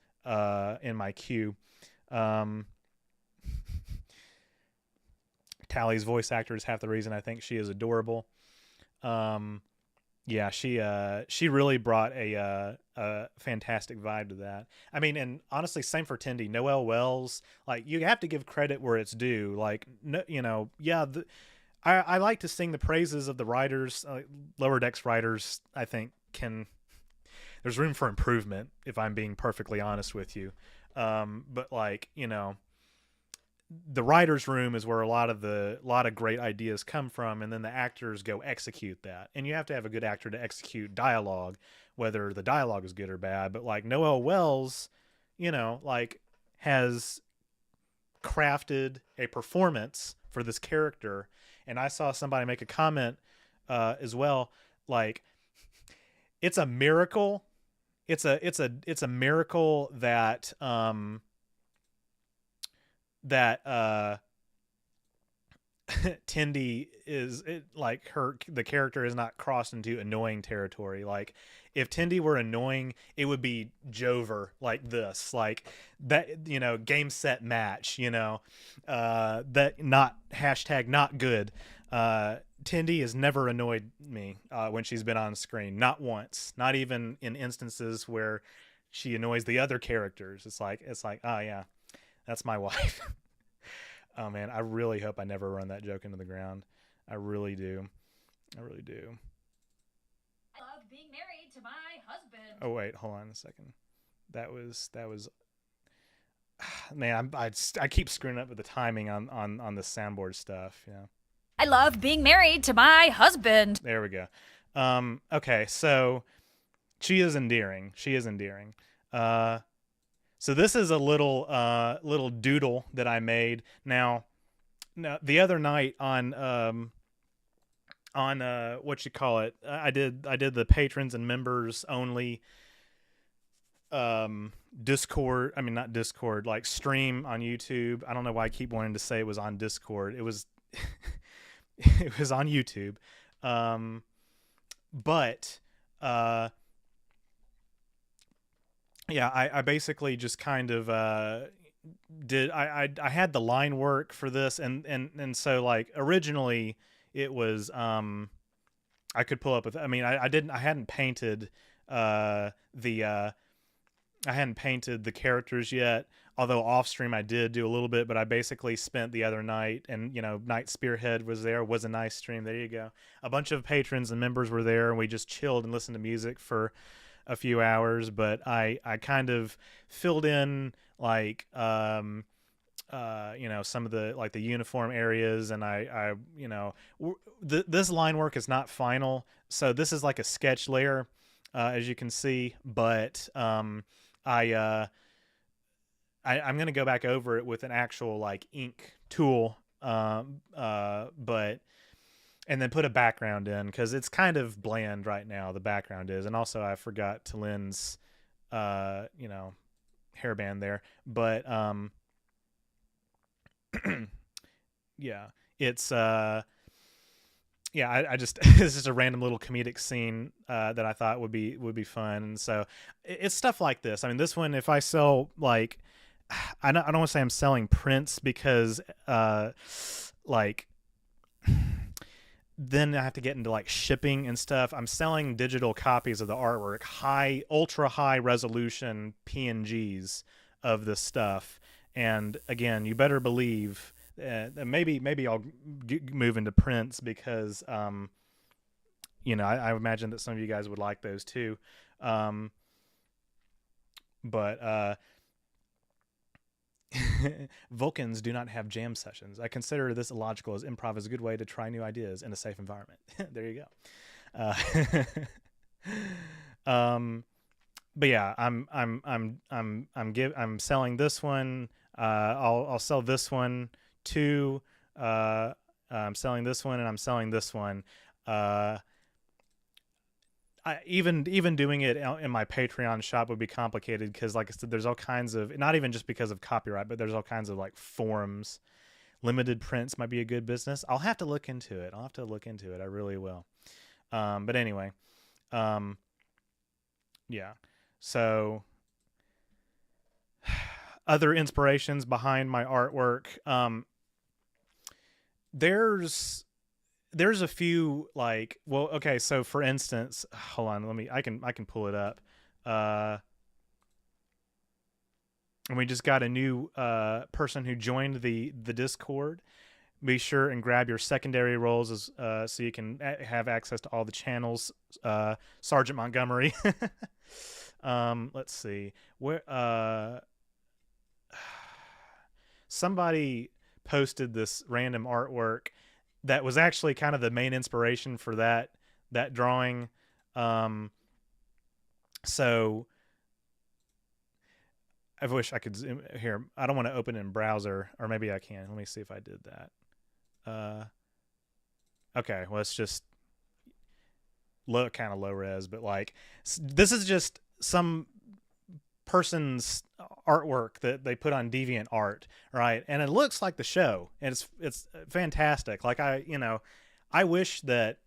in my queue. Um, Tally's voice actor is half the reason I think she is adorable. Um, yeah, she really brought a fantastic vibe to that. I mean, and honestly, same for Tindy. Noelle Wells, like, you have to give credit where it's due. Like, no, yeah, I like to sing the praises of the writers. Lower Decks writers, I think, there's room for improvement, if I'm being perfectly honest with you. But like, the writers room is where a lot of great ideas come from, and then the actors go execute that. And you have to have a good actor to execute dialogue, whether the dialogue is good or bad. But like, Noelle Wells, like, has crafted a performance for this character. And I saw somebody make a comment as well, like, it's a miracle. It's a miracle that Tindy like, the character is not crossed into annoying territory. Like, if Tindy were annoying, it would be Jover, like this, like that, game set match, that not hashtag not good. Tindy has never annoyed me when she's been on screen, not once, not even in instances where she annoys the other characters. It's like, oh yeah, that's my wife. Oh man, I really hope I never run that joke into the ground. I really do. I really do. I love being married to my husband. Oh wait, hold on a second. That was man, I keep screwing up with the timing on the soundboard stuff. Yeah. I love being married to my husband. There we go. Okay, so she is endearing. She is endearing. So this is a little doodle that I made. Now the other night on what you call it, I did the patrons and members only Discord. I mean, not Discord, like stream on YouTube. I don't know why I keep wanting to say it was on Discord. It was it was on YouTube. But yeah, I basically just kind of did I had the line work for this, and so, like, originally it was I could pull up with, I mean, I hadn't painted the I hadn't painted the characters yet, although off stream I did do a little bit. But I basically spent the other night, and Night Spearhead was there. Was a nice stream. There you go. A bunch of patrons and members were there, and we just chilled and listened to music for a few hours. But I kind of filled in, like, some of the, like, the uniform areas, and this line work is not final, so this is like a sketch layer, as you can see. But I'm gonna go back over it with an actual, like, ink tool, but and then put a background in, because it's kind of bland right now, the background is. And also, I forgot to lens hairband there. But yeah, it's I just this is a random little comedic scene that I thought would be fun. And so it's stuff like this. I mean, this one, if I sell, like, I don't want to say I'm selling prints, because like, then I have to get into, like, shipping and stuff. I'm selling digital copies of the artwork, ultra high resolution PNGs of this stuff. And again, you better believe maybe I'll move into prints, because I imagine that some of you guys would like those too. But Vulcans do not have jam sessions. I consider this illogical, as improv is a good way to try new ideas in a safe environment. There you go. Um, but yeah, I'm selling this one. I'll sell this one too. I'm selling this one, and I'm selling this one. Uh, even doing it in my Patreon shop would be complicated because, like I said, there's all kinds of, not even just because of copyright, but there's all kinds of like forums. Limited prints might be a good business. I'll have to look into it. I really will. But anyway, um, yeah. So other inspirations behind my artwork. There's a few, like, well, okay, so for instance, hold on, I can pull it up. And we just got a new person who joined the Discord. Be sure and grab your secondary roles so you can have access to all the channels. Sergeant Montgomery. Let's see where somebody posted this random artwork that was actually kind of the main inspiration for that drawing. So I wish I could zoom here. I don't want to open it in browser, or maybe I can. Let me see if I did that. Okay, well, it's just kind of low res, but like this is just some person's artwork that they put on DeviantArt, right? And it looks like the show, and it's fantastic. Like I wish that,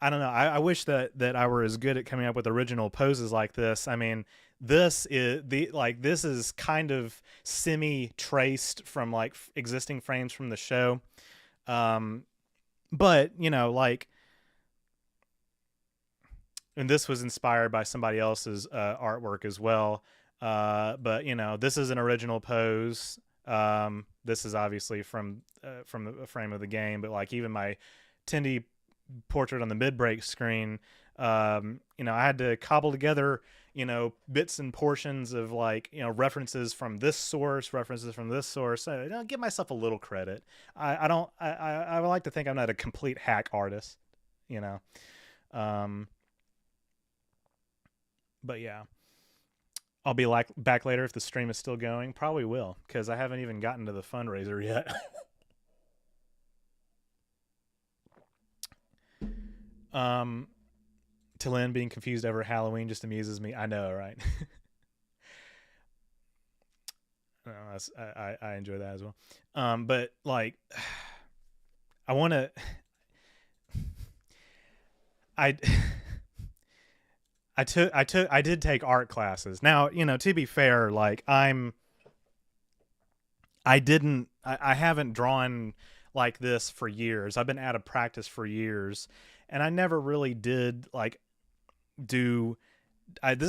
I don't know. I wish that I were as good at coming up with original poses like this. I mean, this is kind of semi traced from like existing frames from the show. But like, and this was inspired by somebody else's artwork as well. But this is an original pose. This is obviously from the frame of the game, but like even my Tindy portrait on the mid-break screen, I had to cobble together, bits and portions of like, references from this source. So, give myself a little credit. I would like to think I'm not a complete hack artist, but yeah, I'll be back later if the stream is still going. Probably will, because I haven't even gotten to the fundraiser yet. Lynn being confused over Halloween just amuses me. I know, right? No, I enjoy that as well. But like, I want to. I did take art classes. Now, to be fair, like I haven't drawn like this for years. I've been out of practice for years, and I never really did like this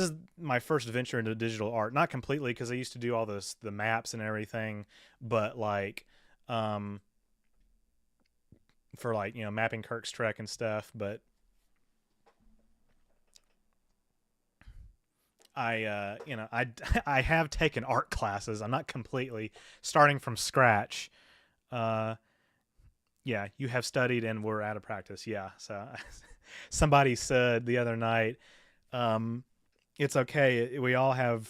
is my first venture into digital art. Not completely, because I used to do all the maps and everything, but like for like, mapping Kirk's Trek and stuff, but I I have taken art classes. I'm not completely starting from scratch. Yeah, you have studied and were out of practice. Yeah. So somebody said the other night, it's okay. We all have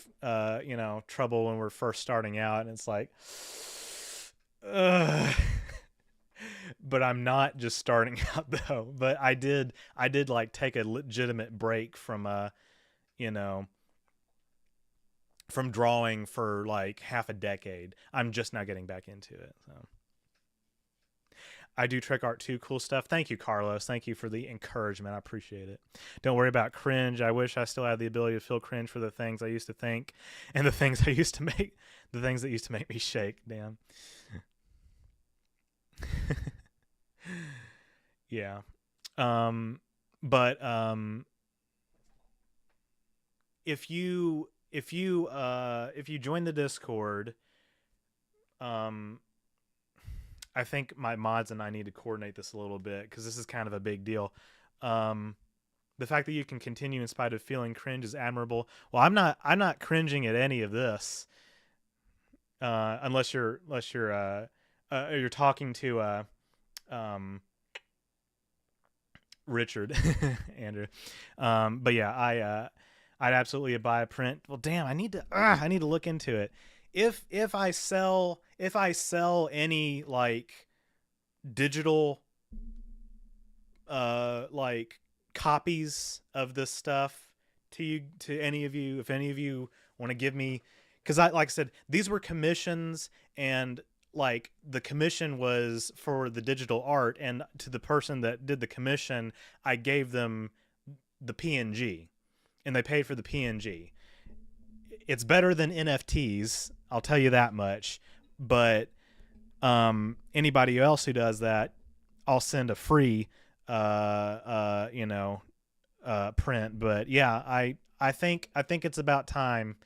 trouble when we're first starting out, and it's like, but I'm not just starting out though. But I did like take a legitimate break from from drawing for like half a decade. I'm just now getting back into it. So I do trick art too. Cool stuff. Thank you, Carlos. Thank you for the encouragement. I appreciate it. Don't worry about cringe. I wish I still had the ability to feel cringe for the things I used to think and the things that used to make me shake. Damn. Yeah. But if you join the Discord, I think my mods and I need to coordinate this a little bit, because this is kind of a big deal. The fact that you can continue in spite of feeling cringe is admirable. Well, I'm not cringing at any of this. you're talking to um, Richard, Andrew. But yeah, I'd absolutely buy a print. Well, damn, I need to look into it. If I sell any like digital like copies of this stuff to any of you, if any of you want to give me, because I like I said, these were commissions, and like the commission was for the digital art, and to the person that did the commission I gave them the PNG, and they paid for the PNG. It's better than NFTs, I'll tell you that much. But anybody else who does that, I'll send a free print. But yeah, I think it's about time.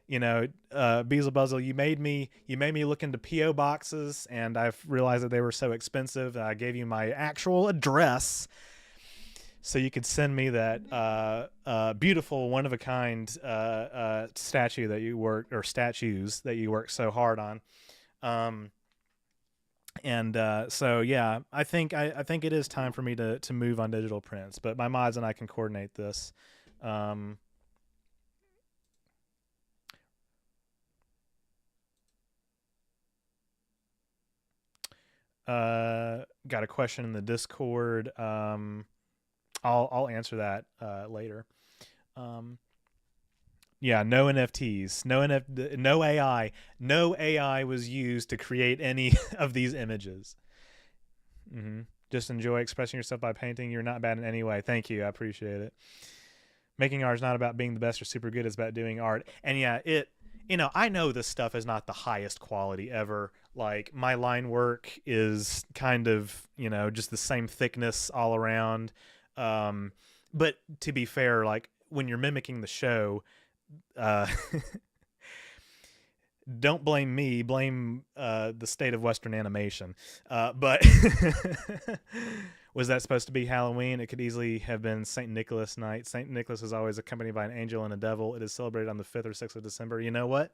Beezle Buzzle, you made me look into PO boxes, and I've realized that they were so expensive. I gave you my actual address so you could send me that beautiful, one of a kind statue that you worked, or statues that you worked so hard on. Um, and so yeah, I think it is time for me to move on digital prints. But my mods and I can coordinate this. Um, got a question in the Discord. I'll answer that later. Um, yeah, no NFTs, no AI, no AI was used to create any of these images. hmm Just enjoy expressing yourself by painting. You're not bad in any way. Thank you. I appreciate it. Making art is not about being the best or super good. It's about doing art. And yeah, I know this stuff is not the highest quality ever. Like my line work is kind of, just the same thickness all around. Um, but to be fair, like when you're mimicking the show, uh, don't blame me, blame the state of Western animation. But was that supposed to be Halloween? It could easily have been St. Nicholas night. St. Nicholas is always accompanied by an angel and a devil. It is celebrated on the 5th or 6th of December. You know what?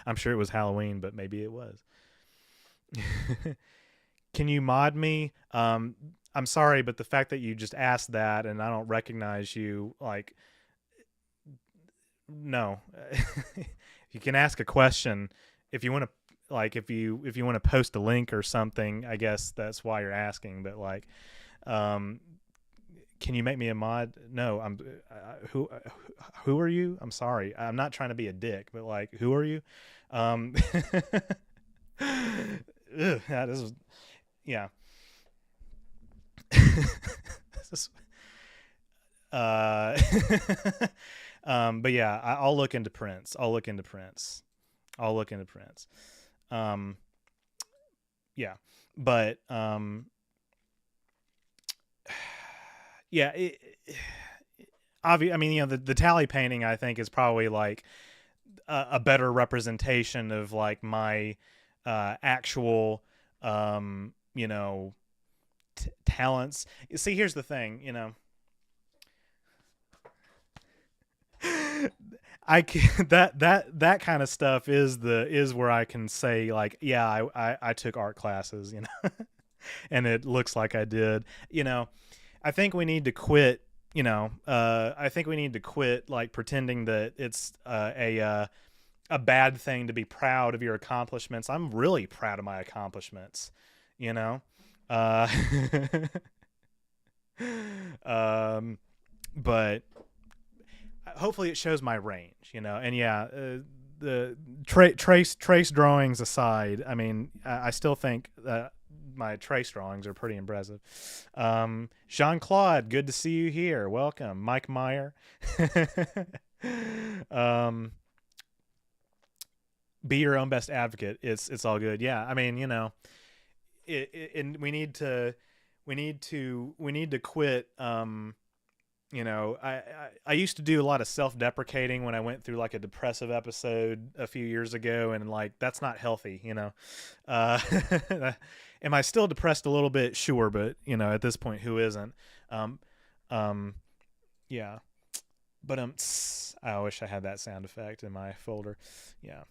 I'm sure it was Halloween, but maybe it was. Can you mod me? I'm sorry, but the fact that you just asked that and I don't recognize you, like, no. You can ask a question if you want to, like, if you want to post a link or something. I guess that's why you're asking. But like, um, can you make me a mod? No, who are you? I'm sorry, I'm not trying to be a dick, but like, who are you? Um, yeah, this is yeah. This is, uh, but yeah, I'll look into prints. I'll look into prints. I'll look into prints. Um, yeah, but yeah, I mean, the tally painting I think is probably like a better representation of like my actual talents. See, here's the thing, I can, that kind of stuff is where I can say like, yeah, I took art classes, and it looks like I did. I think we need to quit. I think we need to quit like pretending that it's a bad thing to be proud of your accomplishments. I'm really proud of my accomplishments. You know, uh, but hopefully it shows my range. And yeah, the trace drawings aside, I mean, I still think that my trace drawings are pretty impressive. Jean Claude, good to see you here. Welcome, Mike Meyer. um, be your own best advocate. It's all good. Yeah, I mean, and we need to quit. I used to do a lot of self-deprecating when I went through like a depressive episode a few years ago, and like that's not healthy. uh, am I still depressed a little bit? Sure, but at this point, who isn't? Um, um, yeah, but I wish I had that sound effect in my folder. Yeah.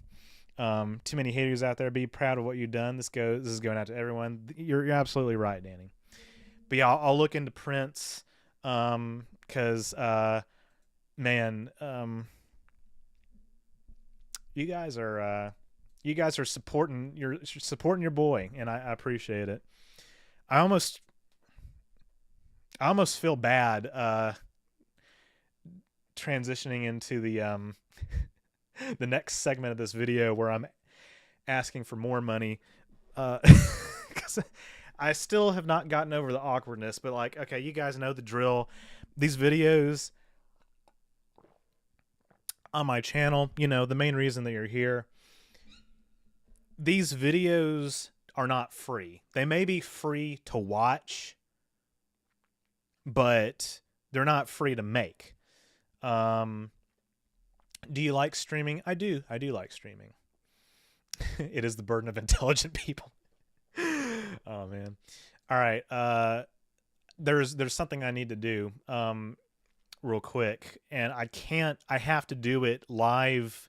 Too many haters out there. Be proud of what you've done. This is going out to everyone. You're absolutely right, Danny. But yeah, I'll look into Prince, because man, you guys are supporting your boy, and I appreciate it. I almost feel bad transitioning into the the next segment of this video where I'm asking for more money, because I still have not gotten over the awkwardness. But like, okay, you guys know the drill. These videos on my channel, the main reason that you're here, these videos are not free. They may be free to watch, but they're not free to make. Do you like streaming? I do like streaming. It is the burden of intelligent people. Oh man. All right. There's something I need to do real quick, and I have to do it live,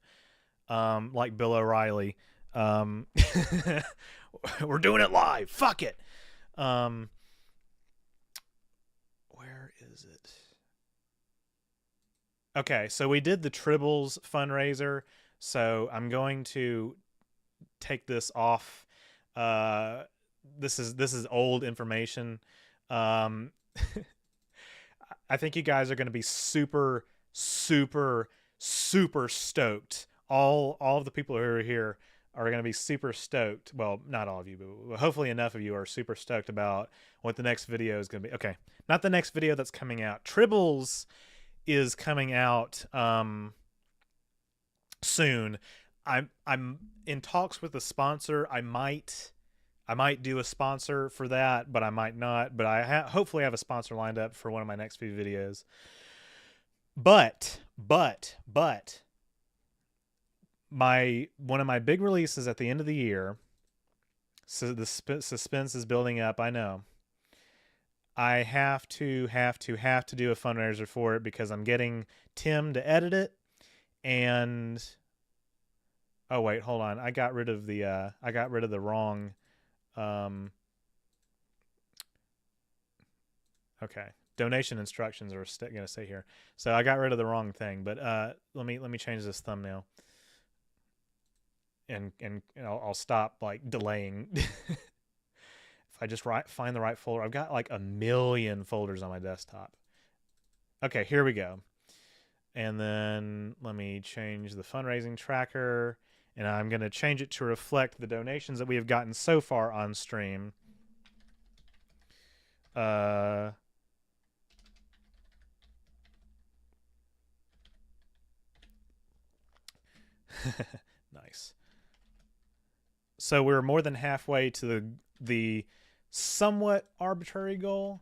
like Bill O'Reilly. We're doing it live. Fuck it. Where is it? Okay, so we did the Tribbles fundraiser, so I'm going to take this off. This is old information. I think you guys are going to be super, super, super stoked. All of the people who are here are going to be super stoked. Well, not all of you, but hopefully enough of you are super stoked about what the next video is going to be. Okay, not the next video that's coming out. Tribbles is coming out soon. I'm in talks with a sponsor. I might do a sponsor for that, but I might not. But I hopefully have a sponsor lined up for one of my next few videos. But one of my big releases at the end of the year. So the suspense is building up. I know. I have to do a fundraiser for it because I'm getting Tim to edit it, and oh wait, hold on. I got rid of the wrong okay. Donation instructions are going to stay here. So I got rid of the wrong thing, but let me change this thumbnail. And I'll stop like delaying. If I just find the right folder. I've got like 1 million folders on my desktop. Okay, here we go. And then let me change the fundraising tracker, and I'm going to change it to reflect the donations that we have gotten so far on stream. Nice. So we're more than halfway to the somewhat arbitrary goal.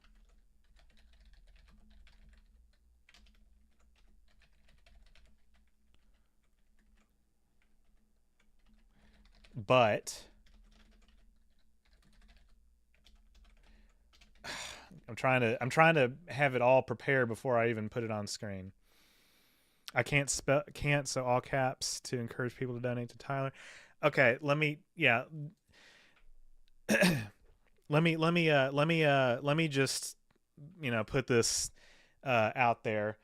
But I'm trying to have it all prepared before I even put it on screen. I can't so all caps to encourage people to donate to Tyler. Okay, let me let me just put this out there.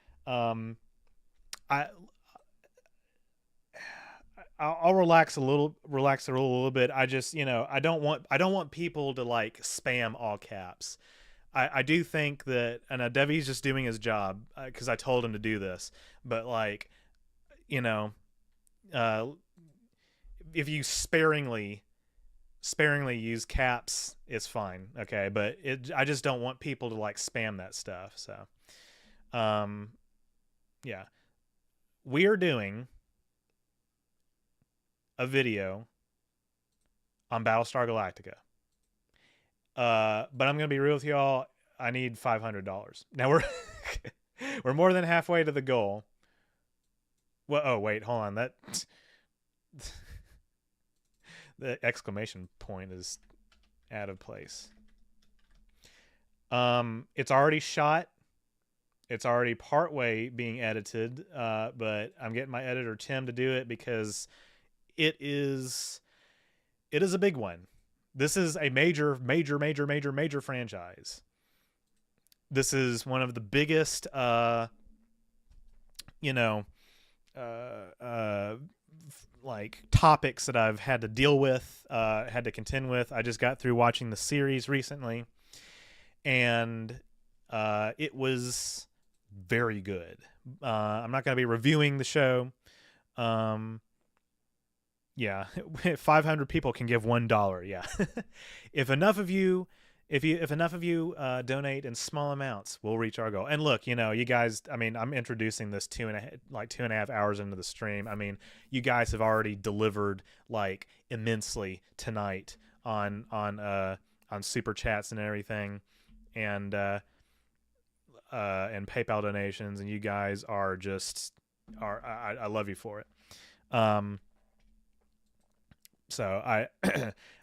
I'll relax a little bit. I just I don't want people to like spam all caps. I do think that, and Devi's just doing his job because I told him to do this. But like, if you sparingly use caps, it's fine. Okay, but I just don't want people to like spam that stuff. So, yeah, we are doing a video on Battlestar Galactica. But I'm gonna be real with y'all. I need $500. Now we're more than halfway to the goal. Well, oh wait, hold on. That the exclamation point is out of place. It's already shot. It's already partway being edited. But I'm getting my editor Tim to do it because it is a big one. This is a major franchise. This is one of the biggest, you know, like topics that I've had to deal with, had to contend with. I just got through watching the series recently, and it was very good. I'm not going to be reviewing the show. Yeah, 500 people can give $1. Yeah, if enough of you donate in small amounts, we'll reach our goal. And look, you guys, I mean, I'm introducing this 2.5 hours into the stream. I mean, you guys have already delivered like immensely tonight on super chats and everything, and PayPal donations, and you guys are just I love you for it. So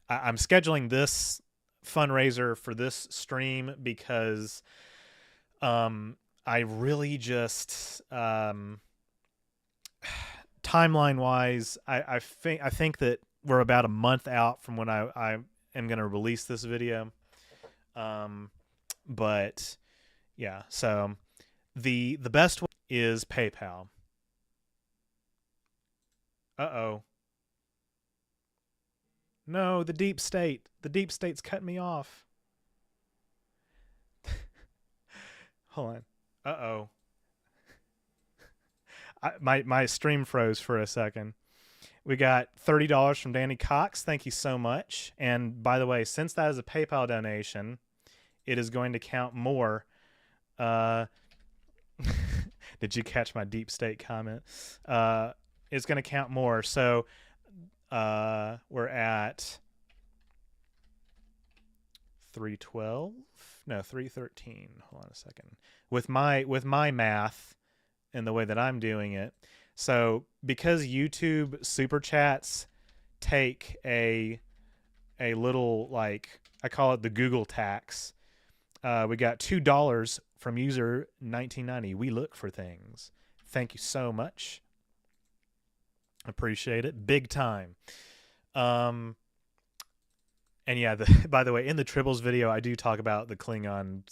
I'm scheduling this fundraiser for this stream because I really just timeline wise, I think that we're about a month out from when I am going to release this video. But yeah, so the best way is PayPal. Uh-oh. No, the deep state. The deep state's cutting me off. Hold on. Uh-oh. My stream froze for a second. We got $30 from Danny Cox. Thank you so much. And by the way, since that is a PayPal donation, it is going to count more. Did you catch my deep state comment? It's going to count more. So we're at 312. No, 313. Hold on a second. With my math and the way that I'm doing it. So because YouTube super chats take a little, like, I call it the Google tax. We got $2 from user 1990. We look for things. Thank you so much. Appreciate it. Big time. And yeah, by the way, in the Tribbles video, I do talk about the Klingon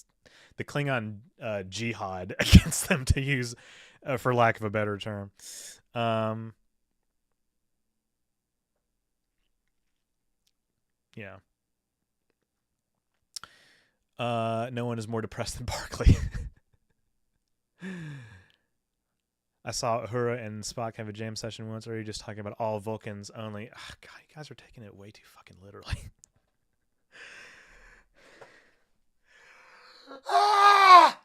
jihad against them, to use, for lack of a better term. Yeah. No one is more depressed than Barkley. I saw Uhura and Spock have a jam session once. Or are you just talking about all Vulcans only? Ugh, God, you guys are taking it way too fucking literally. Ah!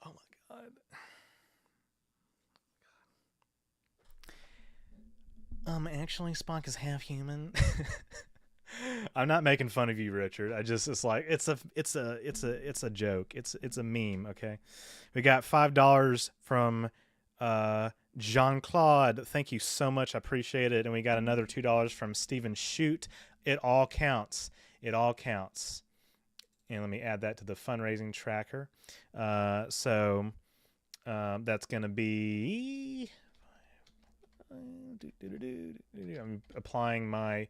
Oh my God. Actually, Spock is half human. I'm not making fun of you, Richard. It's like it's a joke. It's a meme. Okay, we got $5 from Jean-Claude. Thank you so much. I appreciate it. And we got another $2 from Stephen Shoot. It all counts. It all counts. And let me add that to the fundraising tracker. So that's gonna be. I'm applying my.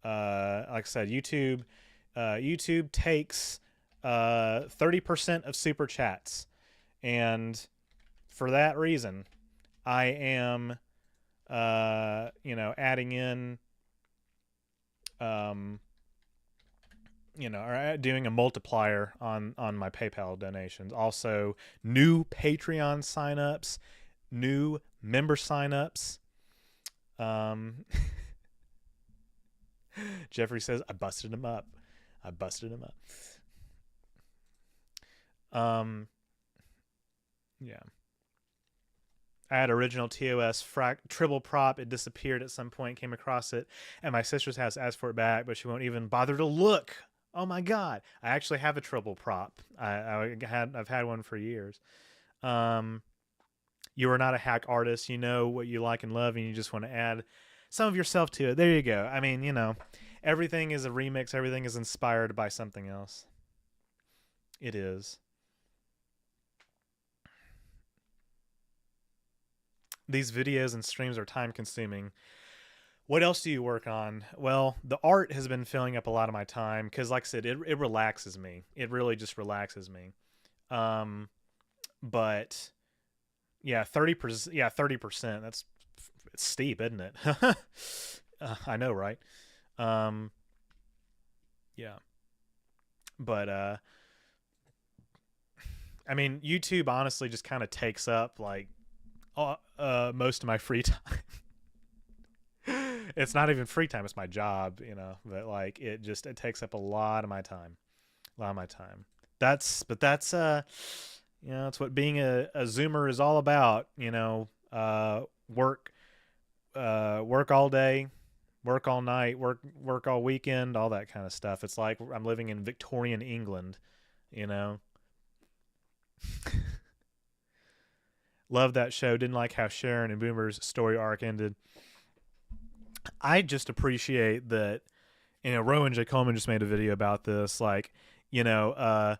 Like I said, YouTube takes 30% of super chats, and for that reason, I am adding in or doing a multiplier on my PayPal donations. Also, new Patreon signups, new member signups. Jeffrey says, I busted him up. Yeah. I had original TOS Tribble prop. It disappeared at some point, came across it, and my sister's house asked for it back, but she won't even bother to look. Oh my God. I actually have a Tribble prop. I've had one for years. You are not a hack artist. You know what you like and love, and you just want to add some of yourself to it. There you go. I mean, everything is a remix. Everything is inspired by something else. It is. these videos and streams are time consuming. What else do you work on? Well, the art has been filling up a lot of my time because, like I said, it relaxes me. It really just relaxes me. Um, but yeah, 30%. Yeah, 30%. That's it's steep, isn't it? I know, right? Um, yeah, but I mean, YouTube honestly just kind of takes up like most of my free time. It's not even free time; it's my job, you know. But like, it takes up a lot of my time, a lot of my time. That's you know, it's what being a Zoomer is all about. You know, work, work all day, work all night, work all weekend, all that kind of stuff. It's like I'm living in Victorian England, you know. Love that show. Didn't like how Sharon and Boomer's story arc ended. I just appreciate that. You know, Rowan J. Coleman just made a video about this. Like, you know,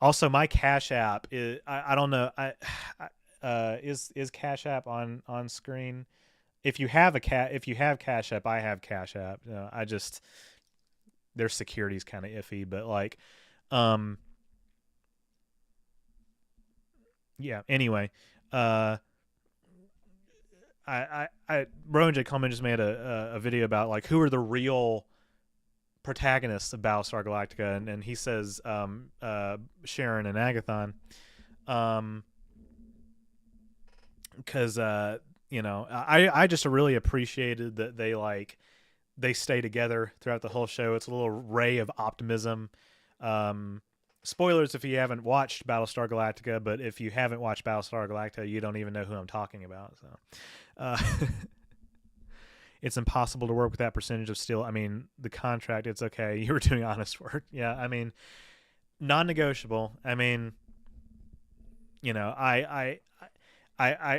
also my Cash App is. I don't know. Is Cash App on screen? If you have Cash App, I have Cash App. You know, I just their security's kind of iffy, but like, um, yeah. Anyway, uh, Rowan J. Coleman just made a video about like who are the real protagonists of Battlestar Galactica, and he says Sharon and Agathon, because you know I just really appreciated that they stay together throughout the whole show. It's a little ray of optimism. Spoilers if you haven't watched Battlestar Galactica, but if you haven't watched Battlestar Galactica, you don't even know who I'm talking about. So, uh, it's impossible to work with that percentage of steel. I mean, the contract, it's okay. You were doing honest work. Yeah, I mean, non-negotiable. I mean, you know, I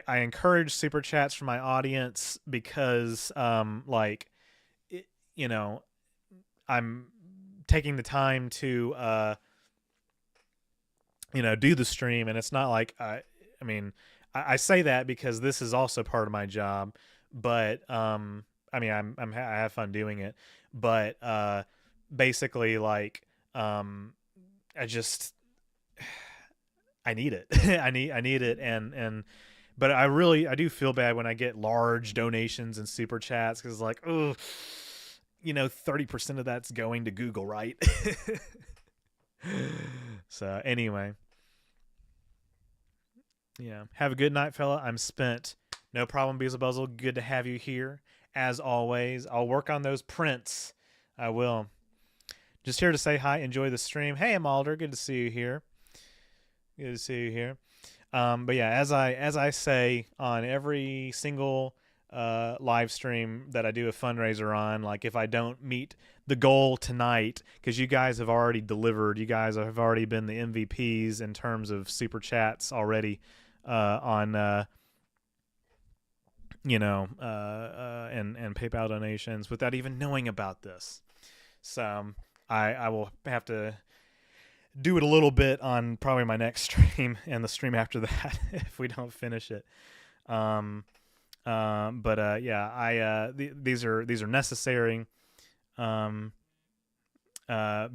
encourage super chats from my audience because, like, you know, I'm taking the time to, you know, do the stream, and it's not like I mean, I say that because this is also part of my job, but I mean, I have fun doing it, but basically, like, I just I need it. I need it, and but I do feel bad when I get large donations and super chats because like, oh, you know, 30% of that's going to Google, right? So anyway, yeah. Have a good night, fella. I'm spent. No problem, Beelzebuzzel. Good to have you here. As always, I'll work on those prints. I will. Just here to say hi. Enjoy the stream. Hey, Amalder. Good to see you here. Good to see you here. But yeah, as I say on every single live stream that I do a fundraiser on, like if I don't meet the goal tonight, because you guys have already delivered, you guys have already been the MVPs in terms of super chats already on you know and PayPal donations without even knowing about this. So I will have to do it a little bit on probably my next stream and the stream after that if we don't finish it. But yeah, these are necessary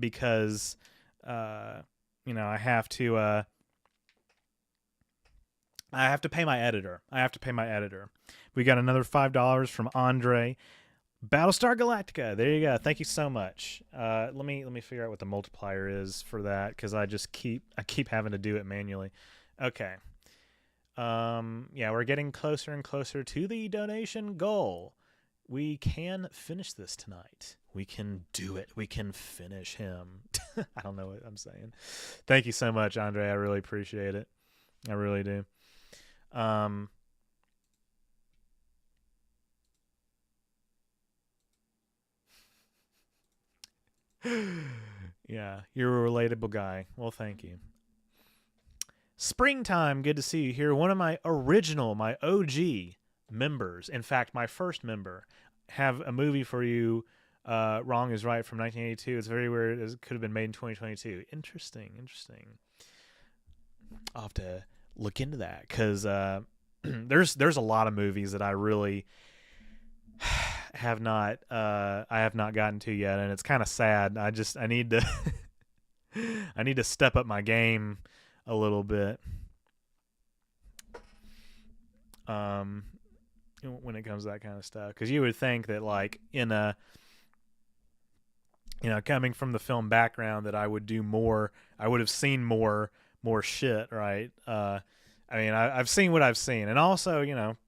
because you know, I have to pay my editor. We got another $5 from Andre. Battlestar Galactica. There you go. Thank you so much. Let me figure out what the multiplier is for that because I keep having to do it manually. Okay. Yeah, we're getting closer and closer to the donation goal. We can finish this tonight. We can do it. We can finish him. I don't know what I'm saying. Thank you so much, Andre. I really appreciate it. I really do. Yeah, you're a relatable guy. Well, thank you. Springtime, good to see you here. One of my OG members, in fact, my first member, have a movie for you. Wrong is Right from 1982. It's very weird. It could have been made in 2022. Interesting. I'll have to look into that, because there's a lot of movies that I really have not gotten to yet, and it's kind of sad. I need to I need to step up my game a little bit. When it comes to that kind of stuff, because you would think that, like, in a, coming from the film background, that I would do more. I would have seen more shit, right? I mean, I've seen what I've seen, and also,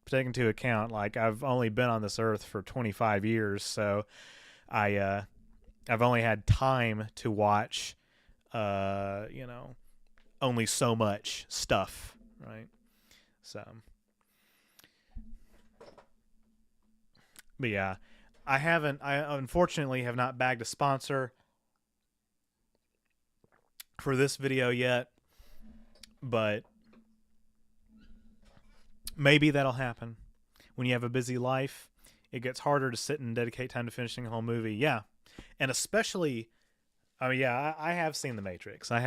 take into account, like, I've only been on this earth for 25 years, so I've only had time to watch, only so much stuff, right? So, but yeah, I unfortunately have not bagged a sponsor for this video yet, but maybe that'll happen. When you have a busy life, it gets harder to sit and dedicate time to finishing a whole movie. Yeah. And especially, I mean, yeah, I have seen The Matrix. I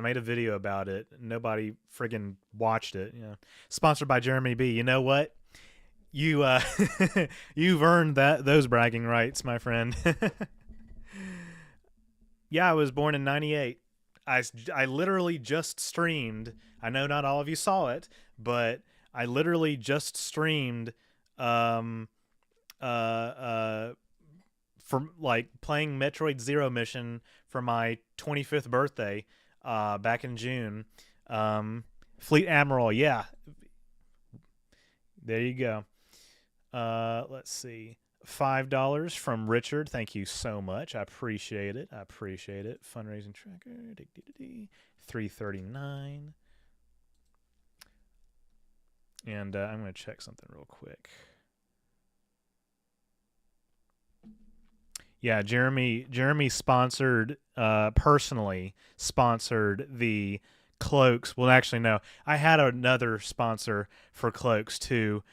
made a video about it. Nobody friggin' watched it. Sponsored by Jeremy B. You know what? You you've earned those bragging rights, my friend. Yeah, I was born in 98. I literally just streamed. I know not all of you saw it, but I literally just streamed from, like, playing Metroid Zero Mission for my 25th birthday back in June. Fleet Admiral, yeah. There you go. Let's see. $5 from Richard. Thank you so much. I appreciate it. Fundraising tracker. $3.39. And I'm going to check something real quick. Yeah, Jeremy personally sponsored the cloaks. Well, actually, no. I had another sponsor for cloaks too.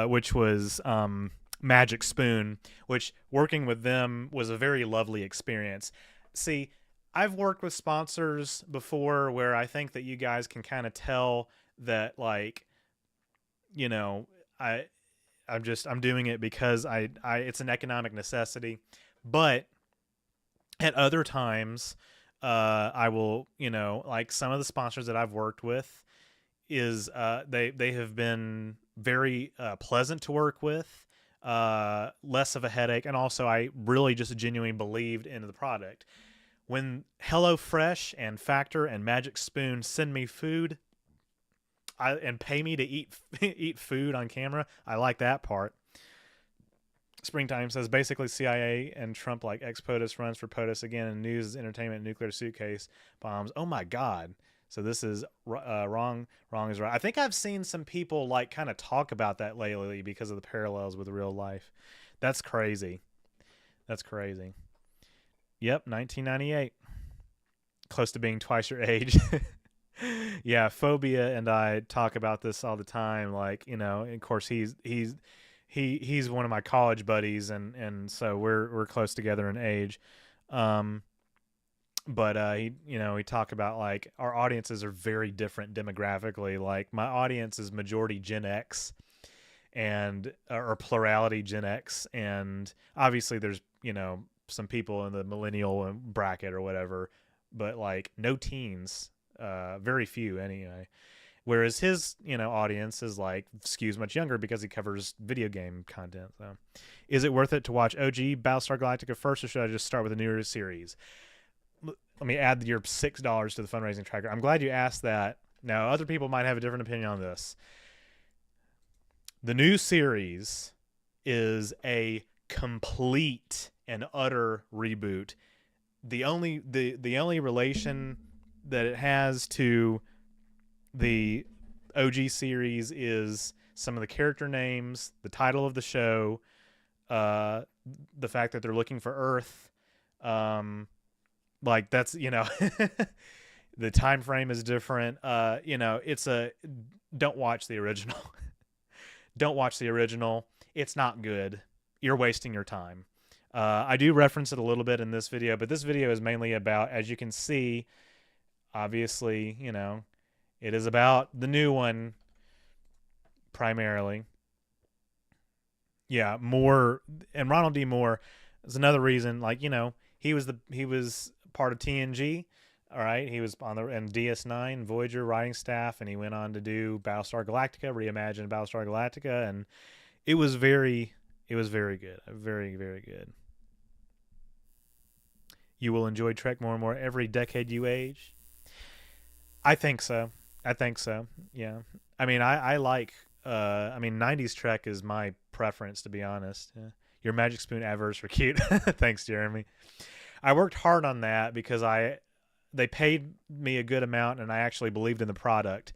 Which was Magic Spoon, which, working with them was a very lovely experience. See, I've worked with sponsors before where I think that you guys can kind of tell that, like, I'm doing it because I it's an economic necessity. But at other times, I will, like, some of the sponsors that I've worked with is they have been very pleasant to work with, less of a headache, and also I really just genuinely believed in the product. When HelloFresh and Factor and Magic Spoon send me food and pay me to eat food on camera, I like that part. Springtime says, basically CIA and Trump like ex-POTUS runs for POTUS again, and news, entertainment, nuclear suitcase bombs. Oh my God. So this is wrong is right. I think I've seen some people, like, kind of talk about that lately because of the parallels with real life. That's crazy. Yep, 1998. Close to being twice your age. Yeah, Phobia and I talk about this all the time. Like, of course he's one of my college buddies, and so we're close together in age. But we talk about, like, our audiences are very different demographically. Like, my audience is majority Gen X, or plurality Gen X, and obviously there's some people in the millennial bracket or whatever, but, like, no teens, very few anyway. Whereas his audience is, like, skews much younger because he covers video game content. So, is it worth it to watch OG Battlestar Galactica first, or should I just start with a newer series? Let me add your $6 to the fundraising tracker. I'm glad you asked that. Now, other people might have a different opinion on this. The new series is a complete and utter reboot. The only relation that it has to the OG series is some of the character names, the title of the show, the fact that they're looking for Earth. Like, that's, the time frame is different. It's don't watch the original. Don't watch the original. It's not good. You're wasting your time. I do reference it a little bit in this video, but this video is mainly about, as you can see, obviously, it is about the new one primarily. Yeah, Moore and Ronald D. Moore is another reason. Like, he was part of TNG. All right, he was on the and DS9 Voyager writing staff, and he went on to do Battlestar Galactica, reimagine Battlestar Galactica, and it was very good, very very good. You will enjoy Trek more and more every decade you age. I think so. Yeah. I mean, I like. I mean, '90s Trek is my preference, to be honest. Yeah. Your Magic Spoon adverts were cute. Thanks, Jeremy. I worked hard on that because they paid me a good amount, and I actually believed in the product.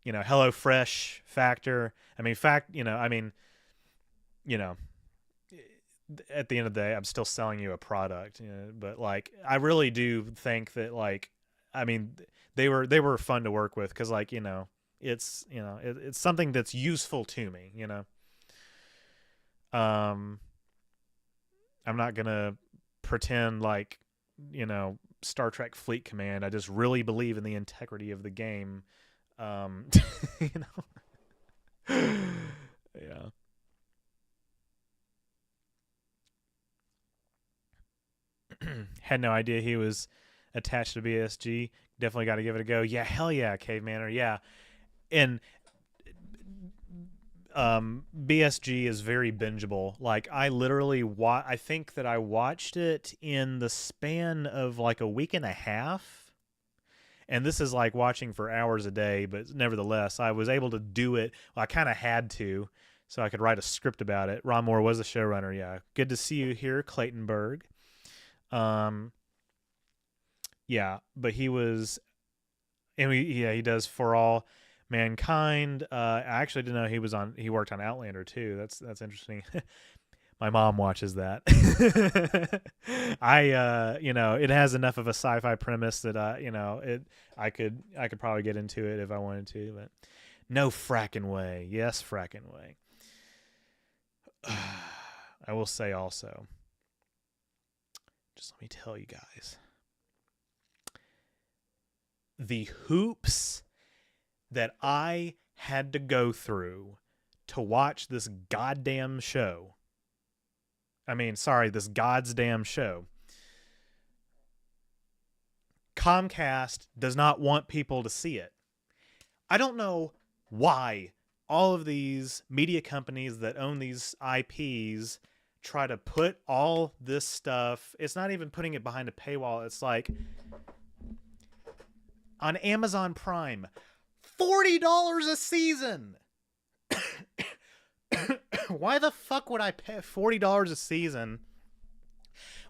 Hello Fresh factor. I mean, you know, at the end of the day, I'm still selling you a product. But like, I really do think that, like, I mean, they were fun to work with because, like, it's something that's useful to me. I'm not gonna pretend like, Star Trek Fleet Command. I just really believe in the integrity of the game. You know, yeah. Had no idea he was attached to BSG. Definitely got to give it a go. Yeah, hell yeah, Cavemaner. Yeah, and BSG is very bingeable. Like, I literally I think that I watched it in the span of like a week and a half. And this is like watching for hours a day, but nevertheless, I was able to do it. Well, I kind of had to, so I could write a script about it. Ron Moore was the showrunner. Yeah, good to see you here, Clayton Berg. Yeah, but he was, and he does For All Mankind. I actually didn't know he worked on Outlander too. That's interesting. My mom watches that. It has enough of a sci-fi premise that I could probably get into it if I wanted to, but no fracking way. Yes, fracking way. I will say also, just let me tell you guys, the hoops that I had to go through to watch this goddamn show. This goddamn show. Comcast does not want people to see it. I don't know why all of these media companies that own these IPs try to put all this stuff. It's not even putting it behind a paywall. It's like on Amazon Prime, $40 a season. Why the fuck would I pay $40 a season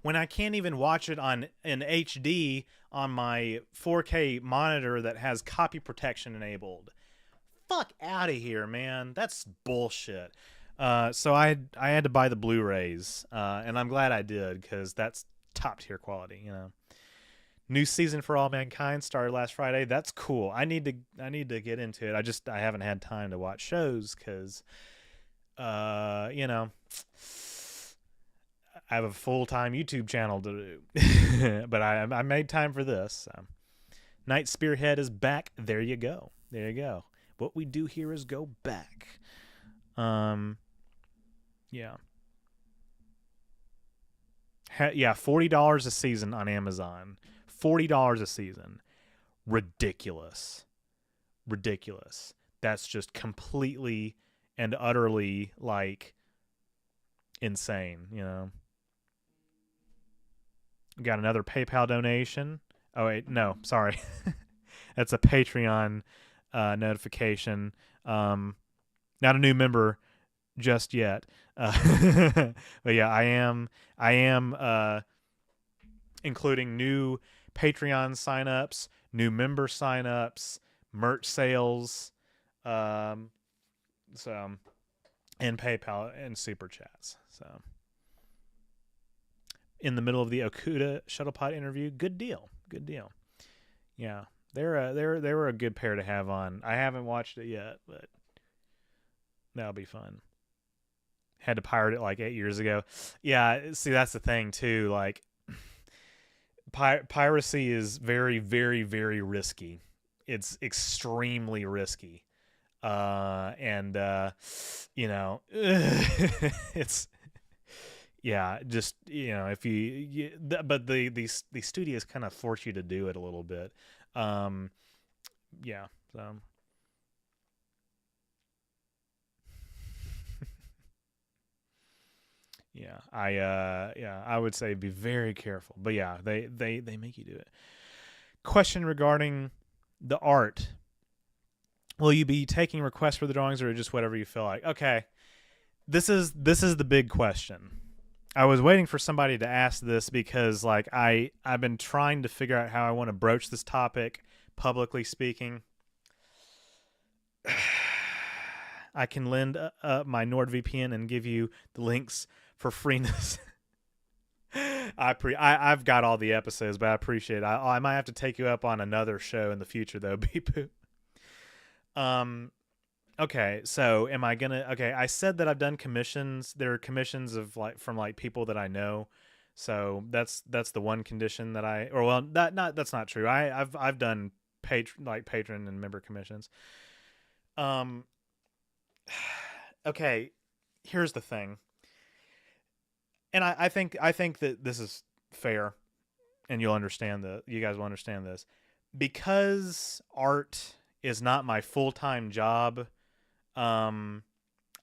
when I can't even watch it in HD on my 4K monitor that has copy protection enabled? Fuck out of here, man. That's bullshit. So I had to buy the Blu-rays, and I'm glad I did because that's top tier quality. New season For All Mankind started last Friday. That's cool. I need to get into it. I haven't had time to watch shows because I have a full-time YouTube channel to do. But I made time for this. So. Night Spearhead is back. There you go. What we do here is go back. Yeah. $40 a season on Amazon. $40 a season. Ridiculous. That's just completely and utterly, like, insane, Got another PayPal donation. Oh, wait, no, sorry. That's a Patreon notification. Not a new member just yet. But yeah, I am including new Patreon signups, new member signups, merch sales, and PayPal and super chats. So in the middle of the Okuda Shuttlepod interview, good deal. Yeah, they were a good pair to have on. I haven't watched it yet, but that'll be fun. had to pirate it like 8 years ago. Yeah, see, that's the thing too. Like, piracy is very, very, very risky. It's extremely risky. And you know, it's yeah, just if but these studios kind of force you to do it a little bit. Um, yeah, so. Yeah, I would say be very careful. But yeah, they make you do it. Question regarding the art. Will you be taking requests for the drawings or just whatever you feel like? Okay. This is the big question. I was waiting for somebody to ask this because like I've been trying to figure out how I want to broach this topic publicly speaking. I can lend my NordVPN and give you the links for freeness. I've got all the episodes, but I appreciate it. I might have to take you up on another show in the future though, Beepoo. Okay, so am I gonna? Okay, I said that I've done commissions. There are commissions of like from like people that I know, so that's the one condition that that's not true. I've done patron and member commissions. Um, okay, here's the thing, and I think that this is fair, and you guys will understand this, because art is not my full-time job. um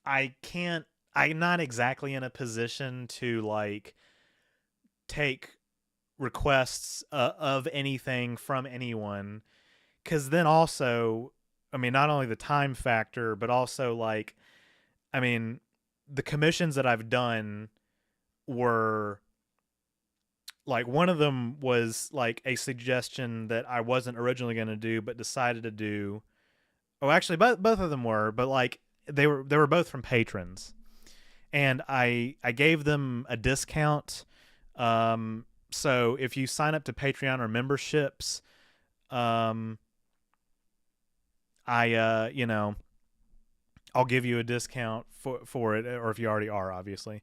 I'm not exactly in a position to like take requests of anything from anyone, cuz then also, I mean, not only the time factor but also like, I mean, the commissions that I've done were like, one of them was like a suggestion that I wasn't originally going to do but decided to do. Oh, actually, both of them were, but like they were both from patrons, and I gave them a discount. So if you sign up to Patreon or memberships, um, I'll give you a discount for it, or if you already are, obviously.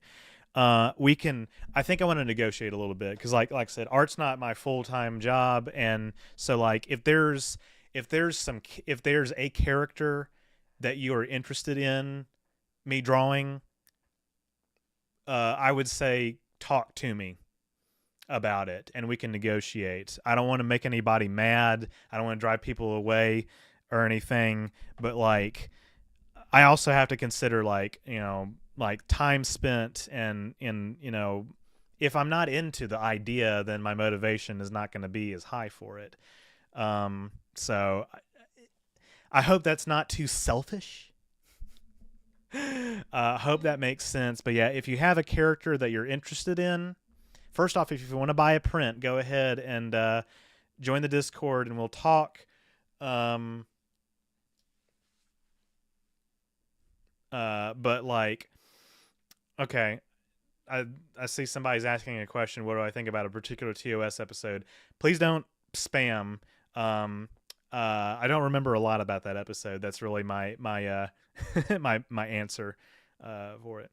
We can. I think I want to negotiate a little bit because, like I said, art's not my full time job, and so like if there's a character that you are interested in me drawing, I would say talk to me about it and we can negotiate. I don't want to make anybody mad. I don't want to drive people away or anything, but like I also have to consider like, like time spent, and if I'm not into the idea, then my motivation is not going to be as high for it. So I hope that's not too selfish. Hope that makes sense. But yeah, if you have a character that you're interested in, first off, if you want to buy a print, go ahead and join the Discord and we'll talk. But like, okay, I see somebody's asking a question. What do I think about a particular TOS episode? Please don't spam. I don't remember a lot about that episode. That's really my my answer for it.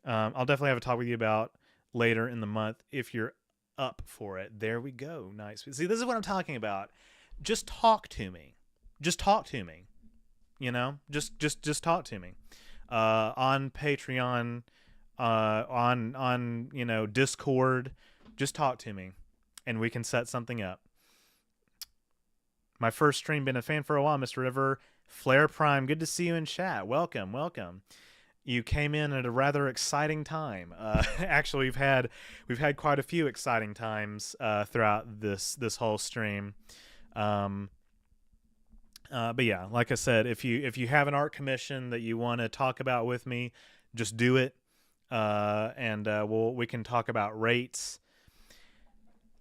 I'll definitely have a talk with you about later in the month if you're up for it. There we go. Nice. See, this is what I'm talking about. Just talk to me. Just talk to me. Just talk to me. On Patreon, on Discord. Just talk to me, and we can set something up. My first stream, been a fan for a while, Mr. River. Flare Prime, good to see you in chat. Welcome. You came in at a rather exciting time. Actually, we've had quite a few exciting times throughout this whole stream. But yeah, like I said, if you have an art commission that you want to talk about with me, just do it, and we can talk about rates.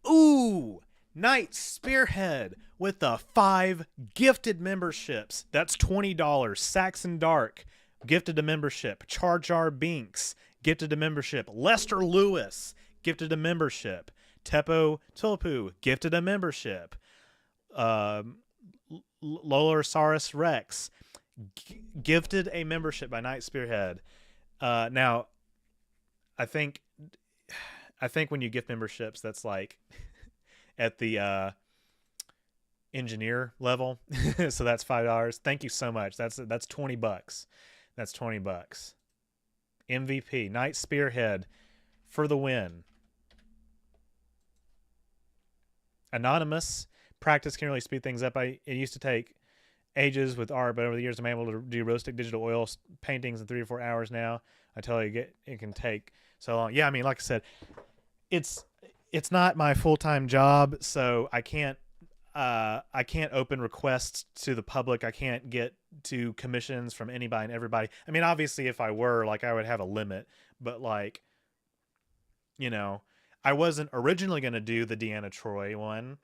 Ooh, Knight Spearhead with the 5 gifted memberships. That's $20. Saxon Dark gifted a membership. Char Jar Binks gifted a membership. Lester Lewis gifted a membership. Teppo Tulpu gifted a membership. Lolosaurus Rex gifted a membership by Knight Spearhead. Now, I think I think when you gift memberships, that's like at the engineer level. So that's $5. Thank you so much. That's $20. That's $20. MVP Night Spearhead for the win. Anonymous practice can really speed things up. It used to take ages with art, but over the years I'm able to do realistic digital oil paintings in 3 to 4 hours now. I tell you, it can take so long. Yeah, I mean, like I said, it's not my full time job, so I can't open requests to the public. I can't get to commissions from anybody and everybody. I mean, obviously, if I were, like, I would have a limit, but like, you know, I wasn't originally going to do the Deanna Troy one,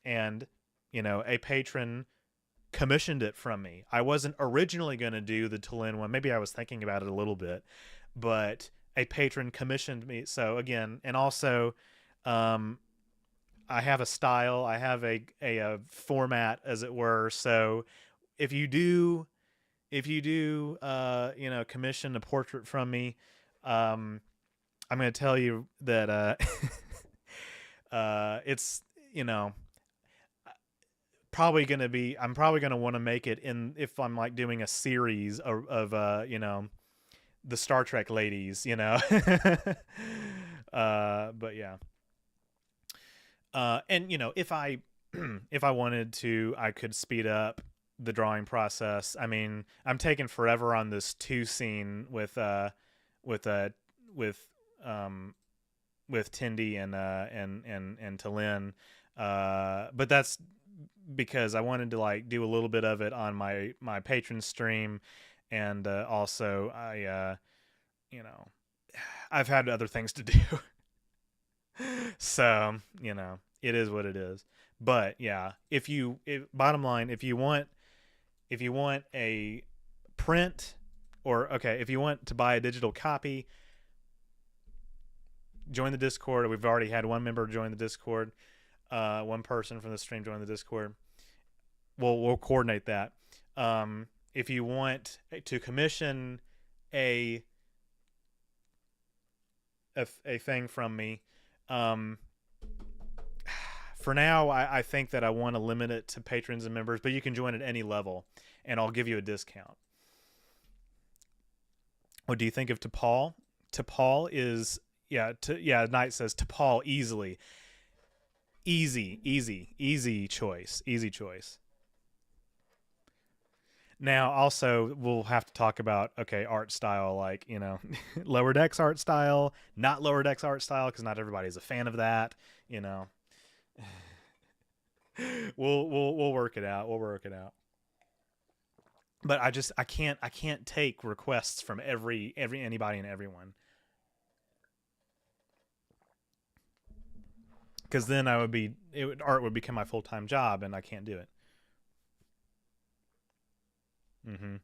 and a patron commissioned it from me. I wasn't originally going to do the Tulin one. Maybe I was thinking about it a little bit, but a patron commissioned me. So again, and also, I have a style. I have a format, as it were. So if you do, commission a portrait from me, I'm going to tell you that it's probably going to be. I'm probably going to want to make it in if I'm like doing a series of the Star Trek ladies, but yeah. And if I if I wanted to, I could speed up the drawing process. I mean, I'm taking forever on this 2 scene with Tindy and Talin, but that's because I wanted to like do a little bit of it on my patron stream, and also I've had other things to do. So it is what it is. But yeah, bottom line, if you want a print, or if you want to buy a digital copy, join the Discord. We've already had one member join the Discord. One person from the stream join the Discord. We'll coordinate that. If you want to commission a thing from me, for now, I think that I want to limit it to patrons and members, but you can join at any level, and I'll give you a discount. What do you think of T'Pol? T'Pol is Knight says T'Pol easily. Easy choice. Now, also, we'll have to talk about, art style, like, Lower Decks art style, not Lower Decks art style, because not everybody's a fan of that, We'll work it out. But I can't take requests from anybody and everyone. Because then art would become my full-time job, and I can't do it. Mm-hmm.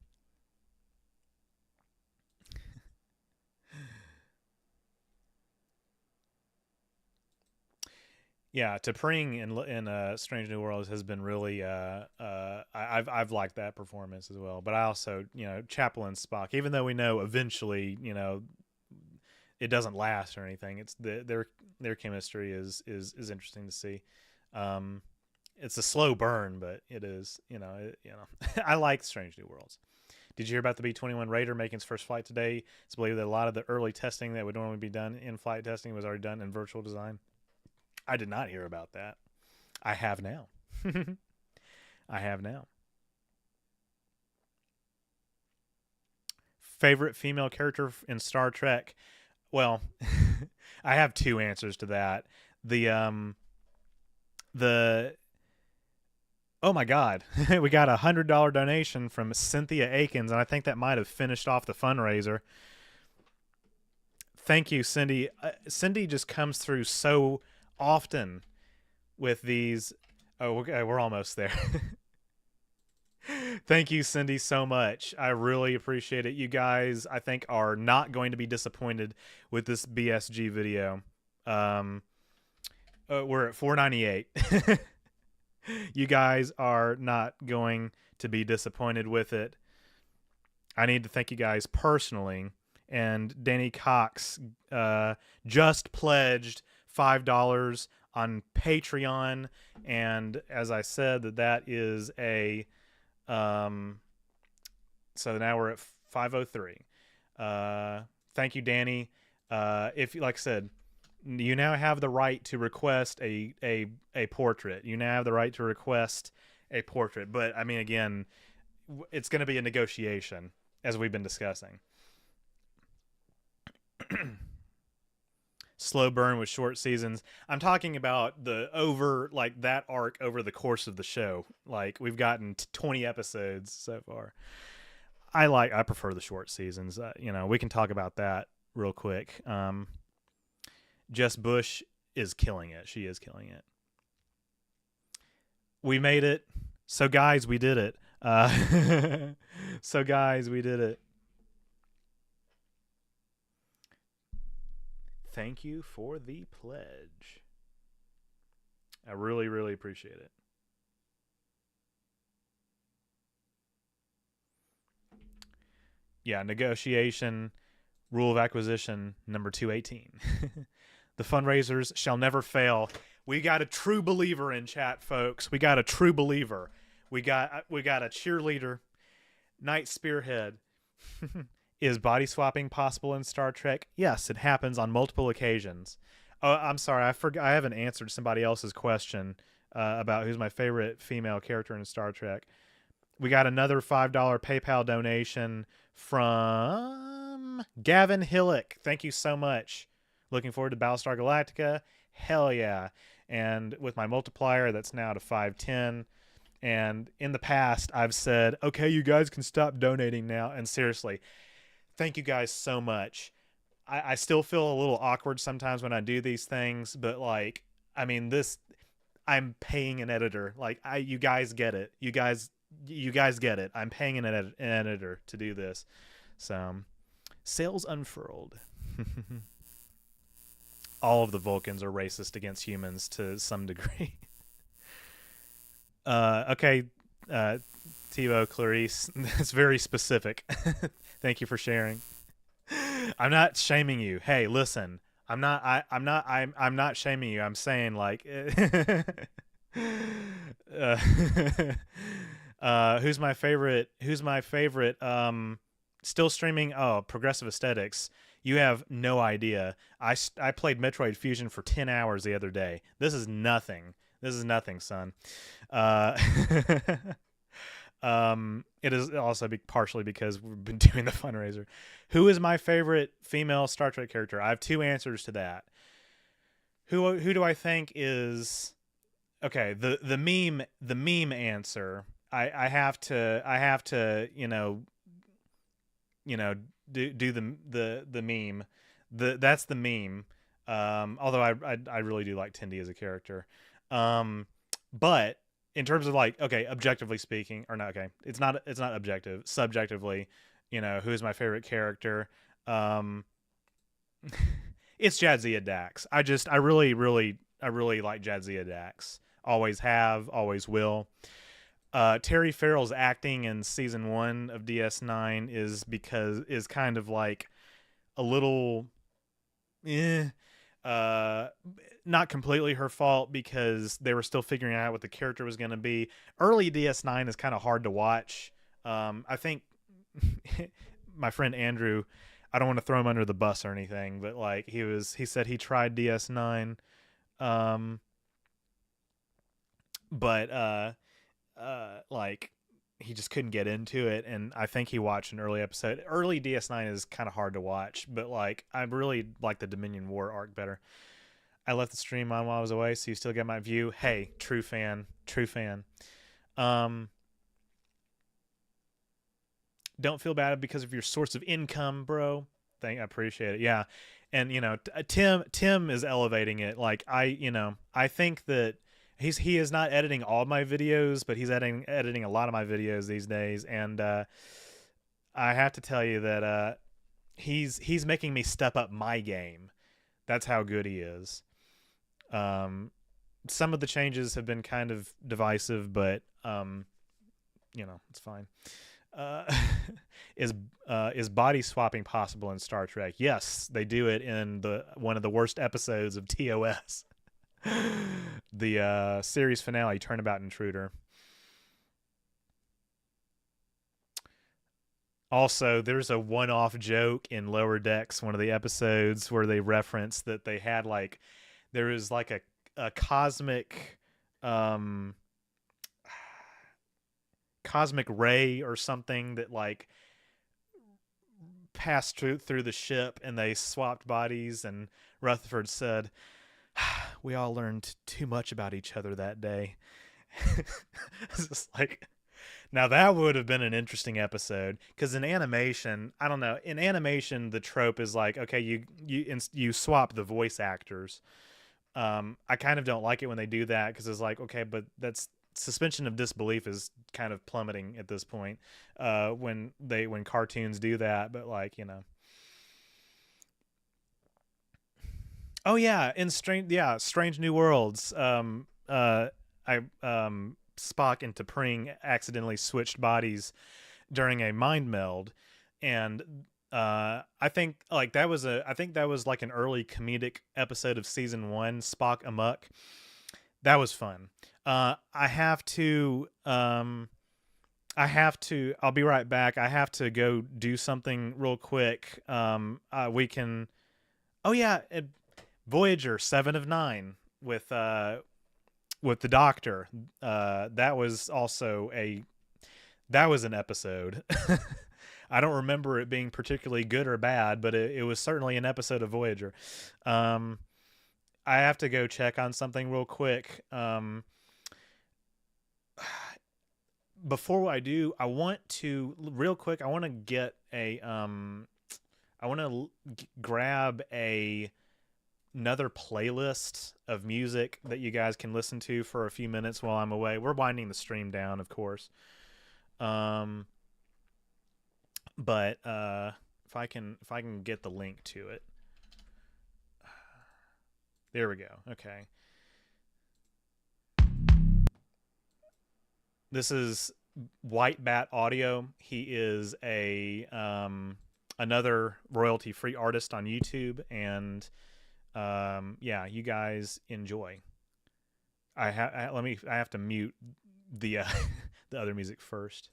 Yeah, T'Pring in Strange New Worlds has been really I've liked that performance as well. But I also, Chaplin Spock, even though we know eventually, it doesn't last or anything, it's their chemistry is interesting to see. It's a slow burn, but it is, I like Strange New Worlds. Did you hear about the B-21 Raider making its first flight today? It's believed that a lot of the early testing that would normally be done in flight testing was already done in virtual design. I did not hear about that. I have now. Favorite female character in Star Trek? Well, I have 2 answers to that. Oh my God, we got a $100 donation from Cynthia Akins, and I think that might have finished off the fundraiser. Thank you, Cindy. Cindy just comes through so often with these. Oh, okay, we're almost there. Thank you, Cindy, so much. I really appreciate it. You guys, I think, are not going to be disappointed with this BSG video. We're at $4.98. You guys are not going to be disappointed with it. I need to thank you guys personally, and Danny Cox just pledged $5 on Patreon, and as I said, that is a so now we're at 503. Thank you, Danny. If, like I said, you now have the right to request a portrait. You now have the right to request a portrait. But I mean, again, it's going to be a negotiation, as we've been discussing. Slow burn with short seasons. I'm talking about that arc over the course of the show. Like, we've gotten 20 episodes so far. I prefer the short seasons. We can talk about that real quick. Jess Bush is killing it. She is killing it. We made it. So guys, we did it. So guys, we did it. Thank you for the pledge. I really, really appreciate it. Yeah, negotiation, rule of acquisition, number 218. The fundraisers shall never fail. We got a true believer in chat, folks. We got a true believer. We got a cheerleader. Night Spearhead. Is body swapping possible in Star Trek? Yes, it happens on multiple occasions. Oh, I'm sorry. I haven't answered somebody else's question about who's my favorite female character in Star Trek. We got another $5 PayPal donation from Gavin Hillock. Thank you so much. Looking forward to Battlestar Galactica. Hell yeah. And with my multiplier, that's now to 510. And in the past, I've said, okay, you guys can stop donating now. And seriously, thank you guys so much. I still feel a little awkward sometimes when I do these things, but like, I mean, I'm paying an editor. Like, you guys get it. You guys get it. I'm paying an editor to do this. So, sails unfurled. All of the Vulcans are racist against humans to some degree. Okay, Thibaut, Clarice, that's very specific. Thank you for sharing. I'm not shaming you. Hey, listen, I'm not shaming you. I'm saying, like, who's my favorite? Still streaming. Oh, Progressive Aesthetics. You have no idea. I played Metroid Fusion for 10 hours the other day. This is nothing. This is nothing, son. It is also partially because we've been doing the fundraiser. Who is my favorite female Star Trek character? I have two answers to that. Who do I think is okay? The meme answer. I have to do the meme. That's the meme. Although I really do like Tendi as a character. But in terms of, like, okay, objectively speaking, or not, okay, it's not objective. Subjectively, who's my favorite character? It's Jadzia Dax. I really like Jadzia Dax. Always have, always will. Terry Farrell's acting in season 1 of DS9 is kind of like a little not completely her fault because they were still figuring out what the character was going to be. Early DS9 is kind of hard to watch. I think my friend Andrew, I don't want to throw him under the bus or anything, but like he said he tried DS9, but like he just couldn't get into it, and I think he watched an early episode. Early DS9 is kind of hard to watch, but like I really like the Dominion War arc better. I left the stream on while I was away, so you still get my view. Hey, true fan. Don't feel bad because of your source of income, bro. I appreciate it. Yeah, and Tim is elevating it. Like I think that he is not editing all my videos, but he's editing a lot of my videos these days, and I have to tell you that he's making me step up my game. That's how good he is. Some of the changes have been kind of divisive, but it's fine. Uh, is body swapping possible in Star Trek? Yes, they do it in the one of the worst episodes of TOS, the series finale, Turnabout Intruder. Also, there's a one-off joke in Lower Decks, one of the episodes where they reference that they had like there was like a cosmic um cosmic ray or something that like passed through the ship, and they swapped bodies, and Rutherford said, "We all learned too much about each other that day." It's just like, now that would have been an interesting episode, because in animation, I don't know, in animation the trope is like, okay, you swap the voice actors. I kind of don't like it when they do that, because it's like, okay, but that's suspension of disbelief is kind of plummeting at this point, when cartoons do that. But like, oh yeah, in Strange New Worlds, I Spock and T'Pring accidentally switched bodies during a mind meld, and I think that was like an early comedic episode of season 1, Spock Amok. That was fun. I have to I'll be right back. I have to go do something real quick. We can Oh yeah, Voyager 7 of 9 with the Doctor. That was also that was an episode. I don't remember it being particularly good or bad, but it was certainly an episode of Voyager. I have to go check on something real quick. Before I do, I want to real quick. I want to get a I want to grab another playlist of music that you guys can listen to for a few minutes while I'm away. We're winding the stream down, of course. But if I can get the link to it. There we go. Okay. This is White Bat Audio. He is a another royalty-free artist on YouTube, and yeah, you guys enjoy. I have to mute the the other music first.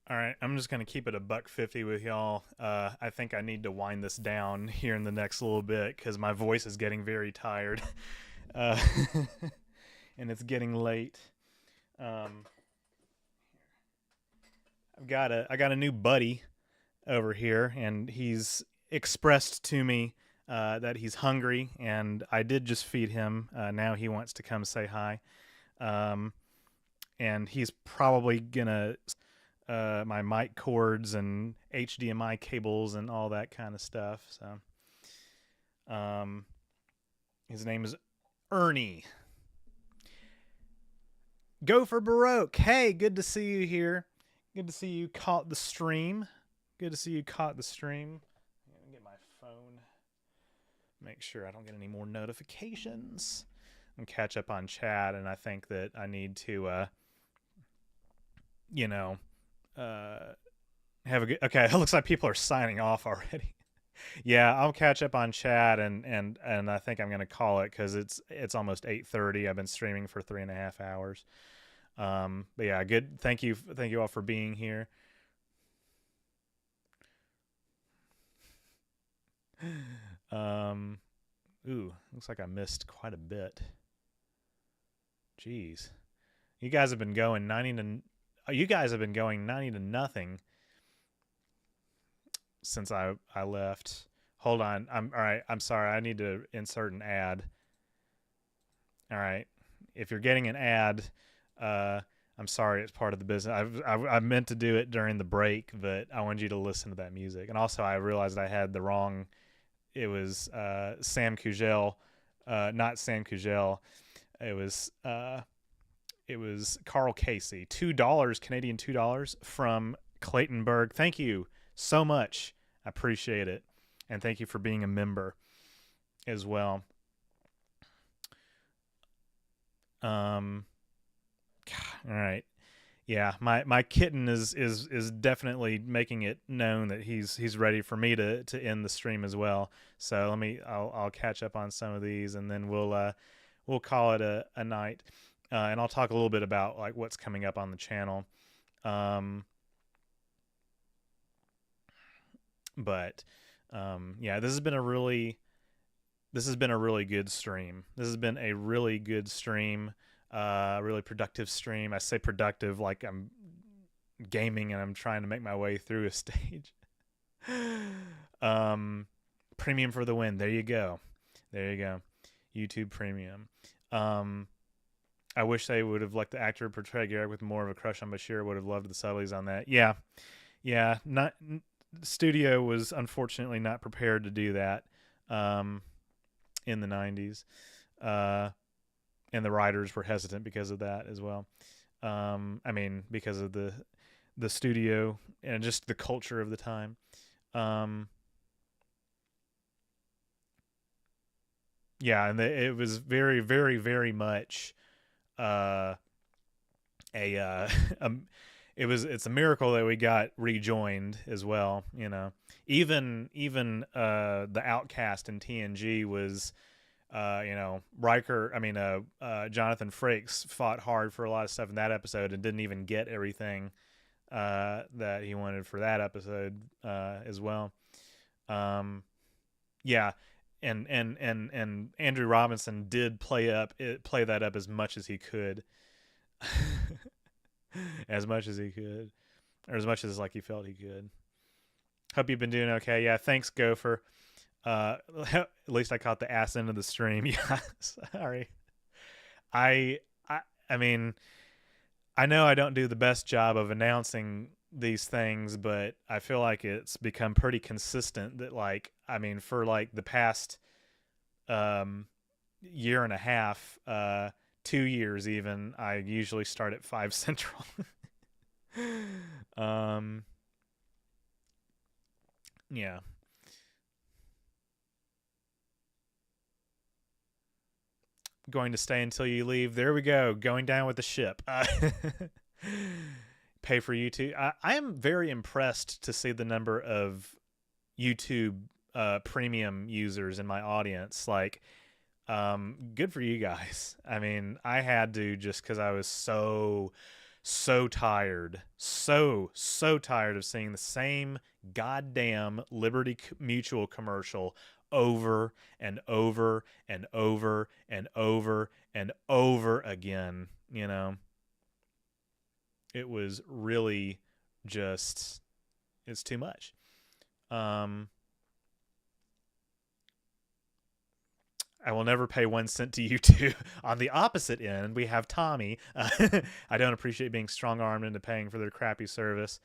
All right, I'm just gonna keep it a buck 50 with y'all. I think I need to wind this down here in the next little bit because my voice is getting very tired, uh, and it's getting late. Um, I got a new buddy over here, and he's expressed to me that he's hungry, and I did just feed him. Now he wants to come say hi, um, and he's probably gonna my mic cords and HDMI cables and all that kind of stuff. So, his name is Ernie. Gopher Baroque. Hey, good to see you here. Good to see you caught the stream. Good to see you caught the stream. I'm gonna get my phone. Make sure I don't get any more notifications. And catch up on chat, and I think that I need to, have a good. Okay, it looks like people are signing off already. Yeah, I'll catch up on chat, and I think I'm gonna call it because it's almost 8:30. I've been streaming for 3.5 hours. But yeah, good. Thank you all for being here. Looks like I missed quite a bit. Jeez, you guys have been going 90 to nothing since I left. Hold on. All right. I'm sorry. I need to insert an ad. All right. If you're getting an ad, I'm sorry. It's part of the business. I meant to do it during the break, but I wanted you to listen to that music. And also, I realized I had the wrong. It was Sam Cugel, not Sam Cugel. It was Carl Casey. $2 Canadian $2 from Claytonburg. Thank you so much. I appreciate it, and thank you for being a member as well. All right. Yeah, my kitten is definitely making it known that he's ready for me to end the stream as well. So I'll catch up on some of these, and then we'll call it a night. And I'll talk a little bit about like what's coming up on the channel. But yeah, this has been a really good stream. This has been a really good stream. Really productive stream. I say productive like I'm gaming and I'm trying to make my way through a stage. Premium for the win. There you go. YouTube Premium. I wish they would have let the actor portray Garrick with more of a crush on Bashir. Would have loved the subtleties on that. Yeah. Not studio was unfortunately not prepared to do that in the 90s. And the writers were hesitant because of that as well. I mean, because of the studio and just the culture of the time. Yeah, and it was very, very, very much it's a miracle that we got rejoined as well. You know, even the Outcast in TNG was. Riker, Jonathan Frakes fought hard for a lot of stuff in that episode and didn't even get everything that he wanted for that episode as well. Yeah, and Andrew Robinson did play that up as much as he could, as much as he could, or as much as like he felt he could. Hope you've been doing okay. Yeah, thanks, Gopher. At least I caught the ass end of the stream. Yeah, sorry. I mean, I know I don't do the best job of announcing these things, but I feel like it's become pretty consistent that, like, I mean, for like the past year and a half, 2 years even, I usually start at 5 Central. Yeah. Going to stay until you leave. There we go. Going down with the ship. Pay for YouTube. I am very impressed to see the number of YouTube premium users in my audience. Like, good for you guys. I mean, I had to, just because I was so so tired, so tired of seeing the same goddamn Liberty Mutual commercial over and over and over and over and over again. You know, it was really just, it's too much. Um, I will never pay 1 cent to YouTube. On the opposite end, we have Tommy. I don't appreciate being strong armed into paying for their crappy service.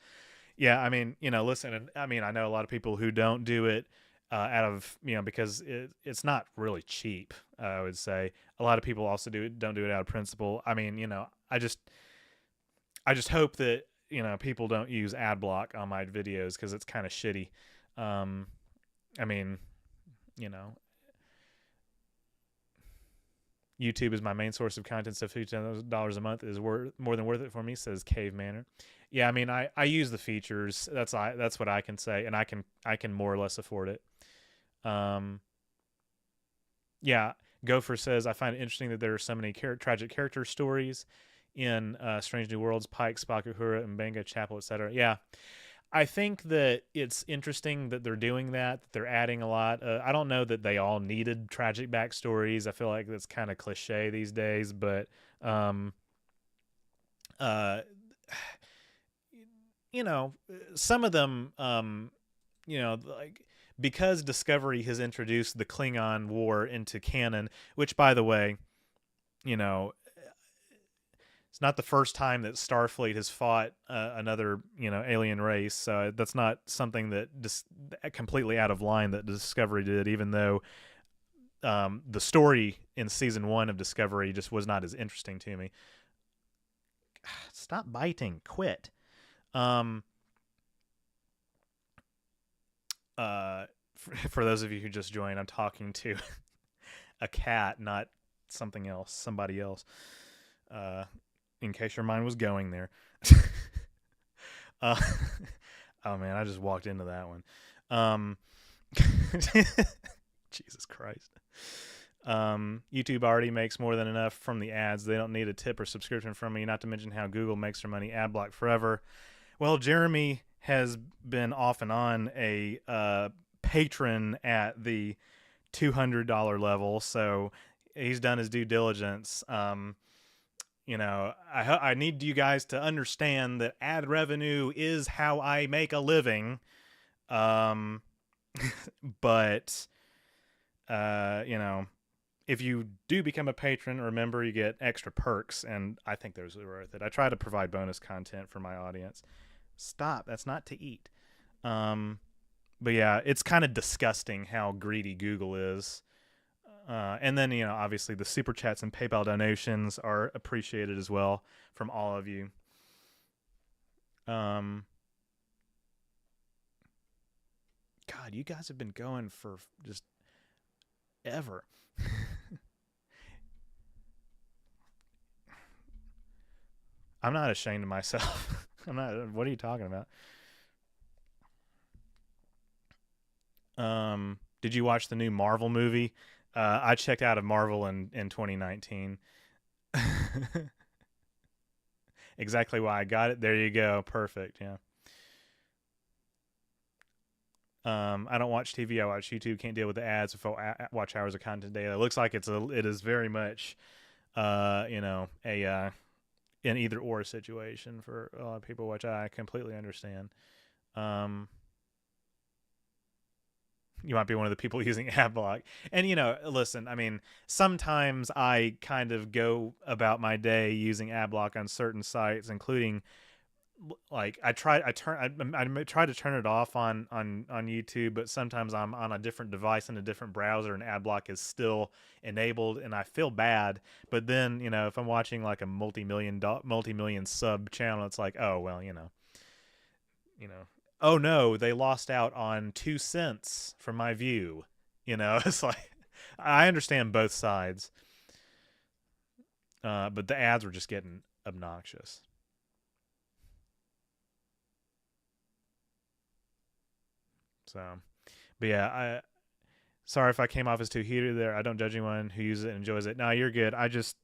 Yeah, I mean, listen, and I mean, I know a lot of people who don't do it out of, because it's not really cheap. I would say a lot of people also don't do it out of principle. I mean, I just hope that people don't use ad block on my videos because it's kind of shitty. I mean, you know, YouTube is my main source of content, so $15 a month is more than worth it for me, says Cave Manor. Yeah, I mean, I use the features. That's what I can say, and I can more or less afford it. Yeah, Gopher says, I find it interesting that there are so many tragic character stories in Strange New Worlds, Pike, Spock, Uhura, Mbenga, Chapel, etc. Yeah, I think that it's interesting that they're doing that they're adding a lot. I don't know that they all needed tragic backstories. I feel like that's kind of cliche these days, but uh, you know, some of them, like because Discovery has introduced the Klingon War into canon, which, by the way, you know, it's not the first time that Starfleet has fought another, alien race. So that's not something that just completely out of line that Discovery did, even though the story in season 1 of Discovery just was not as interesting to me. Stop biting. Quit. For those of you who just joined, I'm talking to a cat, not something else, somebody else. In case your mind was going there. uh, oh man, I just walked into that one. Jesus Christ. YouTube already makes more than enough from the ads. They don't need a tip or subscription from me, not to mention how Google makes their money ad block forever. Well, Jeremy has been off and on a patron at the $200 level, so he's done his due diligence. I need you guys to understand that ad revenue is how I make a living. But if you do become a patron, remember you get extra perks, and I think those are worth it. I try to provide bonus content for my audience. Stop, that's not to eat. But yeah, it's kind of disgusting how greedy Google is. And then, obviously the super chats and PayPal donations are appreciated as well from all of you. God, you guys have been going for just ever. I'm not ashamed of myself. I'm not. What are you talking about? Did you watch the new Marvel movie? I checked out of Marvel in 2019. Exactly why I got it. There you go. Perfect. Yeah. I don't watch TV. I watch YouTube. Can't deal with the ads. If I watch hours of content daily, it looks like it is very much, a an either or situation for a lot of people, which I completely understand. You might be one of the people using AdBlock. And, listen, I mean, sometimes I kind of go about my day using AdBlock on certain sites, including, like, I try to turn it off on YouTube, but sometimes I'm on a different device in a different browser and AdBlock is still enabled, and I feel bad. But then, if I'm watching like a multi-million sub channel, it's like, oh, well, oh no, they lost out on 2 cents from my view. It's like, I understand both sides. But the ads were just getting obnoxious. So, but yeah, sorry if I came off as too heated there. I don't judge anyone who uses it and enjoys it. No, you're good. I just,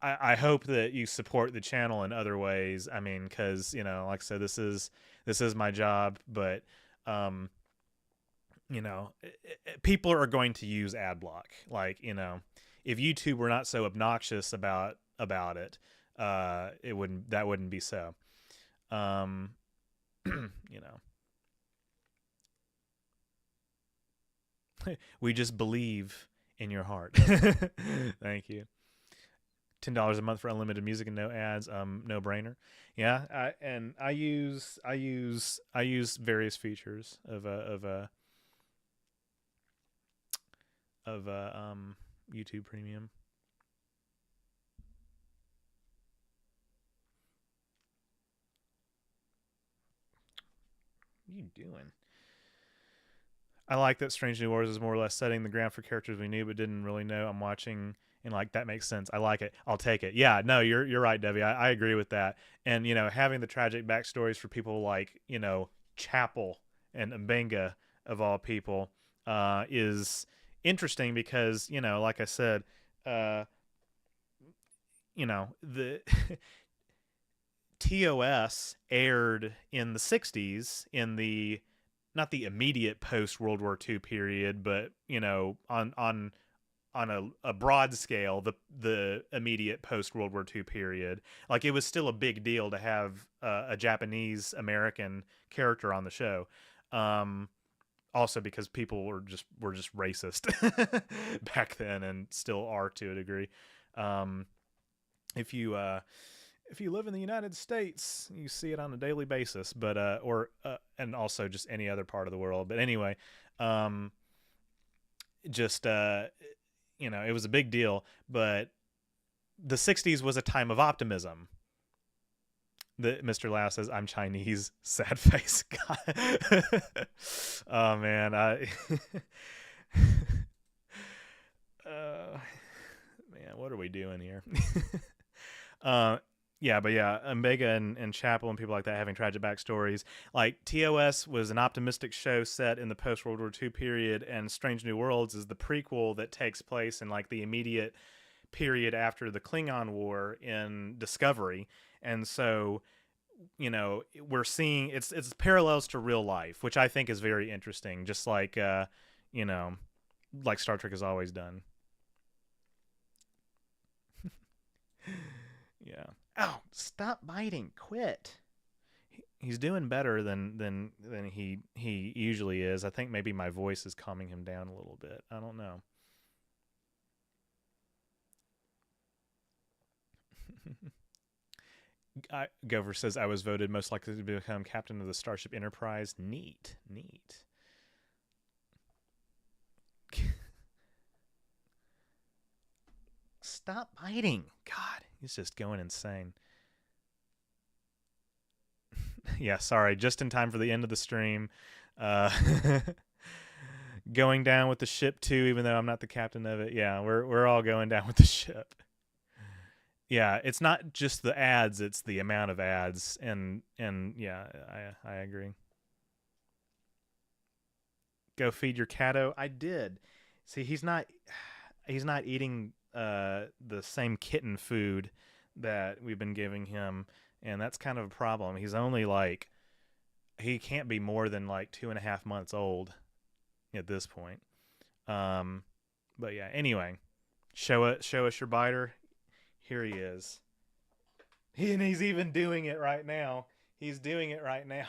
I hope that you support the channel in other ways. I mean, because like I said, this is my job, but um, people are going to use ad block. Like, if YouTube were not so obnoxious about it, that wouldn't be so. Um, you know, we just believe in your heart. Thank you. $10 a month for unlimited music and no ads. No brainer. Yeah, I use various features of YouTube Premium. What are you doing? I like that Strange New Worlds is more or less setting the ground for characters we knew but didn't really know. I'm watching and like that makes sense. I like it. I'll take it. Yeah, no, you're right, Debbie. I agree with that. And having the tragic backstories for people like Chapel and Mbenga of all people is interesting because like I said, the TOS aired in the 60s in the not the immediate post World War II period, but on a broad scale, the immediate post World War II period. Like, it was still a big deal to have a Japanese American character on the show. Also because people were just racist back then and still are to a degree. If you live in the United States, you see it on a daily basis, but and also just any other part of the world. But anyway, just it was a big deal, but the 60s was a time of optimism. Mr. Lau says, "I'm Chinese." Sad face. God. Oh man, man, what are we doing here? Yeah, but yeah, Mbega and Chapel and people like that having tragic backstories. Like, TOS was an optimistic show set in the post World War II period, and Strange New Worlds is the prequel that takes place in like the immediate period after the Klingon War in Discovery. And so, we're seeing it's parallels to real life, which I think is very interesting. Just like like Star Trek has always done. Yeah. Oh, stop biting! Quit. He's doing better than he usually is. I think maybe my voice is calming him down a little bit. I don't know. Gover says, I was voted most likely to become captain of the Starship Enterprise. Neat. Stop biting. God, he's just going insane. Yeah, sorry. Just in time for the end of the stream. Uh, going down with the ship too, even though I'm not the captain of it. Yeah, we're all going down with the ship. Yeah, it's not just the ads; it's the amount of ads, and yeah, I agree. Go feed your catto. I did. See, he's not eating the same kitten food that we've been giving him, and that's kind of a problem. He's only like, he can't be more than like 2.5 months old at this point. But yeah, anyway, show us your biter. Here he is. And he's even doing it right now. He's doing it right now.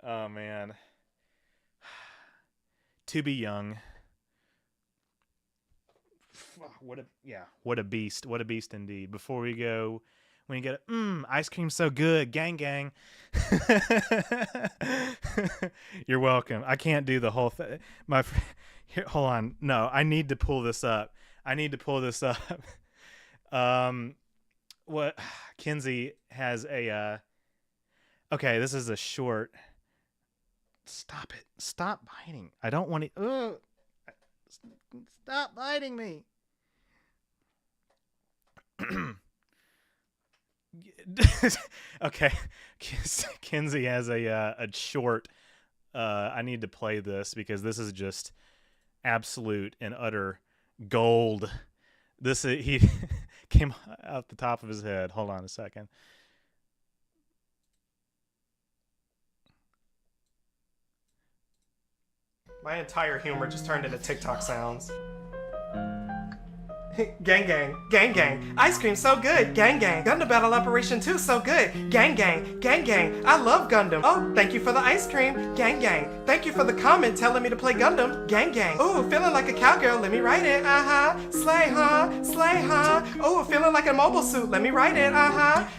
Oh man. To be young. What a beast. What a beast indeed. Before we go, when you get ice cream so good, gang. You're welcome. I can't do the whole thing. Here, hold on. No, I need to pull this up. What Kinsey has a okay, this is a short. Stop it. Stop biting. I don't want to. Stop biting me. Okay. Kinsey has a short. I need to play this because this is just absolute and utter gold. This he came out the top of his head. Hold on a second. My entire humor just turned into TikTok sounds. Gang gang, gang gang, ice cream so good, gang gang, Gundam Battle Operation 2 so good, gang gang, gang gang, I love Gundam. Oh, thank you for the ice cream, gang gang, thank you for the comment telling me to play Gundam, gang gang. Ooh, feeling like a cowgirl, let me write it, slay huh, ooh, feeling like a mobile suit, let me write it,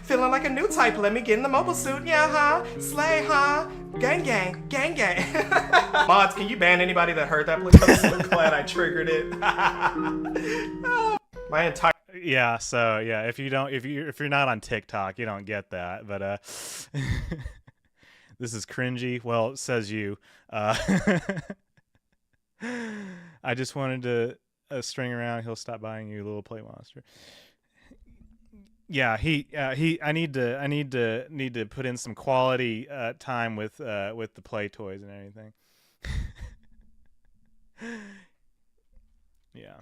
feeling like a new type, let me get in the mobile suit, yeah slay huh. Gang gang, gang gang. Mods, can you ban anybody that heard that? Please, I'm so glad I triggered it. My entire Yeah, so yeah, if you're not on TikTok, you don't get that. But this is cringy. Well, says you. I just wanted to string around. He'll stop buying you, little play monster. Yeah, I need to put in some quality time with the play toys and everything. Yeah.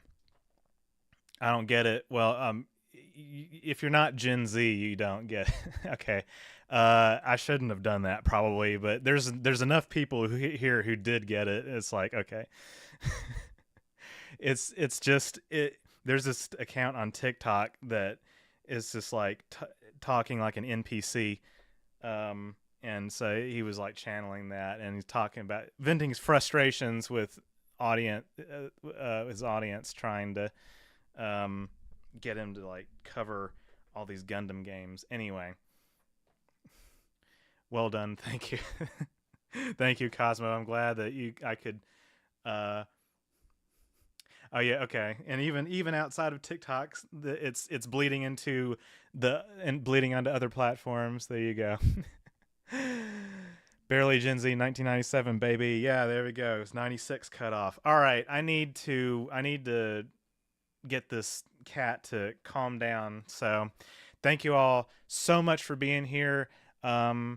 I don't get it. Well, if you're not Gen Z, you don't get it. Okay. I shouldn't have done that probably, but there's enough people here who did get it. It's like, okay. it's just there's this account on TikTok that is just like talking like an NPC, and so he was like channeling that, and he's talking about venting his frustrations with his audience, trying to get him to like cover all these Gundam games. Anyway, well done, thank you. Thank you, Cosmo. I'm glad that I could oh yeah, okay. And even outside of TikToks, it's bleeding into bleeding onto other platforms. There you go. Barely Gen Z 1997, baby. Yeah, there we go. It's 96 cut off. All right, I need to get this cat to calm down. So, thank you all so much for being here. I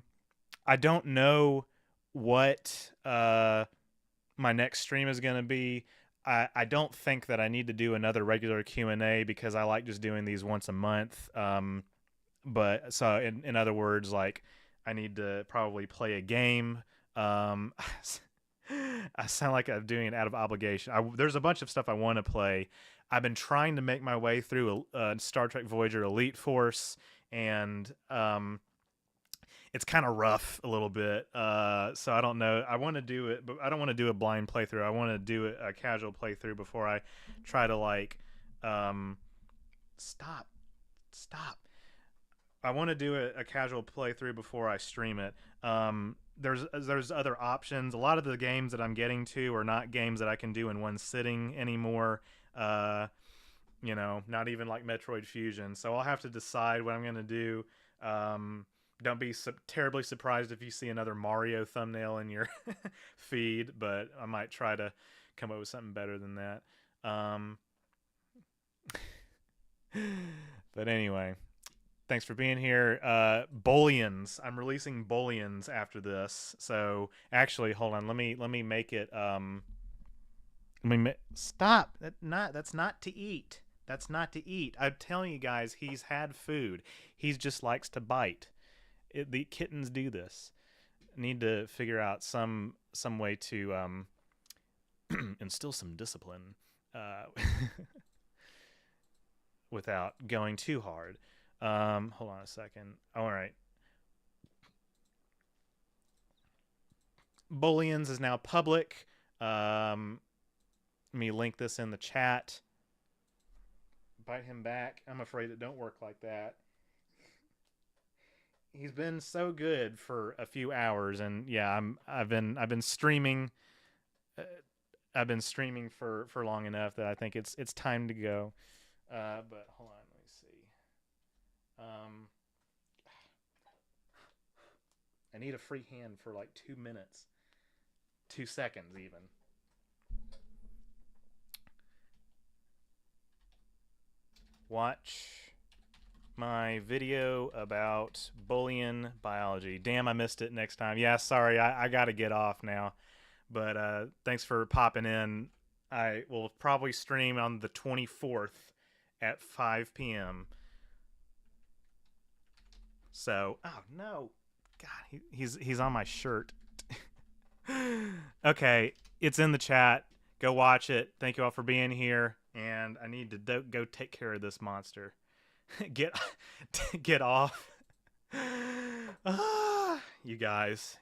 don't know what my next stream is going to be. I don't think that I need to do another regular Q&A because I like just doing these once a month. But so in other words, like I need to probably play a game. I sound like I'm doing it out of obligation. There's a bunch of stuff I want to play. I've been trying to make my way through Star Trek Voyager Elite Force, and it's kind of rough a little bit. So I don't know. I want to do it, but I don't want to do a blind playthrough. I want to do a casual playthrough before I try to like stop. I want to do a casual playthrough before I stream it. There's other options. A lot of the games that I'm getting to are not games that I can do in one sitting anymore. Not even like Metroid Fusion. So I'll have to decide what I'm going to do. Don't be terribly surprised if you see another Mario thumbnail in your feed, but I might try to come up with something better than that. But anyway, thanks for being here. Booleans. I'm releasing Booleans after this. So actually, hold on. Let me make it. Stop. That's not to eat. That's not to eat. I'm telling you guys, he's had food. He just likes to bite. The kittens do this. Need to figure out some way to instill some discipline without going too hard. Hold on a second. All right. Booleans is now public. Let me link this in the chat. Bite him back. I'm afraid it don't work like that. He's been so good for a few hours, and yeah, I've been streaming. I've been streaming for long enough that I think it's time to go. But hold on, let me see. I need a free hand for like 2 minutes, 2 seconds even. Watch my video about Boolean biology. Damn, I missed it next time. Yeah, sorry, I gotta get off now. But thanks for popping in. I will probably stream on the 24th at 5 p.m. So, oh no, God, he's on my shirt. Okay, it's in the chat. Go watch it. Thank you all for being here, and I need to go take care of this monster. Get off. You guys.